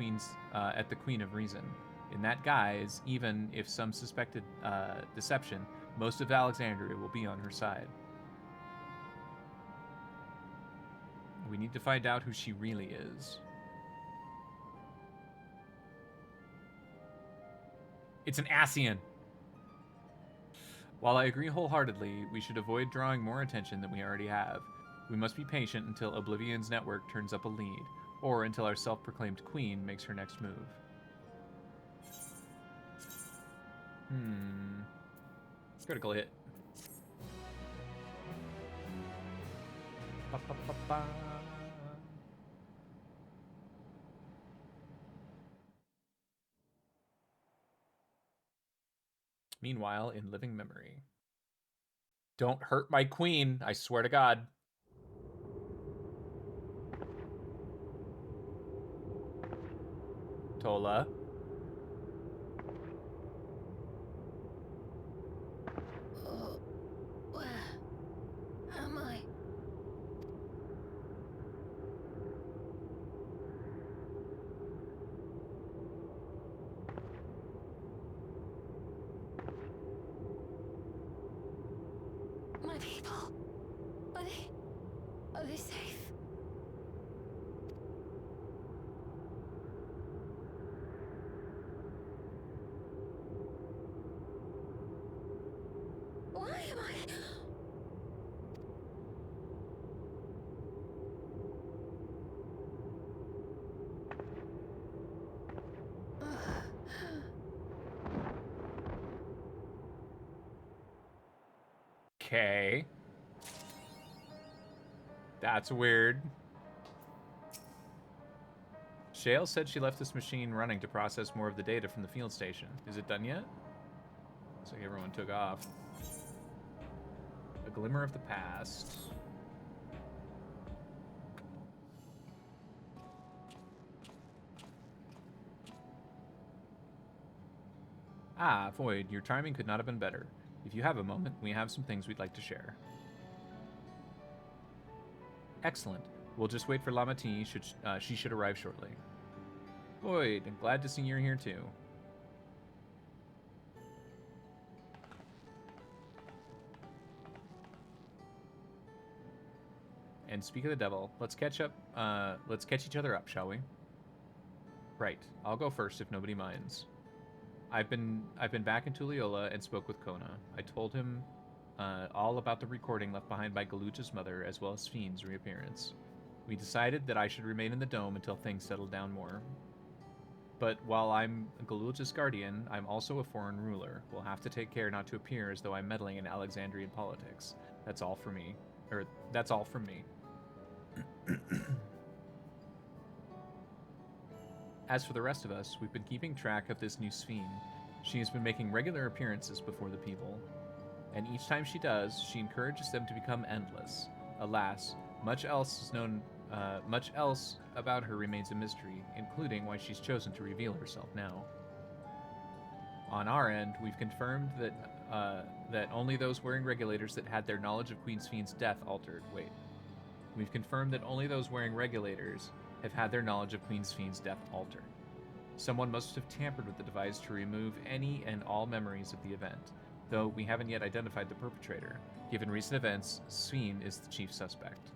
at the Queen of Reason. In that guise, even if some suspected deception, most of Alexandria will be on her side. We need to find out who she really is. It's an Ascian. While I agree wholeheartedly, we should avoid drawing more attention than we already have. We must be patient until Oblivion's network turns up a lead, or until our self-proclaimed queen makes her next move. Critical hit. Ba, ba, ba, ba. Meanwhile, in living memory. Don't hurt my queen, I swear to God. Tola. Where am I? Okay. That's weird. Shale said she left this machine running to process more of the data from the field station. Is it done yet? Looks like everyone took off. A glimmer of the past. Ah, Void, your timing could not have been better. If you have a moment, we have some things we'd like to share. Excellent. We'll just wait for Lama T. She should arrive shortly. Void, I'm glad to see you're here too. And speak of the devil, let's catch each other up, shall we? Right. I'll go first if nobody minds. I've been back in Tuliyola and spoke with Kona. I told him all about the recording left behind by Galuja's mother, as well as Fiend's reappearance. We decided that I should remain in the dome until things settled down more. But while I'm Galuja's guardian, I'm also a foreign ruler. We'll have to take care not to appear as though I'm meddling in Alexandrian politics. That's all for me. Or, that's all from me. As for the rest of us, we've been keeping track of this new Sphene. She has been making regular appearances before the people. And each time she does, she encourages them to become endless. Alas, much else about her remains a mystery, including why she's chosen to reveal herself now. On our end, we've confirmed that only those wearing regulators that had their knowledge of Queen Sphene's death altered. We've confirmed that only those wearing regulators have had their knowledge of Queen Sphene's death altered. Someone must have tampered with the device to remove any and all memories of the event, though we haven't yet identified the perpetrator. Given recent events, Sphene is the chief suspect.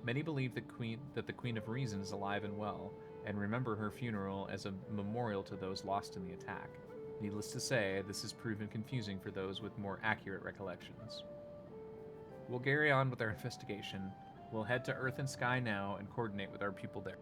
Many believe that the Queen of Reason is alive and well, and remember her funeral as a memorial to those lost in the attack. Needless to say, this has proven confusing for those with more accurate recollections. We'll carry on with our investigation. We'll head to Earth and Sky now and coordinate with our people there.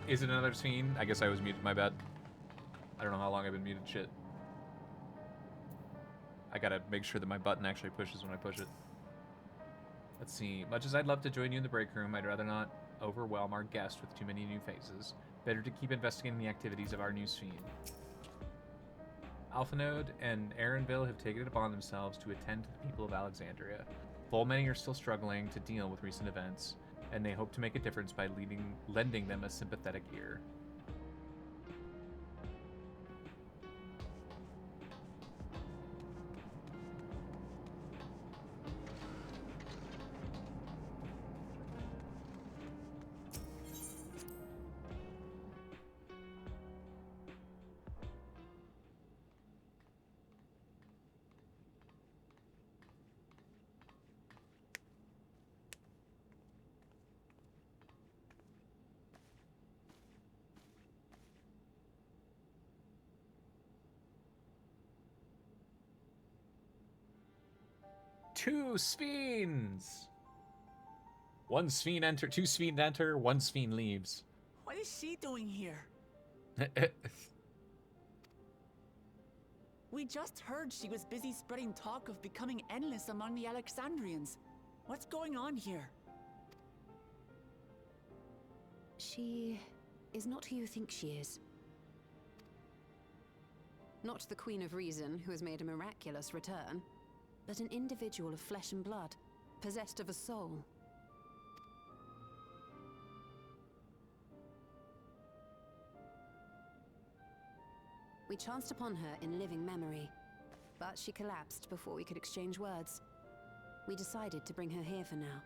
Is it another scene? I guess I was muted, my bad. I don't know how long I've been muted, shit. I gotta make sure that my button actually pushes when I push it. Let's see. Much as I'd love to join you in the break room, I'd rather not overwhelm our guest with too many new faces. Better to keep investigating the activities of our new Sphene. Alphanode and Aaronville have taken it upon themselves to attend to the people of Alexandria. Though many are still struggling to deal with recent events, and they hope to make a difference by lending them a sympathetic ear. Two Sphenes! One Sphene enter, two Sphene enter, one Sphene leaves. What is she doing here? We just heard she was busy spreading talk of becoming endless among the Alexandrians. What's going on here? She is not who you think she is. Not the Queen of Reason, who has made a miraculous return, but an individual of flesh and blood, possessed of a soul. We chanced upon her in living memory, but she collapsed before we could exchange words. We decided to bring her here for now.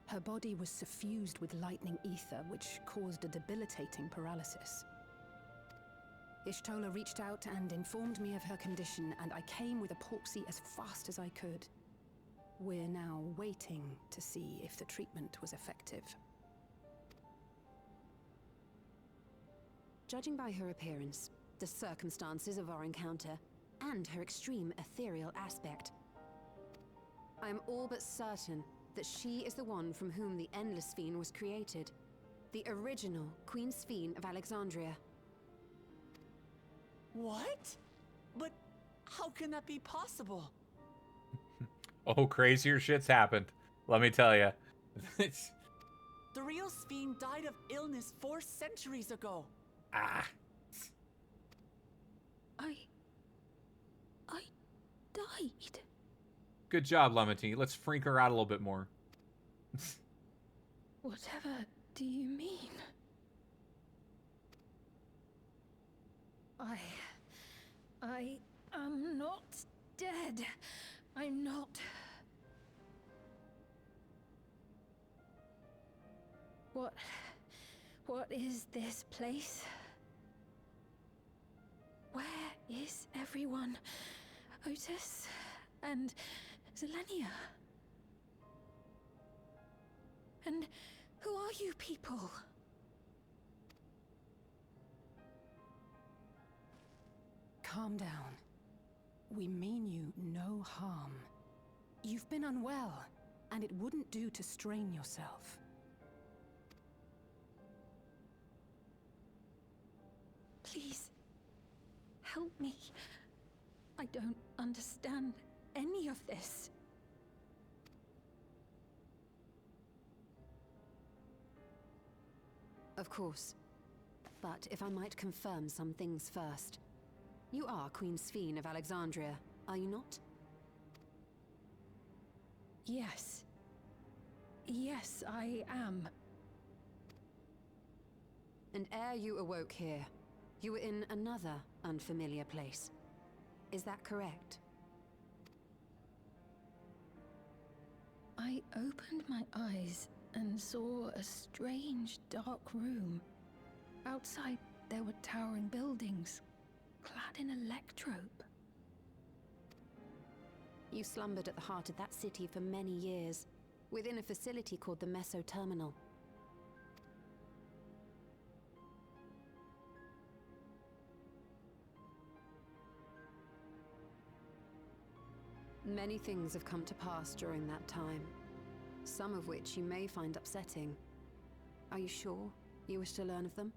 Her body was suffused with lightning ether, which caused a debilitating paralysis. Ishtola reached out and informed me of her condition, and I came with epoxy as fast as I could. We're now waiting to see if the treatment was effective. Judging by her appearance, the circumstances of our encounter, and her extreme ethereal aspect, I am all but certain that she is the one from whom the Endless Fiend was created. The original Queen Sphene of Alexandria. What? But how can that be possible? Oh, crazier shit's happened. Let me tell you. The real Sphene died of illness 4 centuries ago. Ah. I died. Good job, Lemony. Let's freak her out a little bit more. Whatever do you mean? I am not dead. I'm not. What is this place? Where is everyone? Otis and Zelenia? And who are you people? Calm down. We mean you no harm. You've been unwell, and it wouldn't do to strain yourself. Please, help me. I don't understand any of this. Of course. But if I might confirm some things first. You are Queen Sphene of Alexandria, are you not? Yes. Yes, I am. And ere you awoke here, you were in another unfamiliar place. Is that correct? I opened my eyes and saw a strange, dark room. Outside, there were towering buildings, clad in electrope. You slumbered at the heart of that city for many years, within a facility called the Meso Terminal. Many things have come to pass during that time, some of which you may find upsetting. Are you sure you wish to learn of them?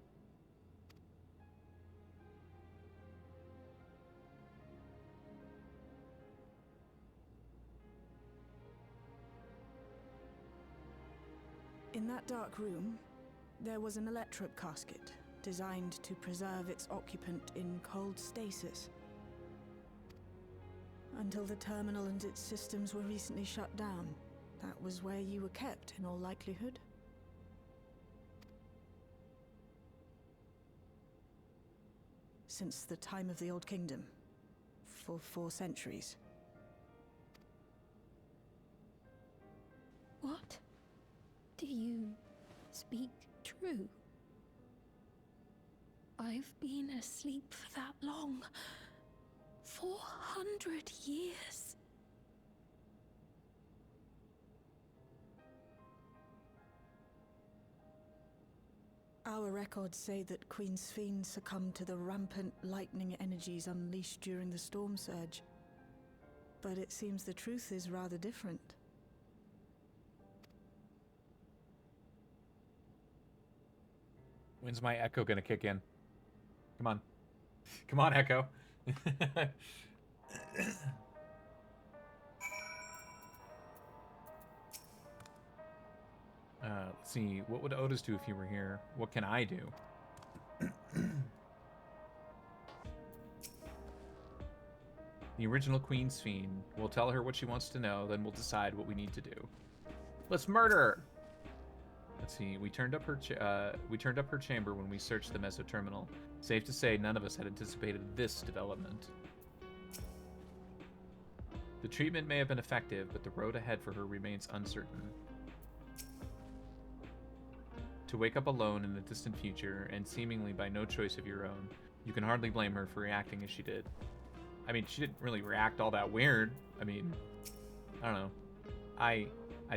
In that dark room, there was an electrope casket, designed to preserve its occupant in cold stasis. Until the terminal and its systems were recently shut down, that was where you were kept, in all likelihood. Since the time of the Old Kingdom, for 4 centuries. What? Do you speak true? I've been asleep for that long. 400 years. Our records say that Queen Sphene succumbed to the rampant lightning energies unleashed during the storm surge. But it seems the truth is rather different. When's my echo gonna kick in? Come on. Come on, echo. Let's see. What would Otis do if he were here? What can I do? The original Queen Sphene. We'll tell her what she wants to know, then we'll decide what we need to do. Let's murder her! Let's see. We turned up her chamber when we searched the Meso Terminal. Safe to say, none of us had anticipated this development. The treatment may have been effective, but the road ahead for her remains uncertain. To wake up alone in the distant future, and seemingly by no choice of your own, you can hardly blame her for reacting as she did. I mean, she didn't really react all that weird. I mean, I don't know. I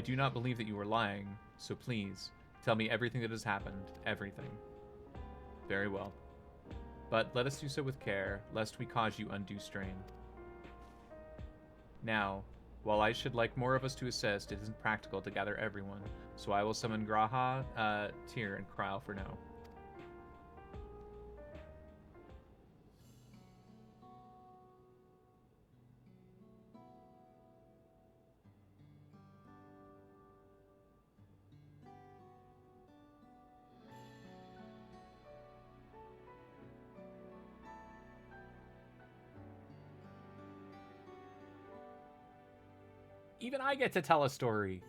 do not believe that you were lying, so please, tell me everything that has happened. Everything. Very well. But let us do so with care, lest we cause you undue strain. Now, while I should like more of us to assist, it isn't practical to gather everyone, so I will summon Graha, Tyr, and Krile for now. Even I get to tell a story.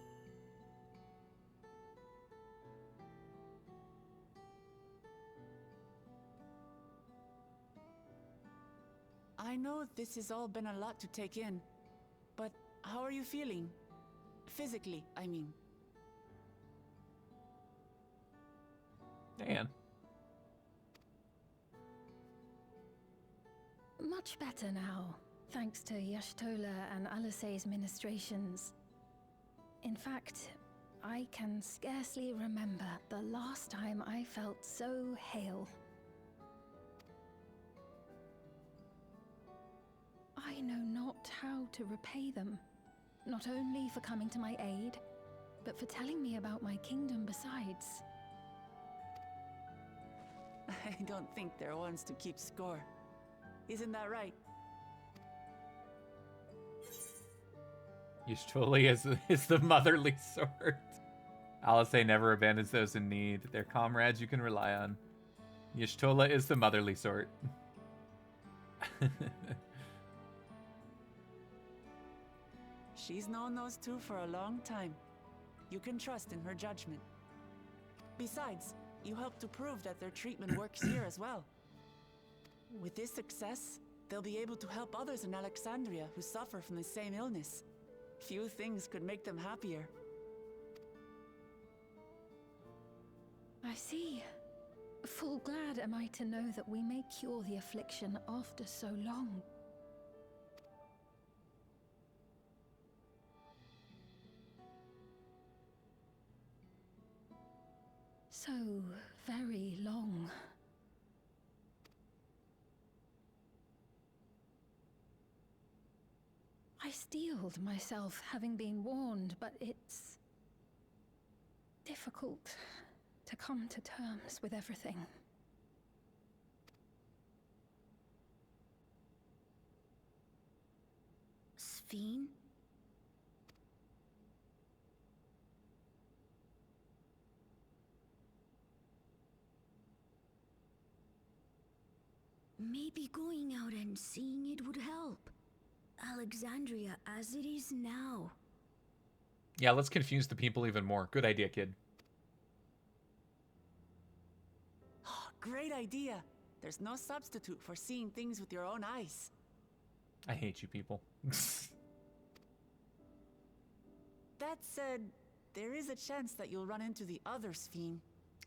I know this has all been a lot to take in, but how are you feeling? Physically, I mean. Dan. Much better now, thanks to Y'shtola and Alisay's ministrations. In fact, I can scarcely remember the last time I felt so hale. I know not how to repay them, not only for coming to my aid, but for telling me about my kingdom besides. I don't think they're ones to keep score. Isn't that right? Y'shtola is the motherly sort. Alisay never abandons those in need. They're comrades you can rely on. Y'shtola is the motherly sort. She's known those two for a long time. You can trust in her judgment. Besides, you helped to prove that their treatment works here as well. With this success, they'll be able to help others in Alexandria who suffer from the same illness. Few things could make them happier. I see. Full glad am I to know that we may cure the affliction after so long. So very long. I steeled myself, having been warned, but it's difficult to come to terms with everything. Sphene? Maybe going out and seeing it would help. Alexandria as it is now. Yeah, let's confuse the people even more. Good idea, kid. Great idea. There's no substitute for seeing things with your own eyes. I hate you people. That said, there is a chance that you'll run into the other Sphene.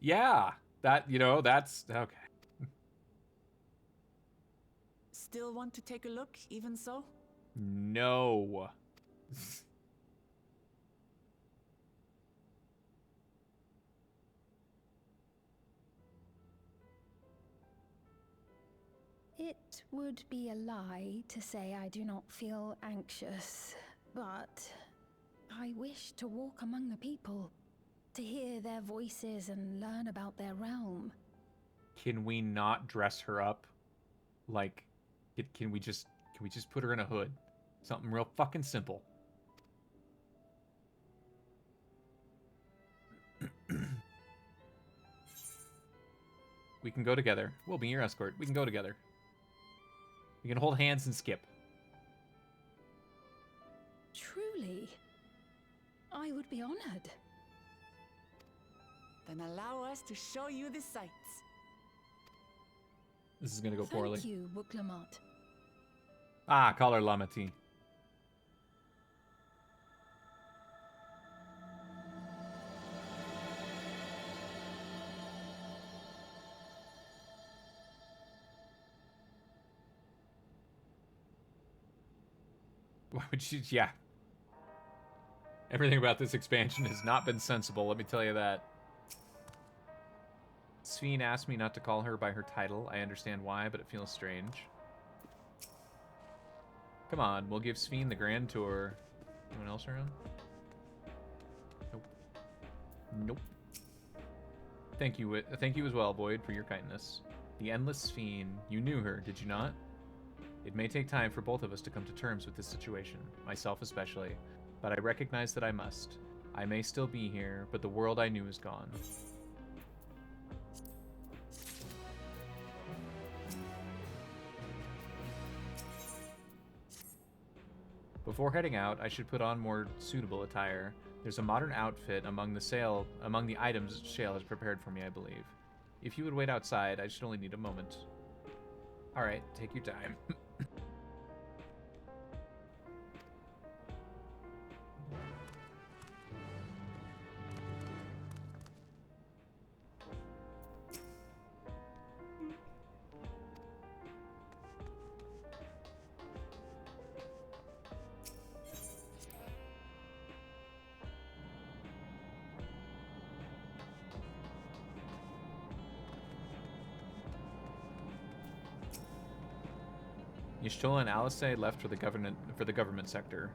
Yeah, that's okay. Still want to take a look, even so? No. It would be a lie to say I do not feel anxious, but I wish to walk among the people, to hear their voices and learn about their realm. Can we not dress her up? Like, can we just put her in a hood? Something real fucking simple. We can go together. We'll be your escort. We can go together. We can hold hands and skip. Truly, I would be honored. Then allow us to show you the sights. This is gonna go poorly. Thank you, Wuklamot. Ah, call her Lamati. Why would you? Yeah. Everything about this expansion has not been sensible, let me tell you that. Sphene asked me not to call her by her title. I understand why, but it feels strange. Come on, we'll give Sphene the grand tour. Anyone else around? Nope. Nope. Thank you as well, Boyd, for your kindness. The Endless Sphene. You knew her, did you not? It may take time for both of us to come to terms with this situation, myself especially, but I recognize that I must. I may still be here, but the world I knew is gone. Before heading out, I should put on more suitable attire. There's a modern outfit among the items Shale has prepared for me, I believe. If you would wait outside, I should only need a moment. Alright, take your time. Y'shtola and Alice left for the government sector.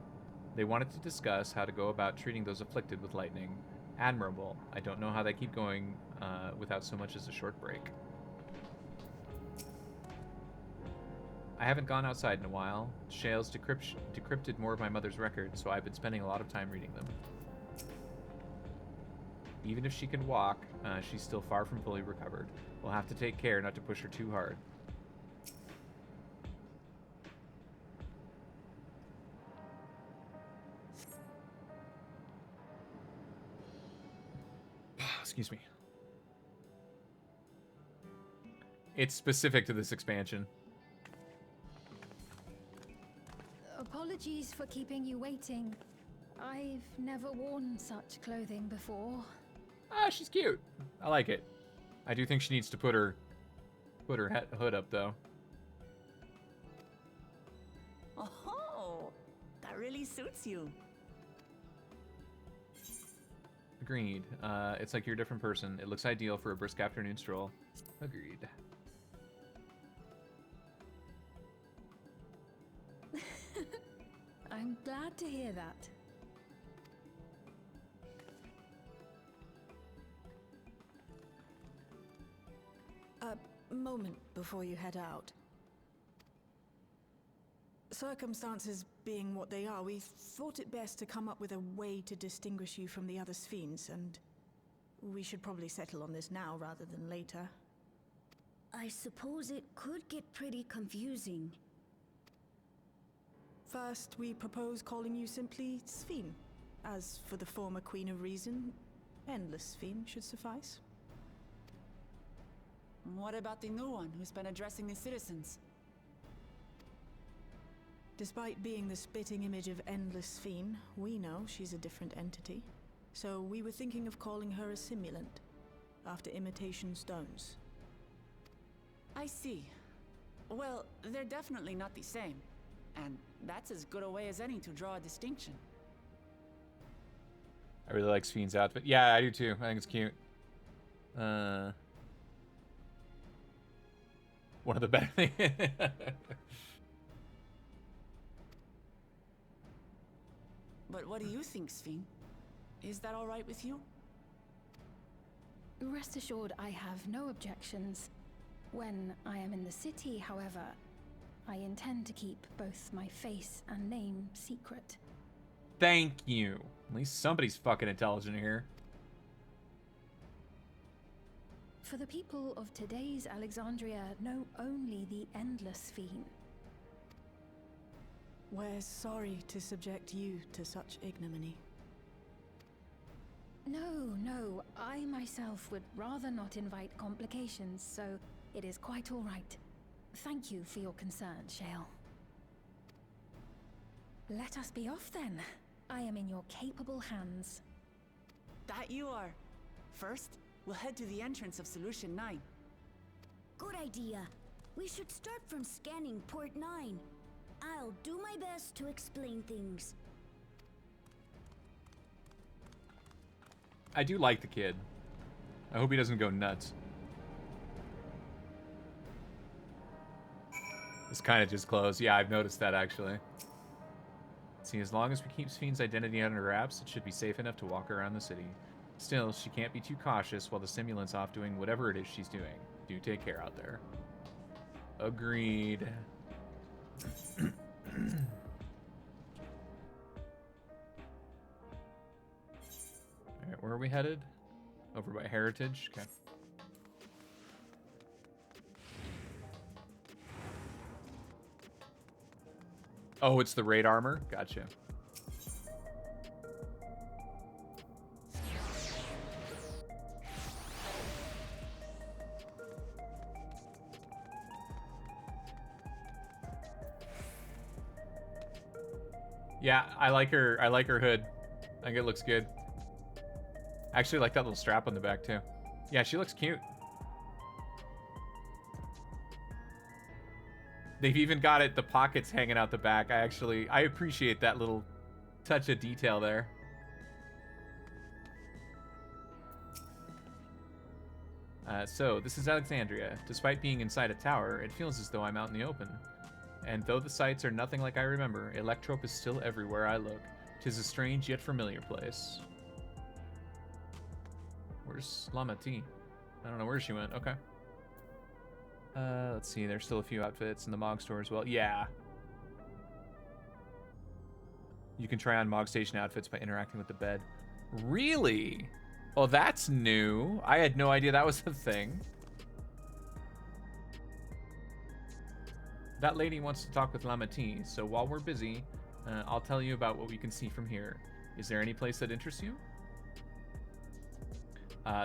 They wanted to discuss how to go about treating those afflicted with lightning. Admirable. I don't know how they keep going without so much as a short break. I haven't gone outside in a while. Shale's decrypted more of my mother's records, so I've been spending a lot of time reading them. Even if she can walk, she's still far from fully recovered. We'll have to take care not to push her too hard. Excuse me. It's specific to this expansion. Apologies for keeping you waiting. I've never worn such clothing before. Ah, she's cute. I like it. I do think she needs to put her hood up, though. Oh, that really suits you. Agreed. It's like you're a different person. It looks ideal for a brisk afternoon stroll. Agreed. I'm glad to hear that. A moment before you head out. Circumstances being what they are, we thought it best to come up with a way to distinguish you from the other Sphenes, and we should probably settle on this now rather than later. I suppose it could get pretty confusing. First, we propose calling you simply Sphene. As for the former Queen of Reason, Endless Sphene should suffice. What about the new one who's been addressing the citizens? Despite being the spitting image of Endless Sphene, we know she's a different entity. So we were thinking of calling her a simulant, after imitation stones. I see. Well, they're definitely not the same. And that's as good a way as any to draw a distinction. I really like Sphene's outfit. Yeah, I do too. I think it's cute. One of the better things. But what do you think, Sphene? Is that all right with you? Rest assured, I have no objections. When I am in the city, however, I intend to keep both my face and name secret. Thank you. At least somebody's fucking intelligent here. For the people of today's Alexandria know only the Endless Sphene. We're sorry to subject you to such ignominy. No, I myself would rather not invite complications, so it is quite all right. Thank you for your concern, Shale. Let us be off then. I am in your capable hands. That you are. First, we'll head to the entrance of Solution 9. Good idea. We should start from scanning Port 9. I'll do my best to explain things. I do like the kid. I hope he doesn't go nuts. It's kind of just closed. Yeah, I've noticed that, actually. See, as long as we keep Fiend's identity under wraps, it should be safe enough to walk around the city. Still, she can't be too cautious while the simulant's off doing whatever it is she's doing. Do take care out there. Agreed. Alright, where are we headed? Over by Heritage? Okay. Oh, it's the raid armor? Gotcha. Yeah, I like her hood. I think it looks good. I actually like that little strap on the back too. Yeah, she looks cute. They've even got the pockets hanging out the back. I appreciate that little touch of detail there. So, this is Alexandria. Despite being inside a tower, it feels as though I'm out in the open. And though the sights are nothing like I remember, Electrope is still everywhere I look. 'Tis a strange yet familiar place. Where's Lama T? I don't know where she went. Okay. Let's see. There's still a few outfits in the Mog store as well. Yeah. You can try on Mog Station outfits by interacting with the bed. Really? Oh, that's new. I had no idea that was a thing. That lady wants to talk with Lama T, so while we're busy, I'll tell you about what we can see from here. Is there any place that interests you?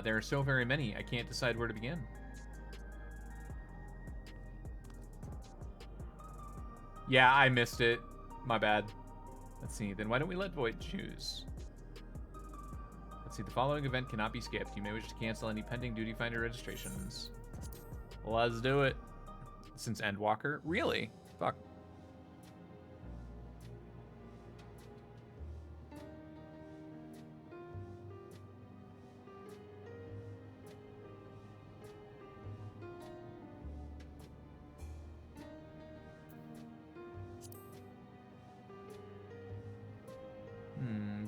There are so very many, I can't decide where to begin. Yeah, I missed it. My bad. Let's see, then why don't we let Void choose? Let's see, the following event cannot be skipped. You may wish to cancel any pending Duty Finder registrations. Let's do it. Since Endwalker? Really? Fuck.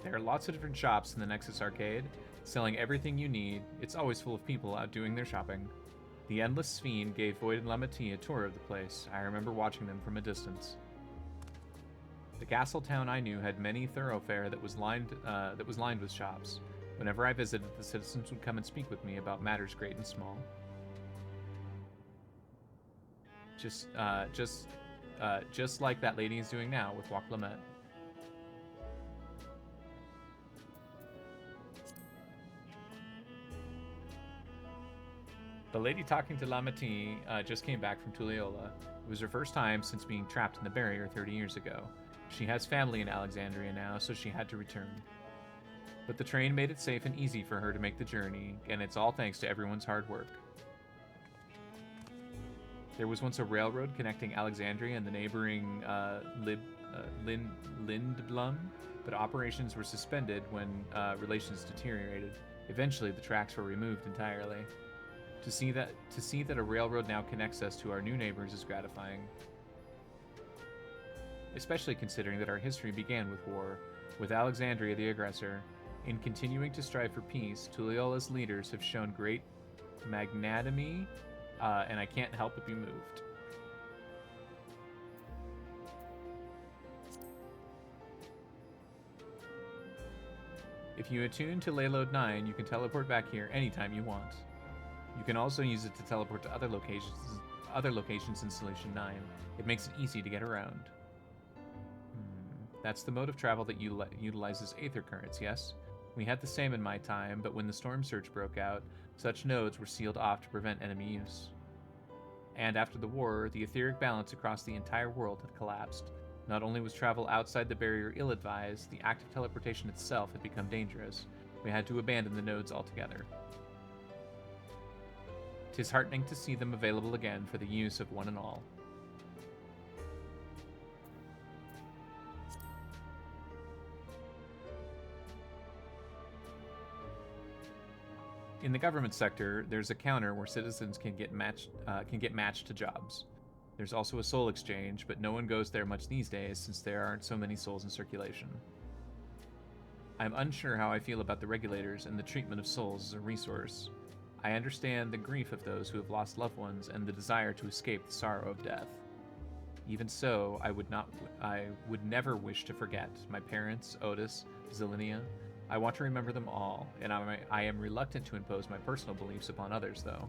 There are lots of different shops in the Nexus Arcade, selling everything you need. It's always full of people out doing their shopping. The Endless Fiend gave Void and Lamati a tour of the place. I remember watching them from a distance. The castle town I knew had many thoroughfare that was lined with shops. Whenever I visited, the citizens would come and speak with me about matters great and small. Just like that lady is doing now with Wak Lamet. The lady talking to Lamati just came back from Tuliyola. It was her first time since being trapped in the barrier 30 years ago. She has family in Alexandria now, so she had to return. But the train made it safe and easy for her to make the journey, and it's all thanks to everyone's hard work. There was once a railroad connecting Alexandria and the neighboring Lindblum, but operations were suspended when relations deteriorated. Eventually, the tracks were removed entirely. To see that a railroad now connects us to our new neighbors is gratifying. Especially considering that our history began with war, with Alexandria the aggressor. In continuing to strive for peace, Tuliola's leaders have shown great magnanimity, and I can't help but be moved. If you attune to Layload 9, you can teleport back here anytime you want. You can also use it to teleport to other locations in Solution 9. It makes it easy to get around. That's the mode of travel that utilizes aether currents, yes? We had the same in my time, but when the storm surge broke out, such nodes were sealed off to prevent enemy use. And after the war, the etheric balance across the entire world had collapsed. Not only was travel outside the barrier ill-advised, the act of teleportation itself had become dangerous. We had to abandon the nodes altogether. 'Tis heartening to see them available again for the use of one and all. In the government sector, there's a counter where citizens can get matched to jobs. There's also a soul exchange, but no one goes there much these days since there aren't so many souls in circulation. I'm unsure how I feel about the regulators and the treatment of souls as a resource. I understand the grief of those who have lost loved ones and the desire to escape the sorrow of death. Even so, I would never wish to forget my parents, Otis, Zillinia. I want to remember them all, and I am reluctant to impose my personal beliefs upon others, though.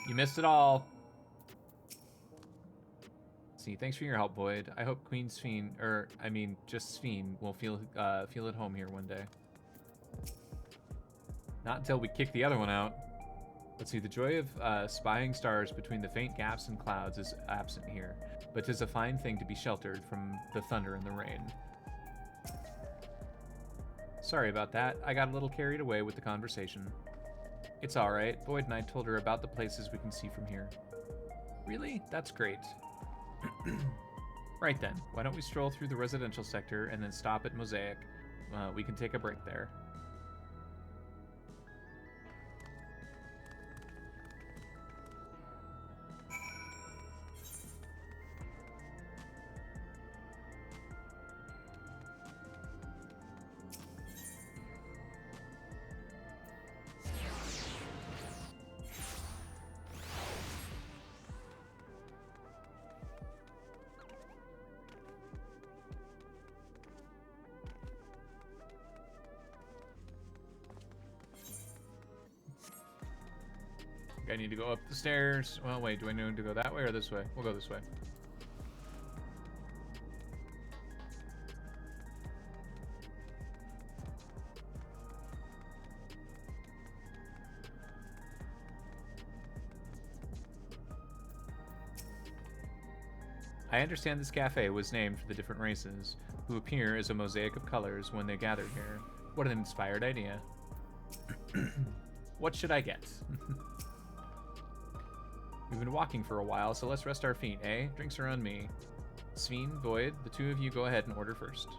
You missed it all. See, thanks for your help, Boyd. I hope Queen Sphene, just Sphene, will feel at home here one day. Not until we kick the other one out. Let's see, the joy of spying stars between the faint gaps and clouds is absent here, but 'tis a fine thing to be sheltered from the thunder and the rain. Sorry about that. I got a little carried away with the conversation. It's alright. Boyd and I told her about the places we can see from here. Really? That's great. Right then, why don't we stroll through the residential sector and then stop at Mosaic? We can take a break there. I need to go up the stairs. Well, wait, do I need to go that way or this way? We'll go this way. I understand this cafe was named for the different races, who appear as a mosaic of colors when they gather here. What an inspired idea. What should I get? We've been walking for a while, so let's rest our feet, eh? Drinks are on me. Sphene, Boyd, the two of you go ahead and order first.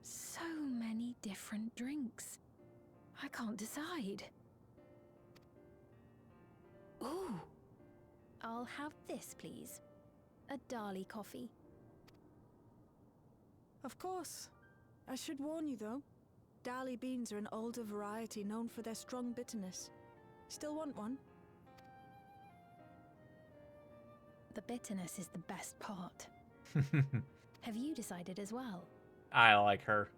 So many different drinks. I can't decide. Ooh. I'll have this, please. A Dali coffee. Of course. I should warn you, though. Dali beans are an older variety known for their strong bitterness. Still want one? The bitterness is the best part. Have you decided as well? I like her.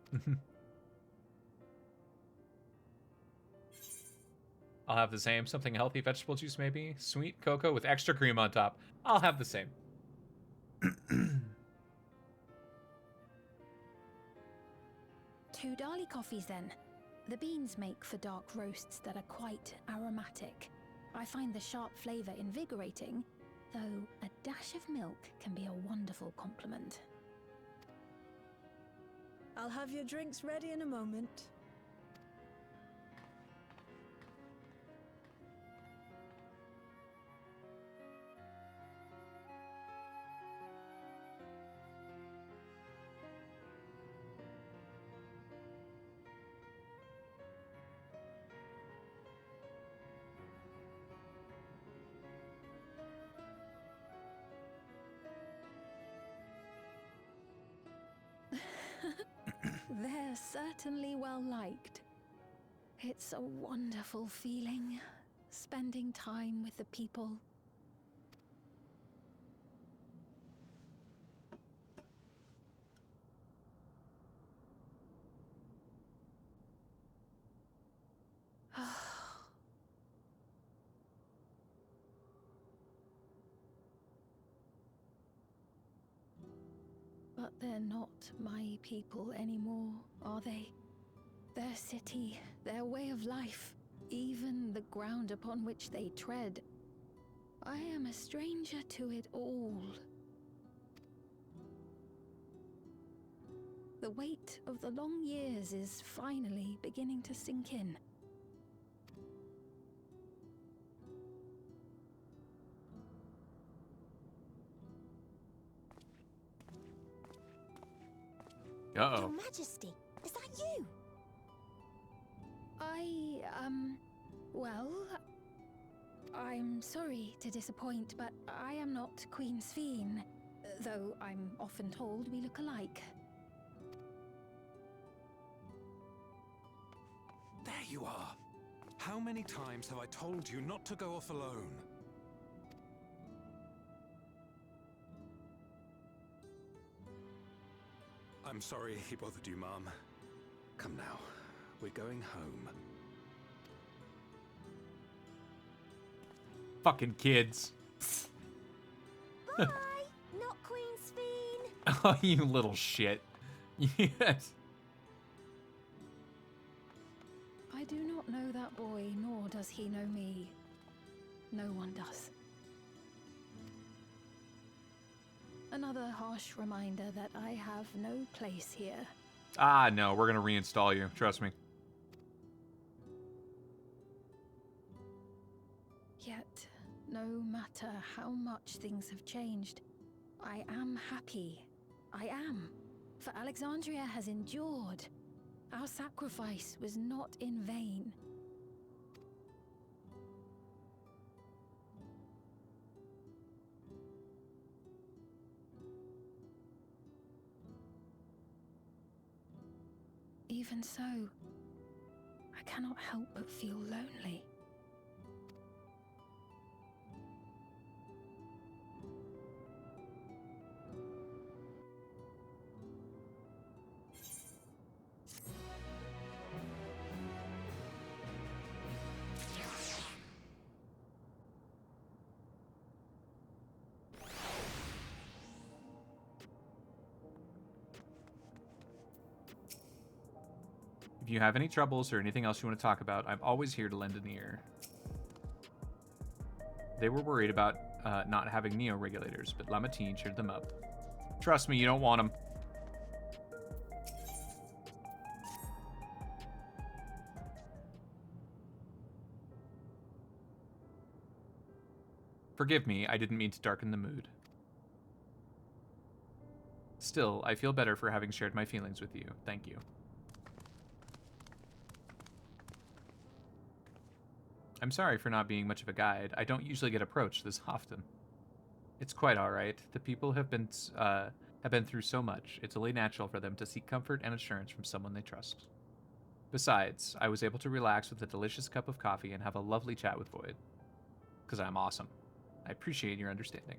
I'll have the same. Something healthy, vegetable juice maybe? Sweet cocoa with extra cream on top. I'll have the same. 2 Dali coffees then. The beans make for dark roasts that are quite aromatic. I find the sharp flavor invigorating, though a dash of milk can be a wonderful complement. I'll have your drinks ready in a moment. They're certainly well liked. It's a wonderful feeling, spending time with the people. But they're not my people anymore, are they? Their city, their way of life, even the ground upon which they tread. I am a stranger to it all. The weight of the long years is finally beginning to sink in. Uh-oh. Your Majesty, is that you? Well, I'm sorry to disappoint, but I am not Queen Sphene, though I'm often told we look alike. There you are. How many times have I told you not to go off alone? I'm sorry he bothered you, Mom. Come now, we're going home. Fucking kids. Bye, not Queen Sphene. Oh, you little shit. Yes. I do not know that boy, nor does he know me. No one does. Another harsh reminder that I have no place here. Ah, no, we're gonna reinstall you. Trust me. Yet, no matter how much things have changed, I am happy. I am. For Alexandria has endured. Our sacrifice was not in vain. Even so, I cannot help but feel lonely. If you have any troubles or anything else you want to talk about, I'm always here to lend an ear. They were worried about not having Neo regulators, but Lamartine cheered them up. Trust me, you don't want them. Forgive me, I didn't mean to darken the mood. Still, I feel better for having shared my feelings with you. Thank you. I'm sorry for not being much of a guide. I don't usually get approached this often. It's quite all right. The people have been through so much. It's only natural for them to seek comfort and assurance from someone they trust. Besides, I was able to relax with a delicious cup of coffee and have a lovely chat with Void. Because I'm awesome. I appreciate your understanding.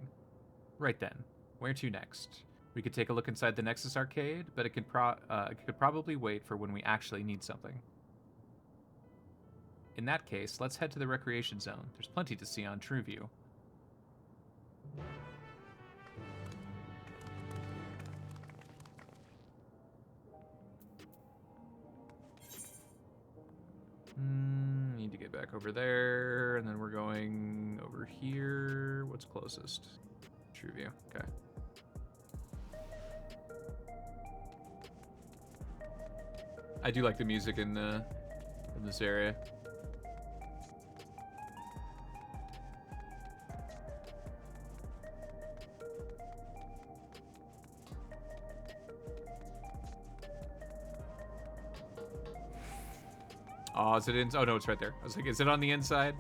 Right then, where to next? We could take a look inside the Nexus arcade, but it could probably wait for when we actually need something. In that case, let's head to the recreation zone. There's plenty to see on TrueView. Need to get back over there, and then we're going over here. What's closest? TrueView. Okay. I do like the music in this area. Oh, is it in? Oh, no, it's right there. I was like, is it on the inside?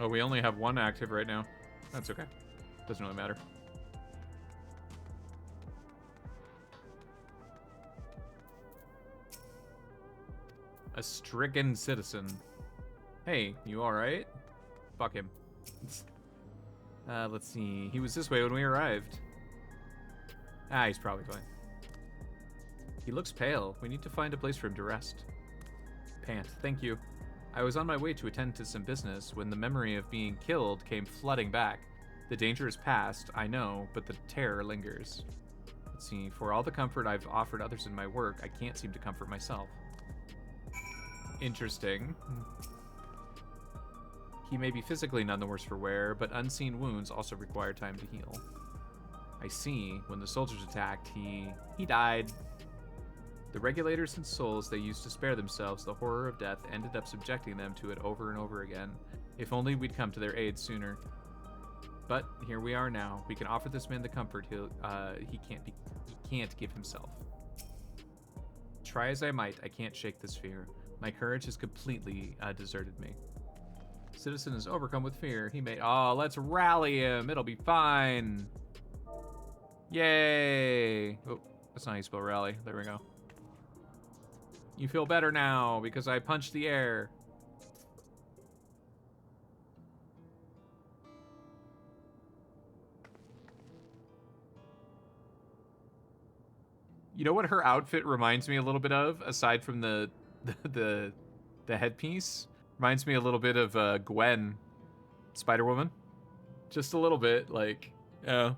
Oh, we only have one active right now. That's okay. Doesn't really matter. A stricken citizen. Hey, you alright? Fuck him. Let's see. He was this way when we arrived. Ah, he's probably fine. He looks pale. We need to find a place for him to rest. Pant. Thank you. I was on my way to attend to some business when the memory of being killed came flooding back. The danger is past, I know, but the terror lingers. Let's see, for all the comfort I've offered others in my work, I can't seem to comfort myself. Interesting. He may be physically none the worse for wear, but unseen wounds also require time to heal. I see. When the soldiers attacked, he died. The regulators and souls they used to spare themselves the horror of death ended up subjecting them to it over and over again. If only we'd come to their aid sooner. But here we are now. We can offer this man the comfort he can't give himself. Try as I might, I can't shake this fear. My courage has completely deserted me. Citizen is overcome with fear. He may. Oh, let's rally him. It'll be fine. Yay! Oh, that's not how you spell rally. There we go. You feel better now because I punched the air. You know what her outfit reminds me a little bit of, aside from the headpiece? Reminds me a little bit of Gwen, Spider-Woman. Just a little bit, like, yeah.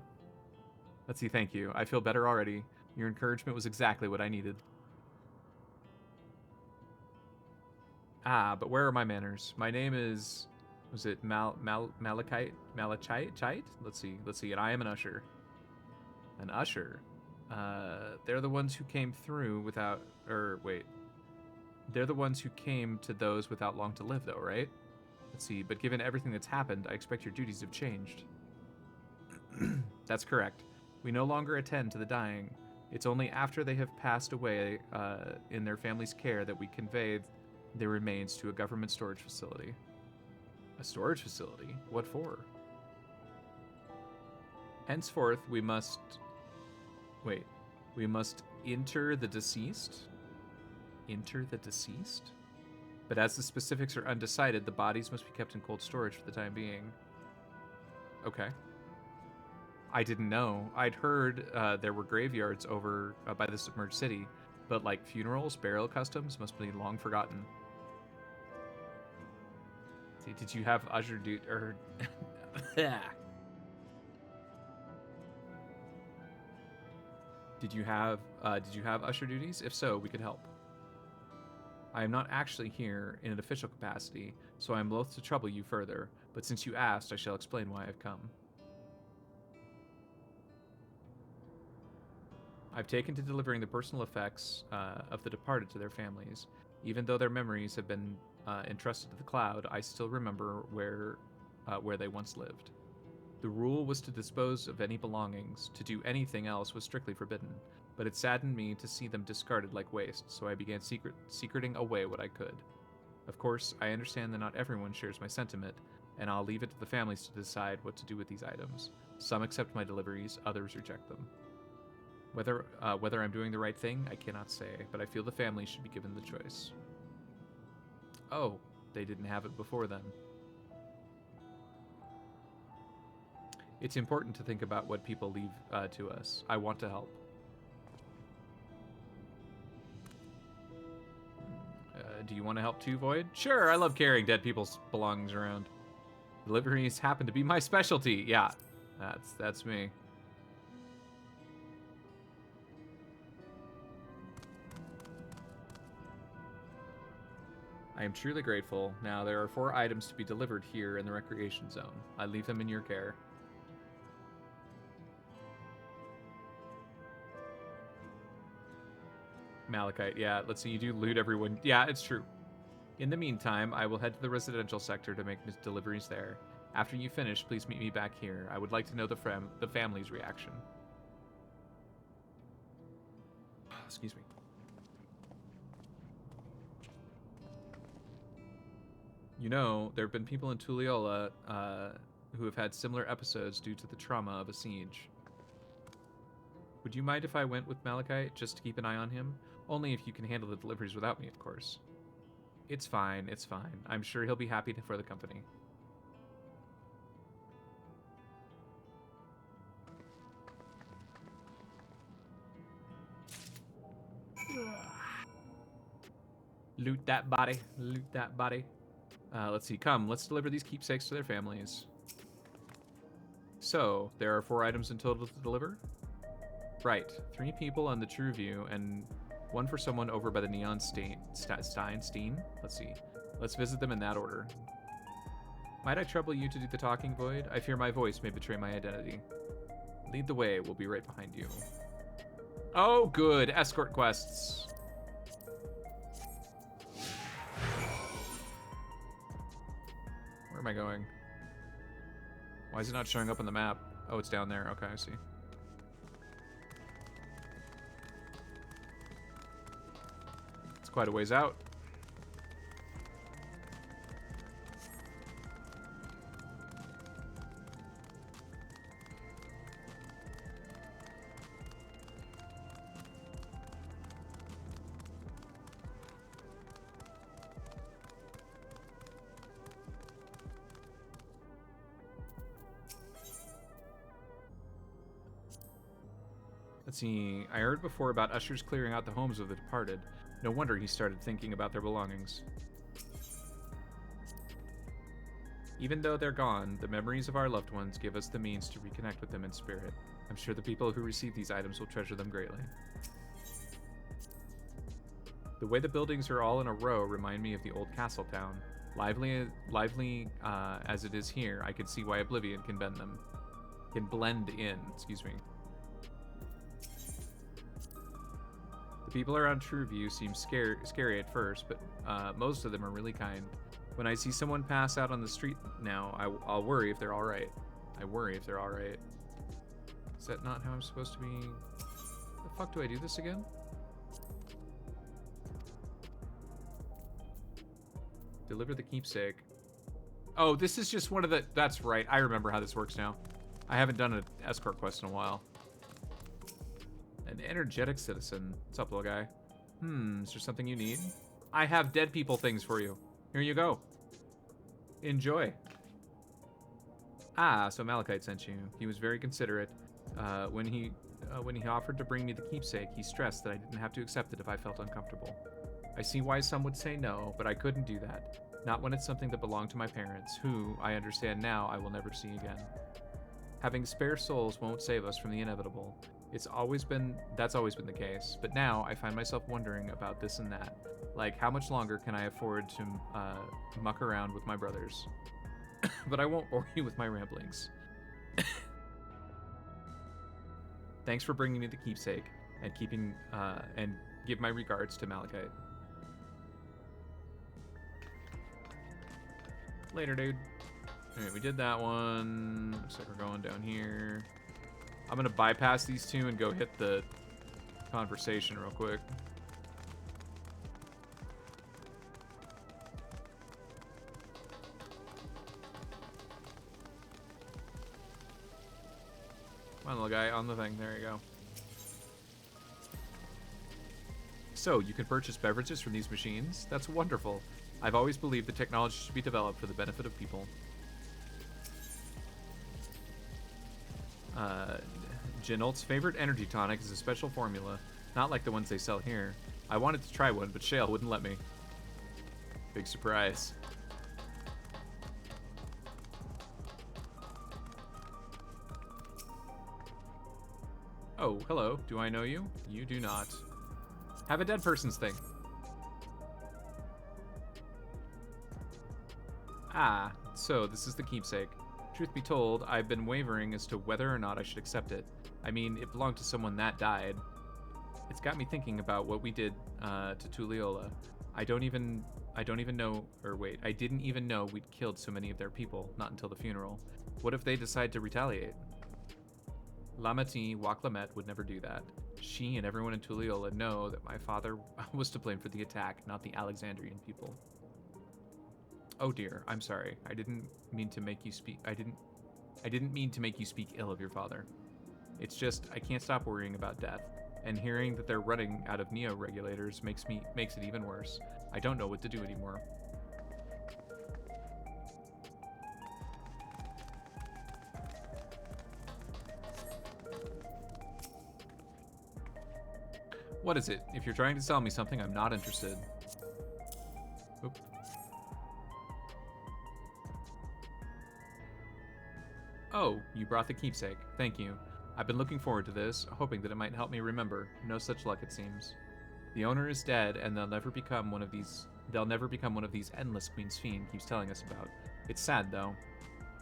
Let's see, thank you. I feel better already. Your encouragement was exactly what I needed. Ah, but where are my manners? My name is, was it Malachite? Let's see, and I am an usher. An usher? They're the ones who came through without, they're the ones who came to those without long to live, though, right? Let's see, but given everything that's happened, I expect your duties have changed. That's correct. We no longer attend to the dying. It's only after they have passed away in their family's care that we convey their remains to a government storage facility. A storage facility? What for? Henceforth, we must inter the deceased? Inter the deceased? But as the specifics are undecided, the bodies must be kept in cold storage for the time being. Okay. I didn't know. I'd heard there were graveyards over by the submerged city, but like funerals, burial customs must be long forgotten. See, did you have usher dude or Did you have usher duties? If so, we could help. I am not actually here in an official capacity, so I am loath to trouble you further, but since you asked, I shall explain why I've come. I've taken to delivering the personal effects of the departed to their families. Even though their memories have been entrusted to the cloud, I still remember where they once lived. The rule was to dispose of any belongings. To do anything else was strictly forbidden, but it saddened me to see them discarded like waste, so I began secreting away what I could. Of course, I understand that not everyone shares my sentiment, and I'll leave it to the families to decide what to do with these items. Some accept my deliveries, others reject them. Whether I'm doing the right thing, I cannot say, but I feel the family should be given the choice. Oh, they didn't have it before then. It's important to think about what people leave to us. I want to help. Do you want to help too, Void? Sure, I love carrying dead people's belongings around. Deliveries happen to be my specialty. Yeah, that's me. I am truly grateful. Now, there are 4 items to be delivered here in the recreation zone. I leave them in your care. Malachite, yeah, let's see, you do loot everyone. Yeah, it's true. In the meantime, I will head to the residential sector to make deliveries there. After you finish, please meet me back here. I would like to know the family's reaction. Excuse me. You know, there have been people in Tulliola who have had similar episodes due to the trauma of a siege. Would you mind if I went with Malachite, just to keep an eye on him? Only if you can handle the deliveries without me, of course. It's fine, it's fine. I'm sure he'll be happy for the company. Loot that body, loot that body. Let's see. Come, let's deliver these keepsakes to their families. So, there are 4 items in total to deliver? Right. 3 people on the True View, and 1 for someone over by the Neon Steen. Let's see. Let's visit them in that order. Might I trouble you to do the talking, Void? I fear my voice may betray my identity. Lead the way. We'll be right behind you. Oh, good. Escort quests. Where am I going? Why is it not showing up on the map? Oh, it's down there. Okay, I see. It's quite a ways out. Let's see, I heard before about ushers clearing out the homes of the departed. No wonder he started thinking about their belongings. Even though they're gone, the memories of our loved ones give us the means to reconnect with them in spirit. I'm sure the people who receive these items will treasure them greatly. The way the buildings are all in a row remind me of the old castle town. Lively as it is here, I can see why Oblivion can blend in, excuse me. People around Trueview seem scary at first, but most of them are really kind. When I see someone pass out on the street now, I'll worry if they're alright. I worry if they're alright. Is that not how I'm supposed to be? The fuck do I do this again? Deliver the keepsake. Oh, this is just one of the... That's right, I remember how this works now. I haven't done an escort quest in a while. An energetic citizen. What's up, little guy? Is there something you need? I have dead people things for you. Here you go. Enjoy. Ah, so Malachite sent you. He was very considerate. When he offered to bring me the keepsake, he stressed that I didn't have to accept it if I felt uncomfortable. I see why some would say no, but I couldn't do that. Not when it's something that belonged to my parents, who, I understand now, I will never see again. Having spare souls won't save us from the inevitable. That's always been the case, but now I find myself wondering about this and that. Like, how much longer can I afford to muck around with my brothers? But I won't bore you with my ramblings. Thanks for bringing me the keepsake and and give my regards to Malachite. Later, dude. Alright, we did that one. Looks like we're going down here. I'm gonna bypass these 2 and go hit the conversation real quick. Come on, little guy, on the thing. There you go. So, you can purchase beverages from these machines? That's wonderful. I've always believed the technology should be developed for the benefit of people. Jinolt's favorite energy tonic is a special formula, not like the ones they sell here. I wanted to try one, but Shale wouldn't let me. Big surprise. Oh, hello. Do I know you? You do not. Have a dead person's thing. Ah, so this is the keepsake. Truth be told, I've been wavering as to whether or not I should accept it. I mean, it belonged to someone that died. It's got me thinking about what we did to Tulliola. I didn't even know we'd killed so many of their people, not until the funeral. What if they decide to retaliate? Lamati Waklamet would never do that. She and everyone in Tulliola know that my father was to blame for the attack, not the Alexandrian people. Oh dear, I'm sorry. I didn't mean to make you speak ill of your father. It's just I can't stop worrying about death, and hearing that they're running out of Neo regulators makes it even worse. I don't know what to do anymore. What is it? If you're trying to sell me something, I'm not interested. Oop. Oh, you brought the keepsake. Thank you. I've been looking forward to this, hoping that it might help me remember. No such luck, it seems. The owner is dead, and they'll never become one of these endless Queen's Fiend keeps telling us about. It's sad, though.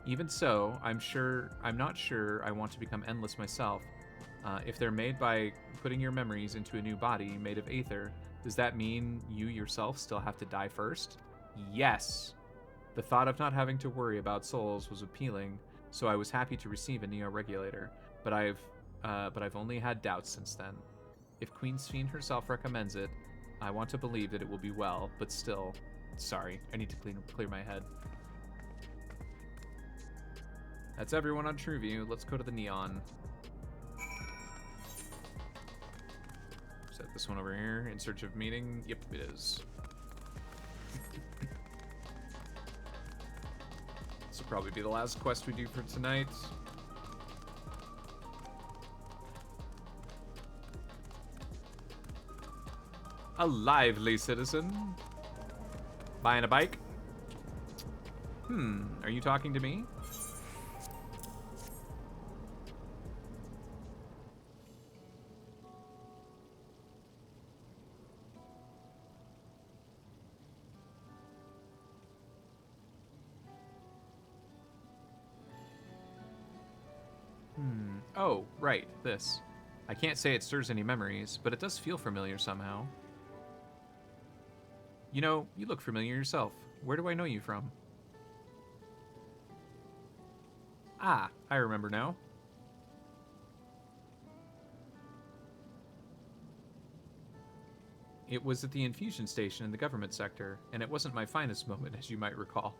Even so, I'm not sure I want to become endless myself. If they're made by putting your memories into a new body made of aether, does that mean you yourself still have to die first? Yes! The thought of not having to worry about souls was appealing, so I was happy to receive a neo-regulator, but I've only had doubts since then. If Queen's Fiend herself recommends it, I want to believe that it will be well, but still, sorry, I need to clear my head. That's everyone on TrueView. Let's go to the Neon. Set this one over here. In search of meeting. Yep, it is. This will probably be the last quest we do for tonight. A lively citizen. Buying a bike? Are you talking to me? Oh, right, this. I can't say it stirs any memories, but it does feel familiar somehow. You know, you look familiar yourself. Where do I know you from? Ah, I remember now. It was at the infusion station in the government sector, and it wasn't my finest moment, as you might recall.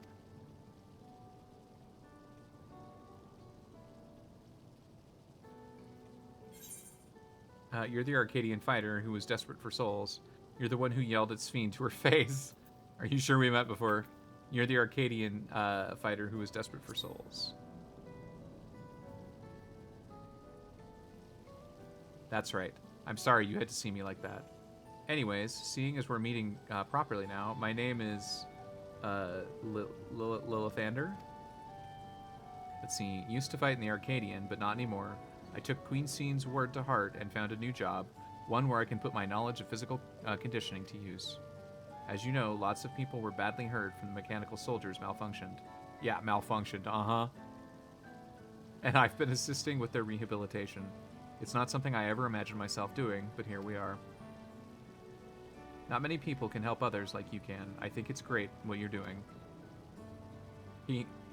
You're the Arcadian fighter who was desperate for souls. You're the one who yelled at Sphene to her face. Are you sure we met before? You're the Arcadian fighter who was desperate for souls. That's right. I'm sorry you had to see me like that. Anyways, seeing as we're meeting properly now, my name is Lilithander. Let's see. Used to fight in the Arcadian, but not anymore. I took Queen Scene's word to heart and found a new job, one where I can put my knowledge of physical conditioning to use. As you know, lots of people were badly hurt from the mechanical soldiers malfunctioned. Yeah, malfunctioned, uh-huh. And I've been assisting with their rehabilitation. It's not something I ever imagined myself doing, but here we are. Not many people can help others like you can. I think it's great what you're doing.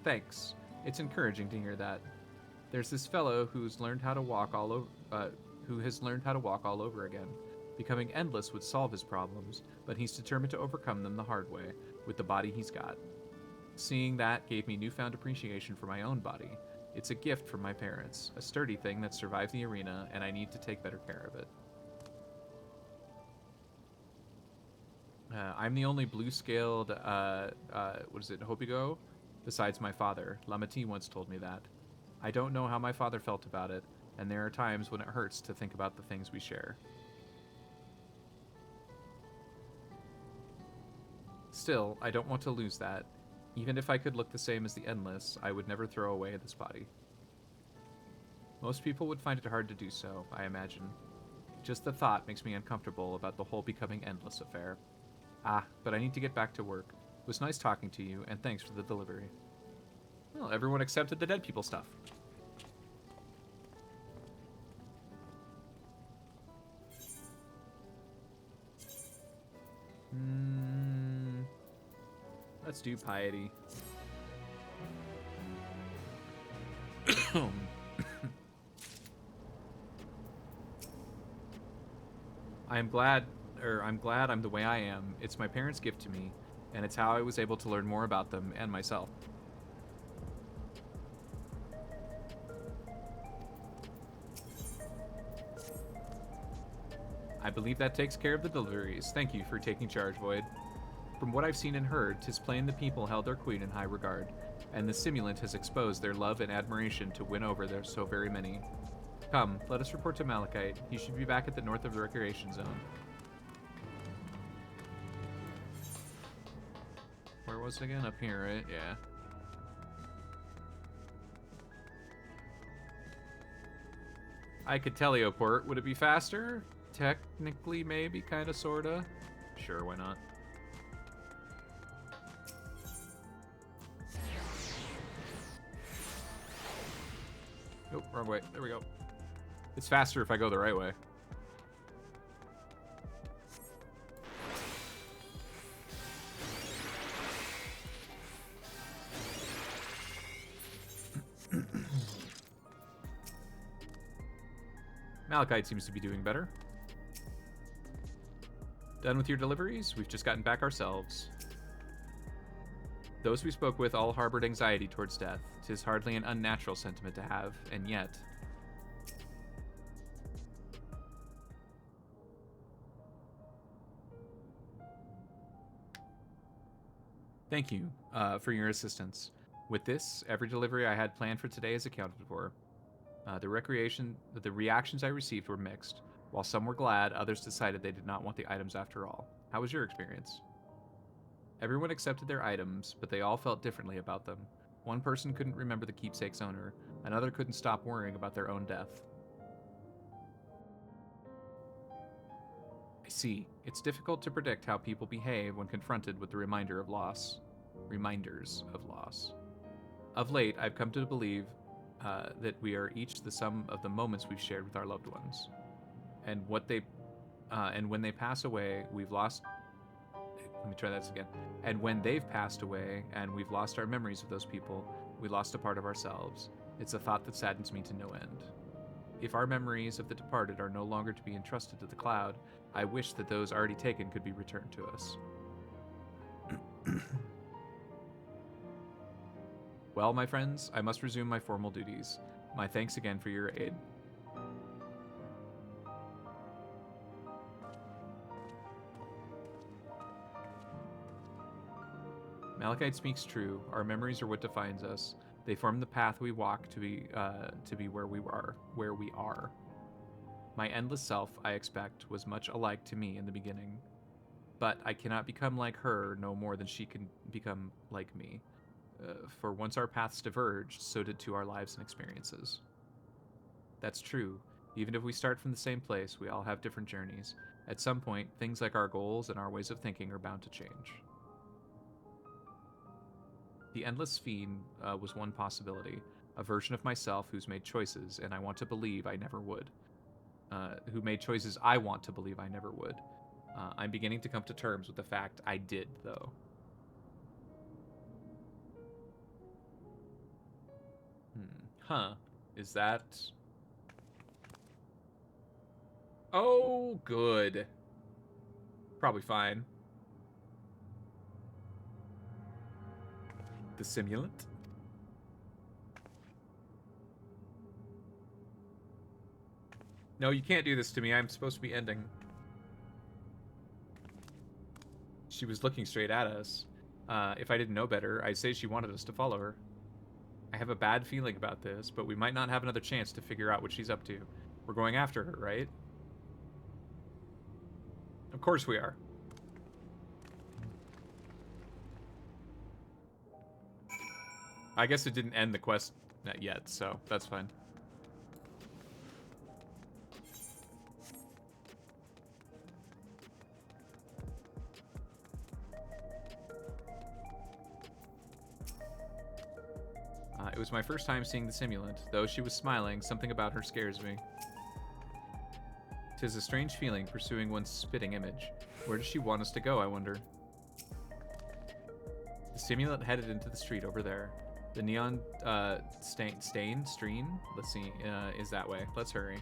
Thanks. It's encouraging to hear that. There's this fellow who's learned how to walk all over, who has learned how to walk all over again. Becoming endless would solve his problems, but he's determined to overcome them the hard way, with the body he's got. Seeing that gave me newfound appreciation for my own body. It's a gift from my parents, a sturdy thing that survived the arena, and I need to take better care of it. I'm the only blue-scaled, Hopigo, besides my father. Lamati once told me that. I don't know how my father felt about it, and there are times when it hurts to think about the things we share. Still, I don't want to lose that. Even if I could look the same as the Endless, I would never throw away this body. Most people would find it hard to do so, I imagine. Just the thought makes me uncomfortable about the whole becoming Endless affair. Ah, but I need to get back to work. It was nice talking to you, and thanks for the delivery. Well, everyone accepted the dead people stuff. Let's do piety. I'm glad I'm the way I am. It's my parents' gift to me, and it's how I was able to learn more about them and myself. I believe that takes care of the deliveries. Thank you for taking charge, Void. From what I've seen and heard, 'tis plain the people held their queen in high regard, and the simulant has exposed their love and admiration to win over their so very many. Come, let us report to Malachite. He should be back at the north of the recreation zone. Where was it again? Up here, right? Yeah. I could teleport. Would it be faster? Technically, maybe, kind of, sort of. Sure, why not? Nope, wrong way. There we go. It's faster if I go the right way. Malachite seems to be doing better. Done with your deliveries? We've just gotten back ourselves. Those we spoke with all harbored anxiety towards death. 'Tis hardly an unnatural sentiment to have, and yet... Thank you for your assistance. With this, every delivery I had planned for today is accounted for. The reactions I received were mixed. While some were glad, others decided they did not want the items after all. How was your experience? Everyone accepted their items, but they all felt differently about them. One person couldn't remember the keepsake's owner. Another couldn't stop worrying about their own death. I see. It's difficult to predict how people behave when confronted with the reminders of loss. Of late, I've come to believe that we are each the sum of the moments we've shared with our loved ones. And when they pass away, we've lost... Let me try that again. And when they've passed away and we've lost our memories of those people, we lost a part of ourselves. It's a thought that saddens me to no end. If our memories of the departed are no longer to be entrusted to the cloud, I wish that those already taken could be returned to us. Well, my friends, I must resume my formal duties. My thanks again for your aid. Malachite speaks true. Our memories are what defines us. They form the path we walk to be where we are. My endless self, I expect, was much alike to me in the beginning. But I cannot become like her no more than she can become like me. For once our paths diverged, so did too our lives and experiences. That's true. Even if we start from the same place, we all have different journeys. At some point, things like our goals and our ways of thinking are bound to change. The Endless Fiend was one possibility, a version of myself who's made choices, and I want to believe I never would. Who made choices I want to believe I never would. I'm beginning to come to terms with the fact I did, though. Huh. Is that... Oh, good. Probably fine. The simulant? No, you can't do this to me. I'm supposed to be ending. She was looking straight at us. If I didn't know better, I'd say she wanted us to follow her. I have a bad feeling about this, but we might not have another chance to figure out what she's up to. We're going after her, right? Of course we are. I guess it didn't end the quest yet, so that's fine. It was my first time seeing the simulant. Though she was smiling, something about her scares me. 'Tis a strange feeling pursuing one's spitting image. Where does she want us to go, I wonder? The simulant headed into the street over there. The neon stream? Let's see, is that way. Let's hurry.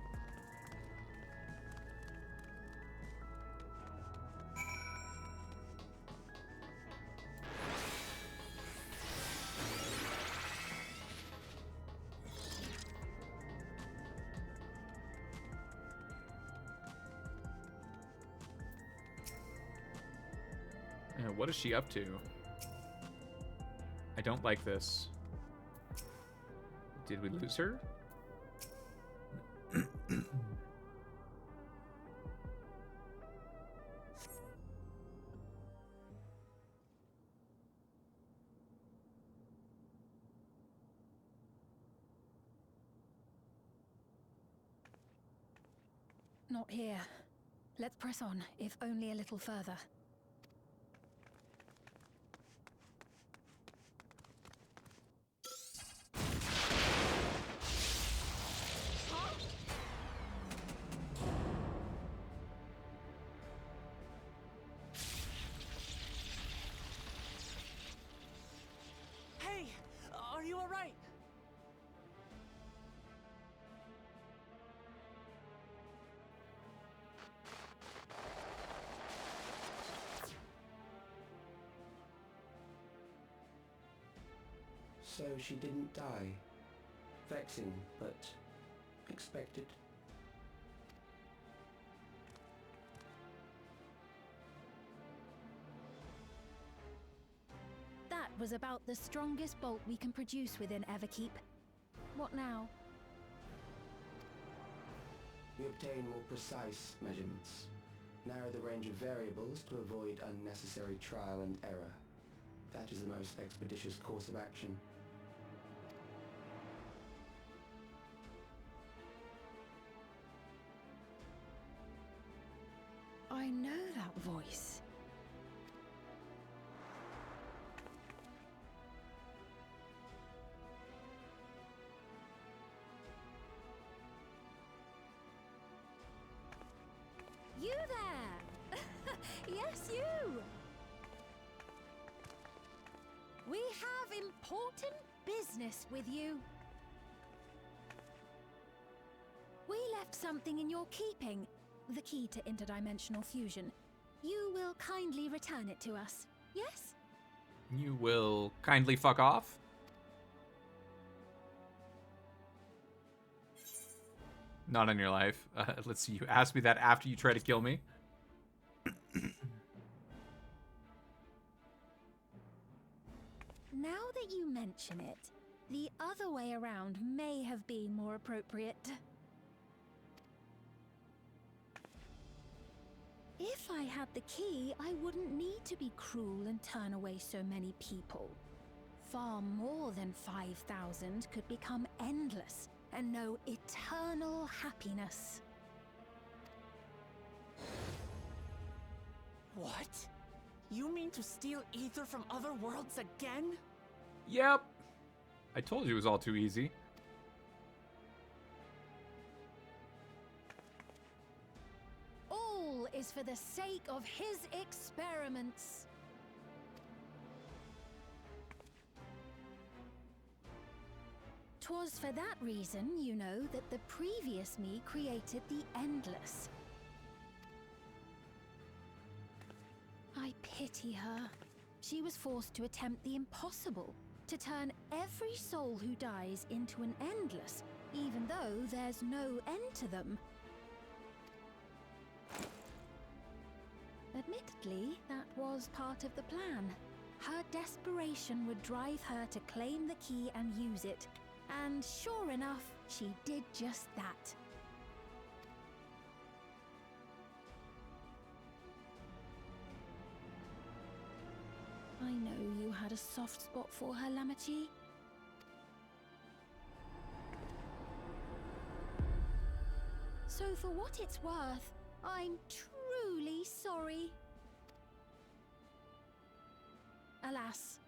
What is she up to? I don't like this. Did we lose her? Not here. Let's press on, if only a little further. Hey! Are you alright? So she didn't die. Vexing, but expected. That was about the strongest bolt we can produce within Everkeep. What now? We obtain more precise measurements. Narrow the range of variables to avoid unnecessary trial and error. That is the most expeditious course of action. I know that voice. You there! Yes, you! We have important business with you. We left something in your keeping. The key to interdimensional fusion. You will kindly return it to us, yes? You will kindly fuck off? Not on your life. Let's see, you asked me that after you try to kill me? Now that you mention it, the other way around may have been more appropriate. If I had the key, I wouldn't need to be cruel and turn away so many people. Far more than 5,000 could become endless and know eternal happiness. What? You mean to steal ether from other worlds again? Yep. I told you it was all too easy. All is for the sake of his experiments. 'Twas for that reason, you know, that the previous me created the Endless. I pity her. She was forced to attempt the impossible, to turn every soul who dies into an Endless, even though there's no end to them. Admittedly, that was part of the plan. Her desperation would drive her to claim the key and use it. And sure enough, she did just that. I know you had a soft spot for her, Lamachi. So for what it's worth, I'm truly sorry. Alas,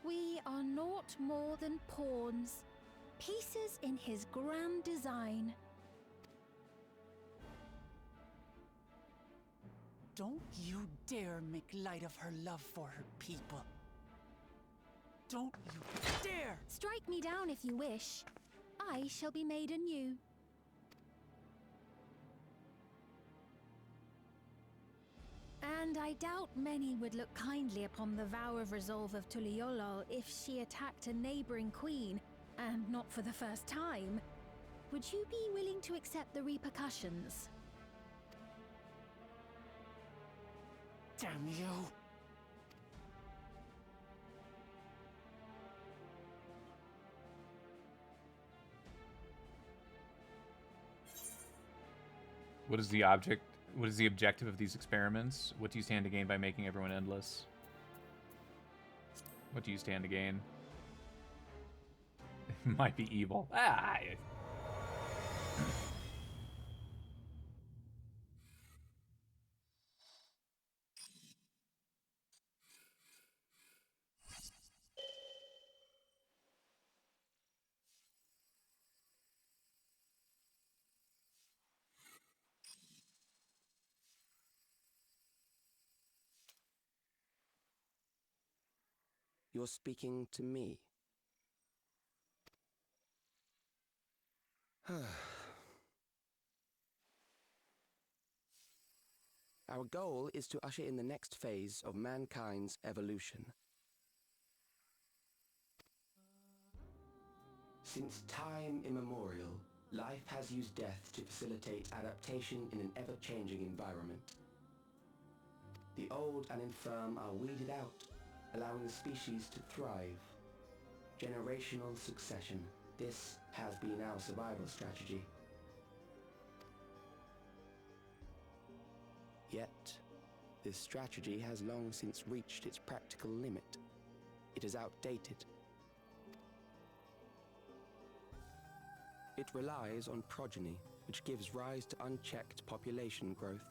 we are naught more than pawns. Pieces in his grand design. Don't you dare make light of her love for her people. Don't you dare! Strike me down if you wish. I shall be made anew. And I doubt many would look kindly upon the vow of resolve of Tuliolol if she attacked a neighboring queen, and not for the first time. Would you be willing to accept the repercussions? Damn you! What is the object? What is the objective of these experiments? What do you stand to gain by making everyone endless? What do you stand to gain? Might be evil. You're speaking to me. Our goal is to usher in the next phase of mankind's evolution. Since time immemorial, life has used death to facilitate adaptation in an ever-changing environment. The old and infirm are weeded out, allowing the species to thrive. Generational succession. This has been our survival strategy. Yet, this strategy has long since reached its practical limit. It is outdated. It relies on progeny, which gives rise to unchecked population growth.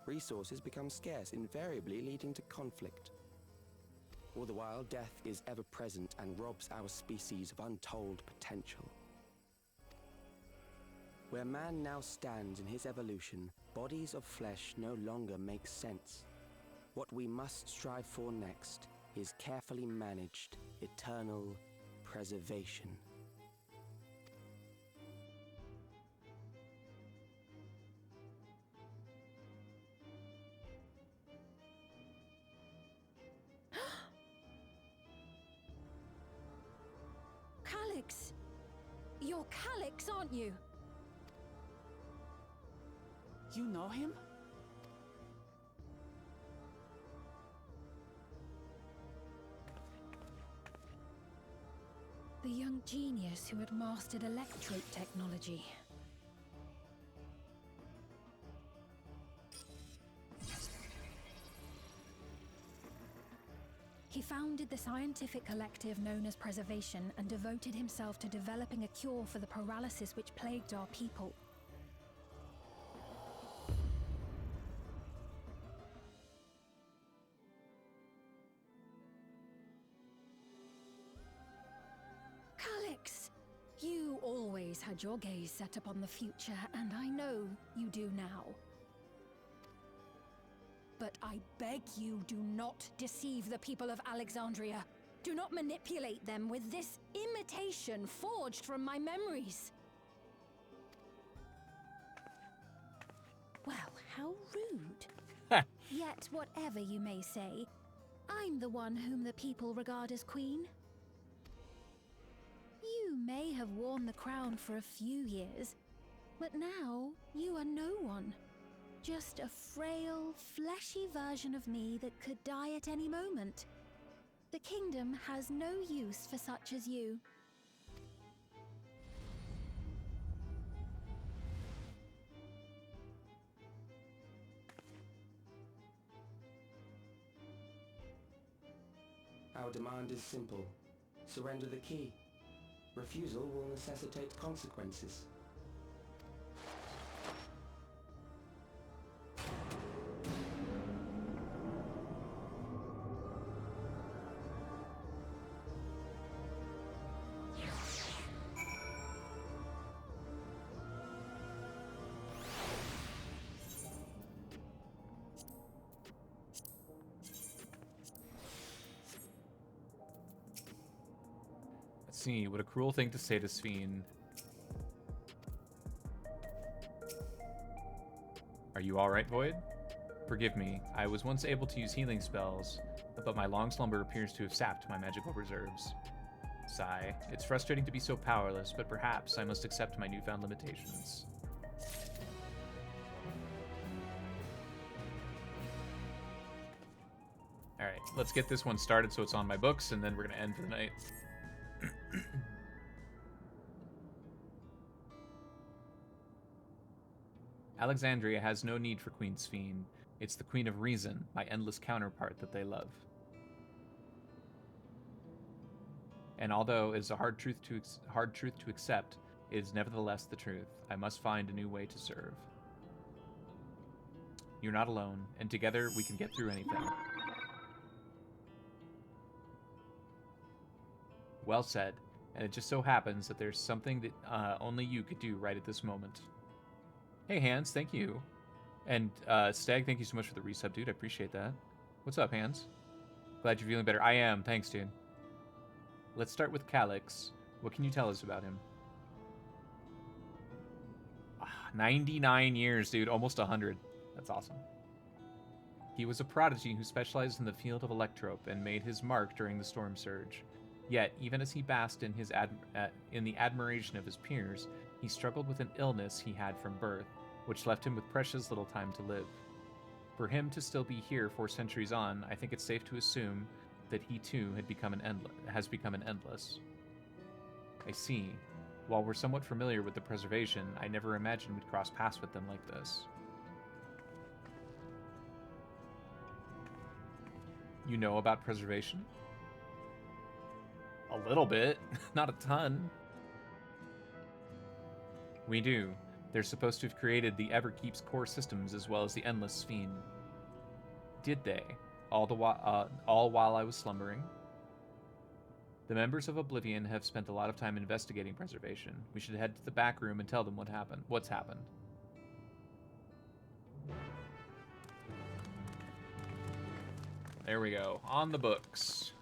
Resources become scarce, invariably leading to conflict. All the while, death is ever present and robs our species of untold potential. Where man now stands in his evolution, bodies of flesh no longer make sense. What we must strive for next is carefully managed, eternal preservation. Calyx! You're Calyx, aren't you? You know him? The young genius who had mastered electrope technology. He founded the scientific collective known as Preservation and devoted himself to developing a cure for the paralysis which plagued our people. Calyx, you always had your gaze set upon the future, and I know you do now. But I beg you, do not deceive the people of Alexandria. Do not manipulate them with this imitation forged from my memories. Well, how rude. Yet, whatever you may say, I'm the one whom the people regard as queen. You may have worn the crown for a few years, but now you are no one. Just a frail, fleshy version of me that could die at any moment. The kingdom has no use for such as you. Our demand is simple. Surrender the key. Refusal will necessitate consequences. Let's see, what a cruel thing to say to Sphene. Are you alright, Void? Forgive me, I was once able to use healing spells, but my long slumber appears to have sapped my magical reserves. Sigh. It's frustrating to be so powerless, but perhaps I must accept my newfound limitations. Alright, let's get this one started so it's on my books, and then we're going to end for the night. Alexandria has no need for Queen Sphene. It's the Queen of Reason, my endless counterpart, that they love. And although it is a hard truth to accept, it is nevertheless the truth. I must find a new way to serve. You're not alone, and together we can get through anything. Well said, and it just so happens that there's something that only you could do right at this moment. Hey, Hans, thank you. And Stag, thank you so much for the resub, dude. I appreciate that. What's up, Hans? Glad you're feeling better. I am. Thanks, dude. let's start with Calyx. What can you tell us about him? 99 years, dude. Almost 100. That's awesome. He was a prodigy who specialized in the field of electrope and made his mark during the Storm Surge. Yet, even as he basked in in the admiration of his peers, he struggled with an illness he had from birth, which left him with precious little time to live. For him to still be here 4 centuries on, I think it's safe to assume that he too has become an endless. I see. While we're somewhat familiar with the preservation, I never imagined we'd cross paths with them like this. You know about preservation? A little bit, not a ton. We do. They're supposed to have created the Everkeep's core systems as well as the Endless Fiend. Did they? All while I was slumbering? The members of Oblivion have spent a lot of time investigating preservation. We should head to the back room and tell them what's happened. There we go. On the books.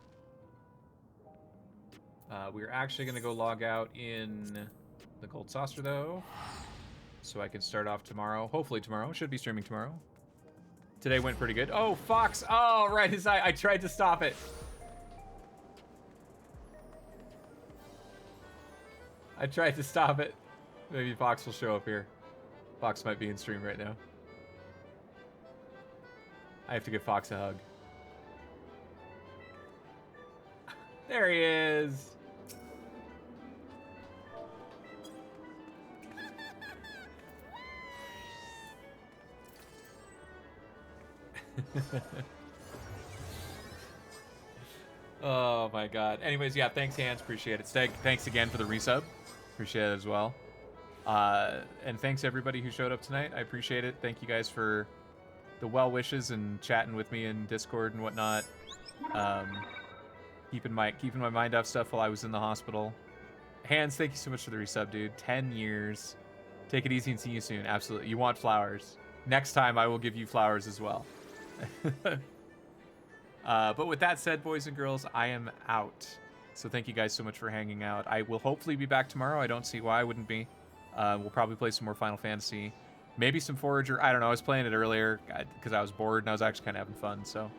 We're actually going to go log out in the Gold Saucer, though, so I can start off tomorrow. Hopefully tomorrow. Should be streaming tomorrow. Today went pretty good. Oh, Fox! Oh, right. I tried to stop it. I tried to stop it. Maybe Fox will show up here. Fox might be in stream right now. I have to give Fox a hug. There he is. Oh my god. Anyways, yeah, thanks, Hans. Appreciate it. Thanks again for the resub. Appreciate it as well. And thanks everybody who showed up tonight. I appreciate it. Thank you guys for the well wishes and chatting with me in Discord and whatnot. Keeping my mind off stuff while I was in the hospital. Hans, thank you so much for the resub, dude. 10 years. Take it easy and see you soon. Absolutely. You want flowers. Next time I will give you flowers as well. But with that said, boys and girls, I am out. So thank you guys so much for hanging out. I will hopefully be back tomorrow. I don't see why I wouldn't be. We'll probably play some more Final Fantasy. Maybe some Forager. I don't know. I was playing it earlier because I was bored and I was actually kind of having fun. So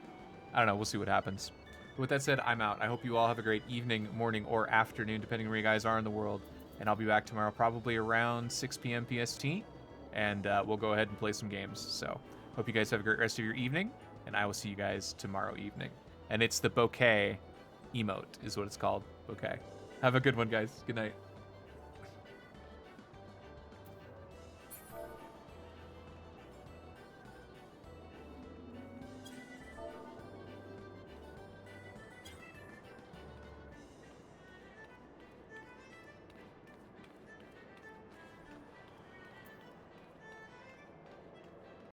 I don't know. We'll see what happens. But with that said, I'm out. I hope you all have a great evening, morning, or afternoon, depending on where you guys are in the world. And I'll be back tomorrow probably around 6 p.m. PST. And we'll go ahead and play some games. So hope you guys have a great rest of your evening. And I will see you guys tomorrow evening. And it's the bouquet emote is what it's called. Bouquet. Have a good one, guys. Good night.